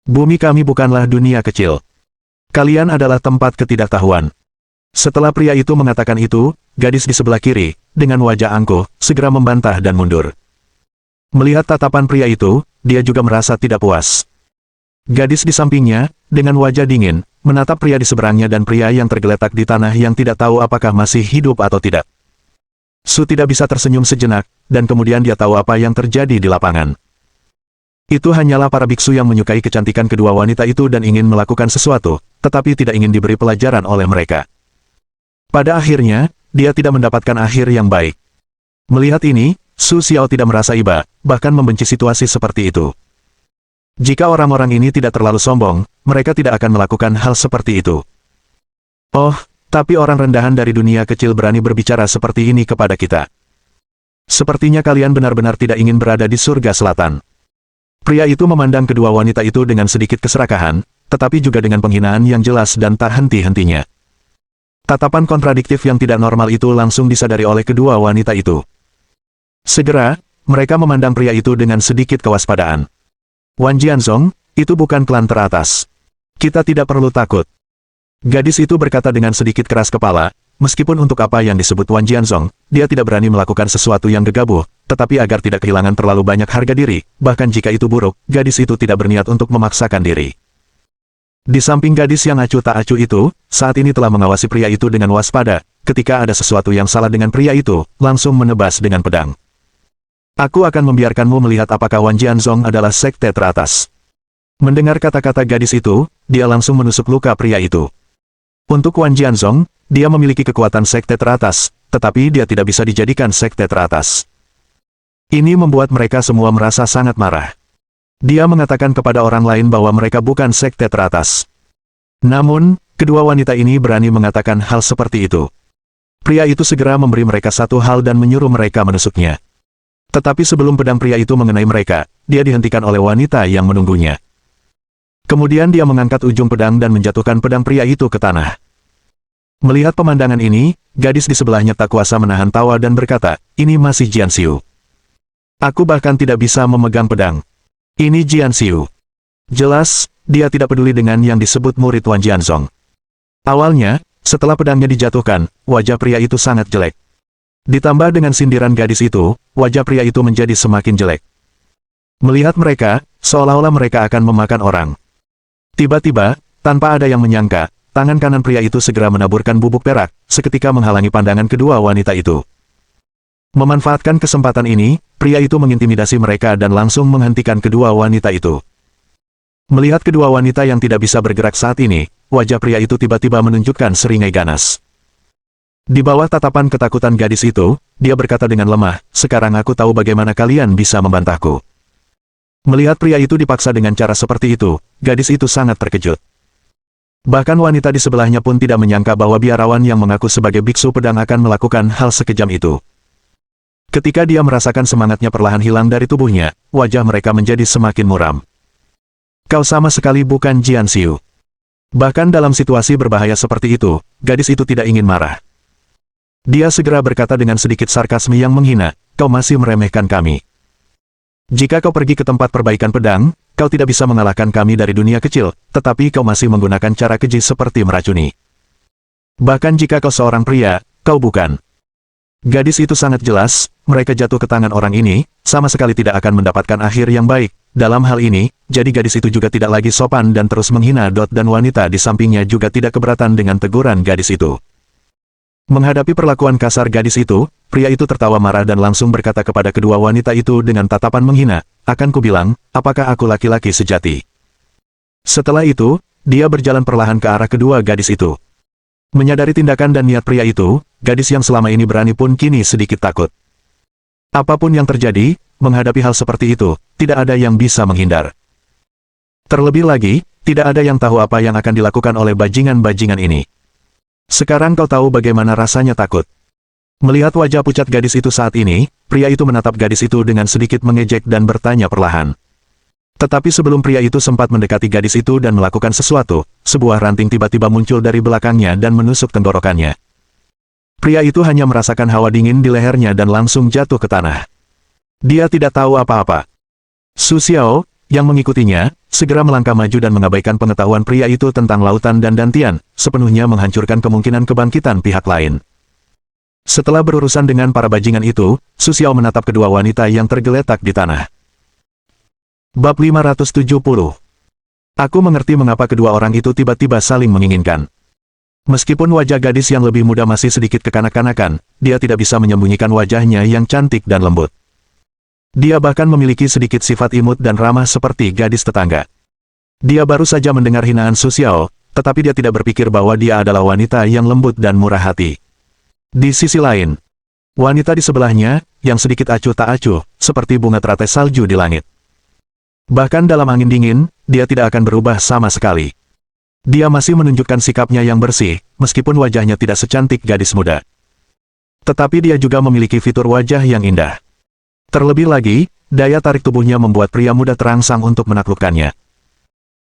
[SPEAKER 1] Bumi kami bukanlah dunia kecil. Kalian adalah tempat ketidaktahuan. Setelah pria itu mengatakan itu, gadis di sebelah kiri, dengan wajah angkuh, segera membantah dan mundur. Melihat tatapan pria itu, dia juga merasa tidak puas. Gadis di sampingnya, dengan wajah dingin, menatap pria di seberangnya dan pria yang tergeletak di tanah yang tidak tahu apakah masih hidup atau tidak. Su tidak bisa tersenyum sejenak, dan kemudian dia tahu apa yang terjadi di lapangan. Itu hanyalah para biksu yang menyukai kecantikan kedua wanita itu dan ingin melakukan sesuatu, tetapi tidak ingin diberi pelajaran oleh mereka. Pada akhirnya, dia tidak mendapatkan akhir yang baik. Melihat ini, Su Xiao tidak merasa iba, bahkan membenci situasi seperti itu. Jika orang-orang ini tidak terlalu sombong, mereka tidak akan melakukan hal seperti itu. Oh, tapi orang rendahan dari dunia kecil berani berbicara seperti ini kepada kita. Sepertinya kalian benar-benar tidak ingin berada di surga selatan. Pria itu memandang kedua wanita itu dengan sedikit keserakahan, tetapi juga dengan penghinaan yang jelas dan tak henti-hentinya. Tatapan kontradiktif yang tidak normal itu langsung disadari oleh kedua wanita itu. Segera, mereka memandang pria itu dengan sedikit kewaspadaan. Wan Jianzong, itu bukan klan teratas. Kita tidak perlu takut. Gadis itu berkata dengan sedikit keras kepala, meskipun untuk apa yang disebut Wan Jianzong, dia tidak berani melakukan sesuatu yang gegabah, tetapi agar tidak kehilangan terlalu banyak harga diri, bahkan jika itu buruk, gadis itu tidak berniat untuk memaksakan diri. Di samping gadis yang acuh tak acuh itu, saat ini telah mengawasi pria itu dengan waspada, ketika ada sesuatu yang salah dengan pria itu, langsung menebas dengan pedang. Aku akan membiarkanmu melihat apakah Wan Jianzong adalah sekte teratas. Mendengar kata-kata gadis itu, dia langsung menusuk luka pria itu. Untuk Wan Jianzong, dia memiliki kekuatan sekte teratas, tetapi dia tidak bisa dijadikan sekte teratas. Ini membuat mereka semua merasa sangat marah. Dia mengatakan kepada orang lain bahwa mereka bukan sekte teratas. Namun, kedua wanita ini berani mengatakan hal seperti itu. Pria itu segera memberi mereka satu hal dan menyuruh mereka menusuknya. Tetapi sebelum pedang pria itu mengenai mereka, dia dihentikan oleh wanita yang menunggunya. Kemudian dia mengangkat ujung pedang dan menjatuhkan pedang pria itu ke tanah. Melihat pemandangan ini, gadis di sebelahnya tak kuasa menahan tawa dan berkata, ini masih Jian Xiu. Aku bahkan tidak bisa memegang pedang. Ini Jian Xiu. Jelas, dia tidak peduli dengan yang disebut murid Wan Jianzong. Awalnya, setelah pedangnya dijatuhkan, wajah pria itu sangat jelek. Ditambah dengan sindiran gadis itu, wajah pria itu menjadi semakin jelek. Melihat mereka, seolah-olah mereka akan memakan orang. Tiba-tiba, tanpa ada yang menyangka, tangan kanan pria itu segera menaburkan bubuk perak, seketika menghalangi pandangan kedua wanita itu. Memanfaatkan kesempatan ini, pria itu mengintimidasi mereka dan langsung menghentikan kedua wanita itu. Melihat kedua wanita yang tidak bisa bergerak saat ini, wajah pria itu tiba-tiba menunjukkan seringai ganas. Di bawah tatapan ketakutan gadis itu, dia berkata dengan lemah, sekarang aku tahu bagaimana kalian bisa membantahku. Melihat pria itu dipaksa dengan cara seperti itu, gadis itu sangat terkejut. Bahkan wanita di sebelahnya pun tidak menyangka bahwa biarawan yang mengaku sebagai biksu pedang akan melakukan hal sekejam itu. Ketika dia merasakan semangatnya perlahan hilang dari tubuhnya, wajah mereka menjadi semakin muram. Kau sama sekali bukan Jian Xiu. Bahkan dalam situasi berbahaya seperti itu, gadis itu tidak ingin marah. Dia segera berkata dengan sedikit sarkasme yang menghina, kau masih meremehkan kami. Jika kau pergi ke tempat perbaikan pedang, kau tidak bisa mengalahkan kami dari dunia kecil, tetapi kau masih menggunakan cara keji seperti meracuni. Bahkan jika kau seorang pria, kau bukan. Gadis itu sangat jelas, mereka jatuh ke tangan orang ini, sama sekali tidak akan mendapatkan akhir yang baik. Dalam hal ini, jadi gadis itu juga tidak lagi sopan dan terus menghina Dot dan wanita di sampingnya juga tidak keberatan dengan teguran gadis itu. Menghadapi perlakuan kasar gadis itu, pria itu tertawa marah dan langsung berkata kepada kedua wanita itu dengan tatapan menghina, akan kubilang, apakah aku laki-laki sejati? Setelah itu, dia berjalan perlahan ke arah kedua gadis itu. Menyadari tindakan dan niat pria itu, gadis yang selama ini berani pun kini sedikit takut. Apapun yang terjadi, menghadapi hal seperti itu, tidak ada yang bisa menghindar. Terlebih lagi, tidak ada yang tahu apa yang akan dilakukan oleh bajingan-bajingan ini. Sekarang kau tahu bagaimana rasanya takut. Melihat wajah pucat gadis itu saat ini, pria itu menatap gadis itu dengan sedikit mengejek dan bertanya perlahan. Tetapi sebelum pria itu sempat mendekati gadis itu dan melakukan sesuatu, sebuah ranting tiba-tiba muncul dari belakangnya dan menusuk tenggorokannya. Pria itu hanya merasakan hawa dingin di lehernya dan langsung jatuh ke tanah. Dia tidak tahu apa-apa. Su Xiao, yang mengikutinya, segera melangkah maju dan mengabaikan pengetahuan pria itu tentang lautan dan dantian, sepenuhnya menghancurkan kemungkinan kebangkitan pihak lain. Setelah berurusan dengan para bajingan itu, Su Xiao menatap kedua wanita yang tergeletak di tanah. Bab 570. Aku mengerti mengapa kedua orang itu tiba-tiba saling menginginkan. Meskipun wajah gadis yang lebih muda masih sedikit kekanak-kanakan, dia tidak bisa menyembunyikan wajahnya yang cantik dan lembut. Dia bahkan memiliki sedikit sifat imut dan ramah seperti gadis tetangga. Dia baru saja mendengar hinaan Su Xiao, tetapi dia tidak berpikir bahwa dia adalah wanita yang lembut dan murah hati. Di sisi lain, wanita di sebelahnya, yang sedikit acuh tak acuh, seperti bunga teratai salju di langit. Bahkan dalam angin dingin, dia tidak akan berubah sama sekali. Dia masih menunjukkan sikapnya yang bersih, meskipun wajahnya tidak secantik gadis muda. Tetapi dia juga memiliki fitur wajah yang indah. Terlebih lagi, daya tarik tubuhnya membuat pria muda terangsang untuk menaklukkannya.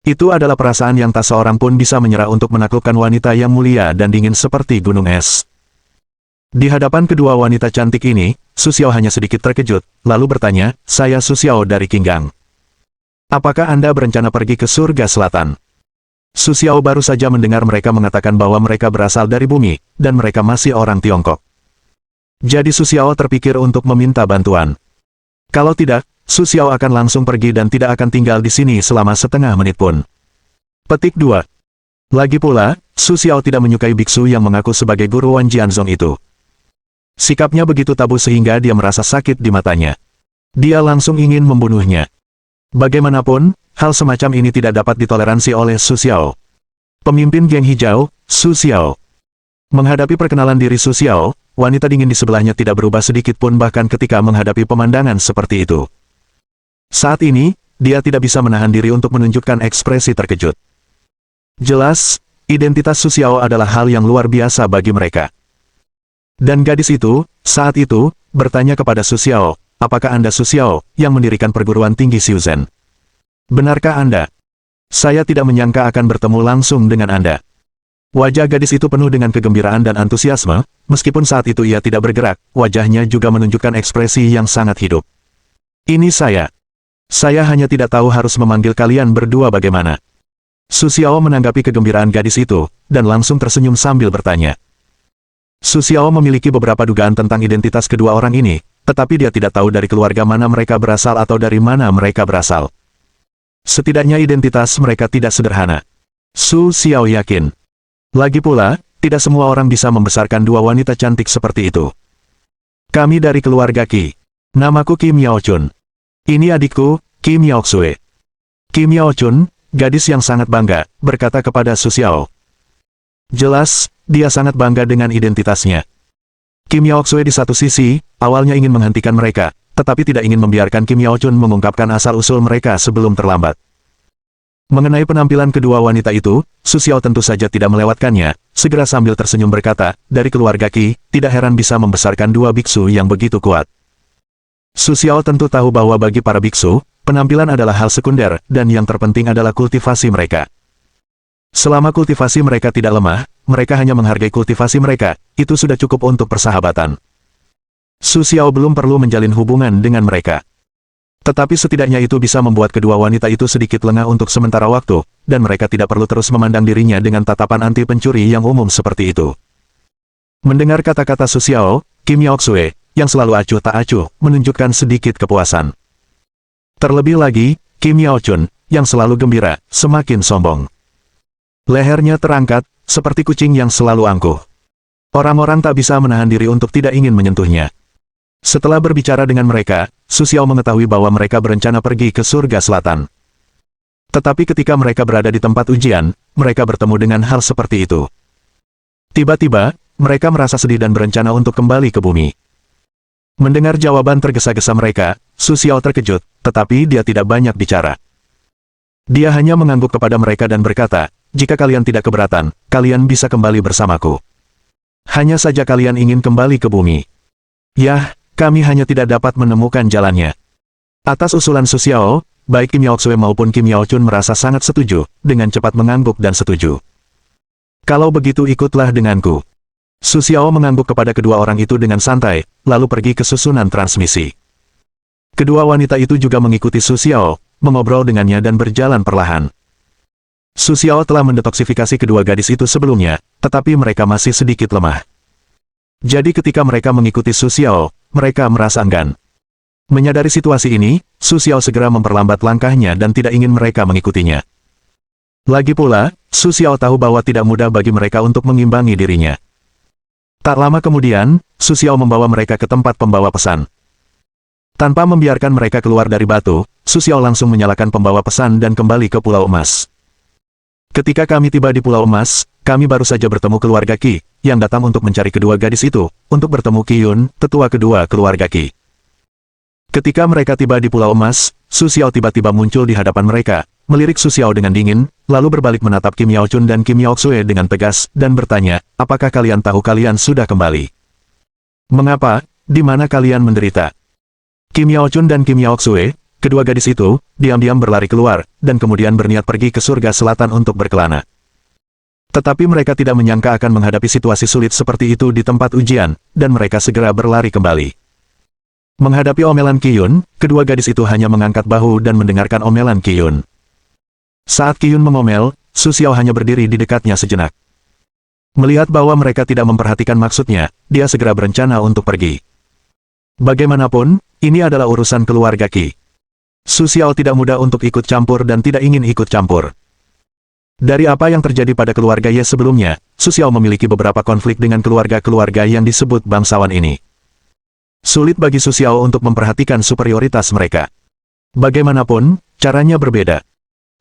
[SPEAKER 1] Itu adalah perasaan yang tak seorang pun bisa menyerah untuk menaklukkan wanita yang mulia dan dingin seperti gunung es. Di hadapan kedua wanita cantik ini, Su Xiao hanya sedikit terkejut, lalu bertanya, "Saya Su Xiao dari Qinggang. Apakah Anda berencana pergi ke surga selatan?" Su Xiao baru saja mendengar mereka mengatakan bahwa mereka berasal dari bumi, dan mereka masih orang Tiongkok. Jadi Su Xiao terpikir untuk meminta bantuan. Kalau tidak, Su Xiao akan langsung pergi dan tidak akan tinggal di sini selama setengah menit pun. Petik 2. Lagi pula, Su Xiao tidak menyukai biksu yang mengaku sebagai guru Wan Jianzong itu. Sikapnya begitu tabu sehingga dia merasa sakit di matanya. Dia langsung ingin membunuhnya. Bagaimanapun, hal semacam ini tidak dapat ditoleransi oleh Su Xiao. Pemimpin geng hijau, Su Xiao. Menghadapi perkenalan diri Su Xiao, wanita dingin di sebelahnya tidak berubah sedikit pun bahkan ketika menghadapi pemandangan seperti itu. Saat ini, dia tidak bisa menahan diri untuk menunjukkan ekspresi terkejut. Jelas, identitas Su Xiao adalah hal yang luar biasa bagi mereka. Dan gadis itu, saat itu, bertanya kepada Su Xiao, "Apakah Anda Su Xiao, yang mendirikan perguruan tinggi Xiuzhen? Benarkah Anda? Saya tidak menyangka akan bertemu langsung dengan Anda." Wajah gadis itu penuh dengan kegembiraan dan antusiasme, meskipun saat itu ia tidak bergerak, wajahnya juga menunjukkan ekspresi yang sangat hidup. "Ini saya. Saya hanya tidak tahu harus memanggil kalian berdua bagaimana." Su Xiao menanggapi kegembiraan gadis itu, dan langsung tersenyum sambil bertanya. Su Xiao memiliki beberapa dugaan tentang identitas kedua orang ini, tetapi dia tidak tahu dari keluarga mana mereka berasal atau dari mana mereka berasal. Setidaknya identitas mereka tidak sederhana. Su Xiao yakin. Lagi pula, tidak semua orang bisa membesarkan dua wanita cantik seperti itu. "Kami dari keluarga Qi. Namaku Kim Yao Chun. Ini adikku, Kim Yao Xue." Kim Yao Chun, gadis yang sangat bangga, berkata kepada Su Xiao. Jelas, dia sangat bangga dengan identitasnya. Kim Yao Xue di satu sisi, awalnya ingin menghentikan mereka, tetapi tidak ingin membiarkan Kim Yao Chun mengungkapkan asal-usul mereka sebelum terlambat. Mengenai penampilan kedua wanita itu, Su Xiao tentu saja tidak melewatkannya, segera sambil tersenyum berkata, "Dari keluarga Qi, tidak heran bisa membesarkan dua biksu yang begitu kuat." Su Xiao tentu tahu bahwa bagi para biksu, penampilan adalah hal sekunder, dan yang terpenting adalah kultivasi mereka. Selama kultivasi mereka tidak lemah, mereka hanya menghargai kultivasi mereka, itu sudah cukup untuk persahabatan. Su Xiao belum perlu menjalin hubungan dengan mereka. Tetapi setidaknya itu bisa membuat kedua wanita itu sedikit lengah untuk sementara waktu, dan mereka tidak perlu terus memandang dirinya dengan tatapan anti pencuri yang umum seperti itu. Mendengar kata-kata Su Xiao, Kim Yao Xue, yang selalu acuh tak acuh, menunjukkan sedikit kepuasan. Terlebih lagi, Kim Yao Chun, yang selalu gembira, semakin sombong. Lehernya terangkat, seperti kucing yang selalu angkuh. Orang-orang tak bisa menahan diri untuk tidak ingin menyentuhnya. Setelah berbicara dengan mereka, Su Xiao mengetahui bahwa mereka berencana pergi ke surga selatan. Tetapi ketika mereka berada di tempat ujian, mereka bertemu dengan hal seperti itu. Tiba-tiba, mereka merasa sedih dan berencana untuk kembali ke bumi. Mendengar jawaban tergesa-gesa mereka, Su Xiao terkejut, tetapi dia tidak banyak bicara. Dia hanya mengangguk kepada mereka dan berkata, "Jika kalian tidak keberatan, kalian bisa kembali bersamaku." Hanya saja kalian ingin kembali ke bumi. Yah, kami hanya tidak dapat menemukan jalannya. Atas usulan Su Xiao, baik Kim Yaoxue maupun Kim Yaochun merasa sangat setuju, dengan cepat mengangguk dan setuju. Kalau begitu ikutlah denganku. Su Xiao mengangguk kepada kedua orang itu dengan santai, lalu pergi ke susunan transmisi. Kedua wanita itu juga mengikuti Su Xiao, mengobrol dengannya dan berjalan perlahan. Su Xiao telah mendetoksifikasi kedua gadis itu sebelumnya, tetapi mereka masih sedikit lemah. Jadi ketika mereka mengikuti Su Xiao, mereka merasa enggan. Menyadari situasi ini, Su Xiao segera memperlambat langkahnya dan tidak ingin mereka mengikutinya. Lagi pula, Su Xiao tahu bahwa tidak mudah bagi mereka untuk mengimbangi dirinya. Tak lama kemudian, Su Xiao membawa mereka ke tempat pembawa pesan. Tanpa membiarkan mereka keluar dari batu, Su Xiao langsung menyalakan pembawa pesan dan kembali ke Pulau Emas. Ketika kami tiba di Pulau Emas, kami baru saja bertemu keluarga Qi, yang datang untuk mencari kedua gadis itu, untuk bertemu Qi Yun, tetua kedua keluarga Qi. Ketika mereka tiba di Pulau Emas, Su Xiao tiba-tiba muncul di hadapan mereka, melirik Su Xiao dengan dingin, lalu berbalik menatap Kim Yaochun dan Kim Yaoxue dengan tegas, dan bertanya, apakah kalian tahu kalian sudah kembali? Mengapa, di mana kalian menderita? Kim Yaochun dan Kim Yaoxue, kedua gadis itu, diam-diam berlari keluar, dan kemudian berniat pergi ke surga selatan untuk berkelana. Tetapi mereka tidak menyangka akan menghadapi situasi sulit seperti itu di tempat ujian, dan mereka segera berlari kembali. Menghadapi omelan Qi Yun, kedua gadis itu hanya mengangkat bahu dan mendengarkan omelan Qi Yun. Saat Qi Yun mengomel, Su Xiao hanya berdiri di dekatnya sejenak. Melihat bahwa mereka tidak memperhatikan maksudnya, dia segera berencana untuk pergi. Bagaimanapun, ini adalah urusan keluarga Qi. Su Xiao tidak mudah untuk ikut campur dan tidak ingin ikut campur. Dari apa yang terjadi pada keluarga Ye sebelumnya, Su Xiao memiliki beberapa konflik dengan keluarga-keluarga yang disebut bangsawan ini. Sulit bagi Su Xiao untuk memperhatikan superioritas mereka. Bagaimanapun, caranya berbeda.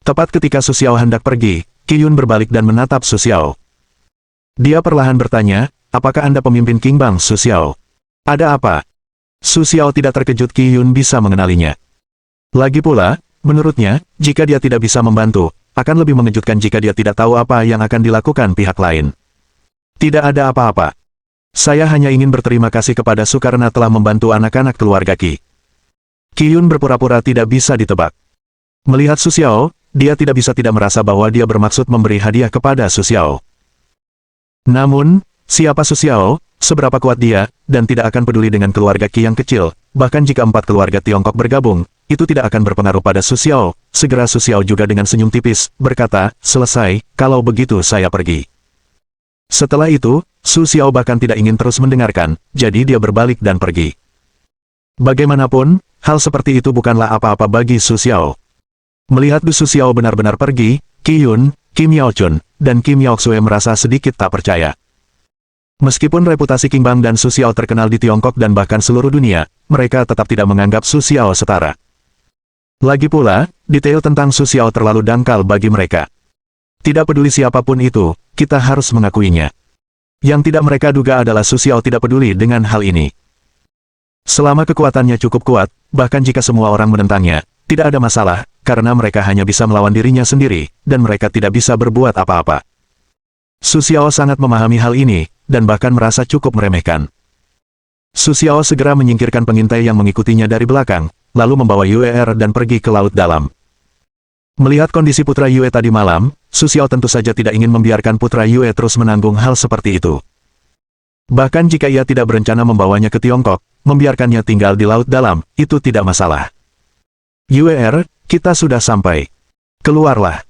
[SPEAKER 1] Tepat ketika Su Xiao hendak pergi, Qi Yun berbalik dan menatap Su Xiao. Dia perlahan bertanya, apakah Anda pemimpin Qingbang Su Xiao? Ada apa? Su Xiao tidak terkejut Qi Yun bisa mengenalinya. Lagi pula, menurutnya, jika dia tidak bisa membantu, akan lebih mengejutkan jika dia tidak tahu apa yang akan dilakukan pihak lain. Tidak ada apa-apa. Saya hanya ingin berterima kasih kepada Su karena telah membantu anak-anak keluarga Qi. Qi Yun berpura-pura tidak bisa ditebak. Melihat Su Xiao, dia tidak bisa tidak merasa bahwa dia bermaksud memberi hadiah kepada Su Xiao. Namun, siapa Su Xiao, seberapa kuat dia, dan tidak akan peduli dengan keluarga Qi yang kecil, bahkan jika 4 keluarga Tiongkok bergabung, itu tidak akan berpengaruh pada Su Xiao. Segera Su Xiao juga dengan senyum tipis, berkata, selesai, kalau begitu saya pergi. Setelah itu, Su Xiao bahkan tidak ingin terus mendengarkan, jadi dia berbalik dan pergi. Bagaimanapun, hal seperti itu bukanlah apa-apa bagi Su Xiao. Melihat Su Xiao benar-benar pergi, Qi Yun, Kim Yaochun, dan Kim Yaoxue merasa sedikit tak percaya. Meskipun reputasi Qingbang dan Su Xiao terkenal di Tiongkok dan bahkan seluruh dunia, mereka tetap tidak menganggap Su Xiao setara. Lagi pula, detail tentang Su Xiao terlalu dangkal bagi mereka. Tidak peduli siapapun itu, kita harus mengakuinya. Yang tidak mereka duga adalah Su Xiao tidak peduli dengan hal ini. Selama kekuatannya cukup kuat, bahkan jika semua orang menentangnya, tidak ada masalah, karena mereka hanya bisa melawan dirinya sendiri, dan mereka tidak bisa berbuat apa-apa. Su Xiao sangat memahami hal ini, dan bahkan merasa cukup meremehkan. Su Xiao segera menyingkirkan pengintai yang mengikutinya dari belakang, lalu membawa Yue dan pergi ke laut dalam. Melihat kondisi putra Yue tadi malam, Su Xiao tentu saja tidak ingin membiarkan putra Yue terus menanggung hal seperti itu. Bahkan jika ia tidak berencana membawanya ke Tiongkok, membiarkannya tinggal di laut dalam, itu tidak masalah. Yue, kita sudah sampai. Keluarlah.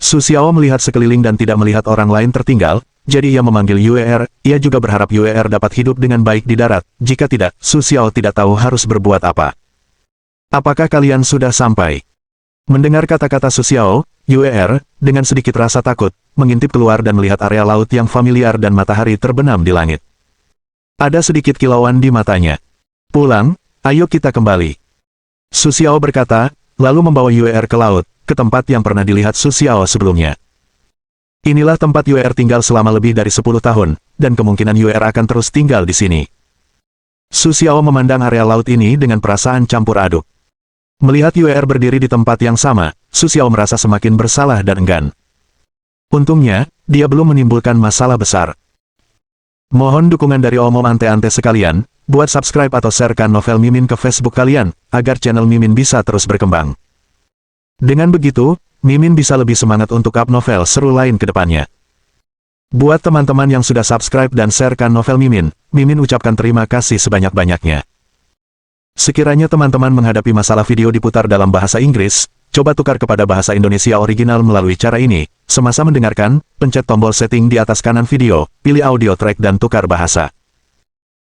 [SPEAKER 1] Su Xiao melihat sekeliling dan tidak melihat orang lain tertinggal, jadi ia memanggil Yue. Ia juga berharap Yue dapat hidup dengan baik di darat, jika tidak, Su Xiao tidak tahu harus berbuat apa. Apakah kalian sudah sampai? Mendengar kata-kata Su Xiao, Yue, dengan sedikit rasa takut, mengintip keluar dan melihat area laut yang familiar dan matahari terbenam di langit. Ada sedikit kilauan di matanya. Pulang, ayo kita kembali. Su Xiao berkata, lalu membawa Yue ke laut, ke tempat yang pernah dilihat Su Xiao sebelumnya. Inilah tempat Yue tinggal selama lebih dari 10 tahun, dan kemungkinan Yue akan terus tinggal di sini. Su Xiao memandang area laut ini dengan perasaan campur aduk. Melihat Yue berdiri di tempat yang sama, Su Xiao merasa semakin bersalah dan enggan. Untungnya, dia belum menimbulkan masalah besar. Mohon dukungan dari omom ante-ante sekalian, buat subscribe atau sharekan novel Mimin ke Facebook kalian, agar channel Mimin bisa terus berkembang. Dengan begitu, Mimin bisa lebih semangat untuk up novel seru lain ke depannya. Buat teman-teman yang sudah subscribe dan sharekan novel Mimin, Mimin ucapkan terima kasih sebanyak-banyaknya. Sekiranya teman-teman menghadapi masalah video diputar dalam bahasa Inggris, coba tukar kepada bahasa Indonesia original melalui cara ini. Semasa mendengarkan, pencet tombol setting di atas kanan video, pilih audio track dan tukar bahasa.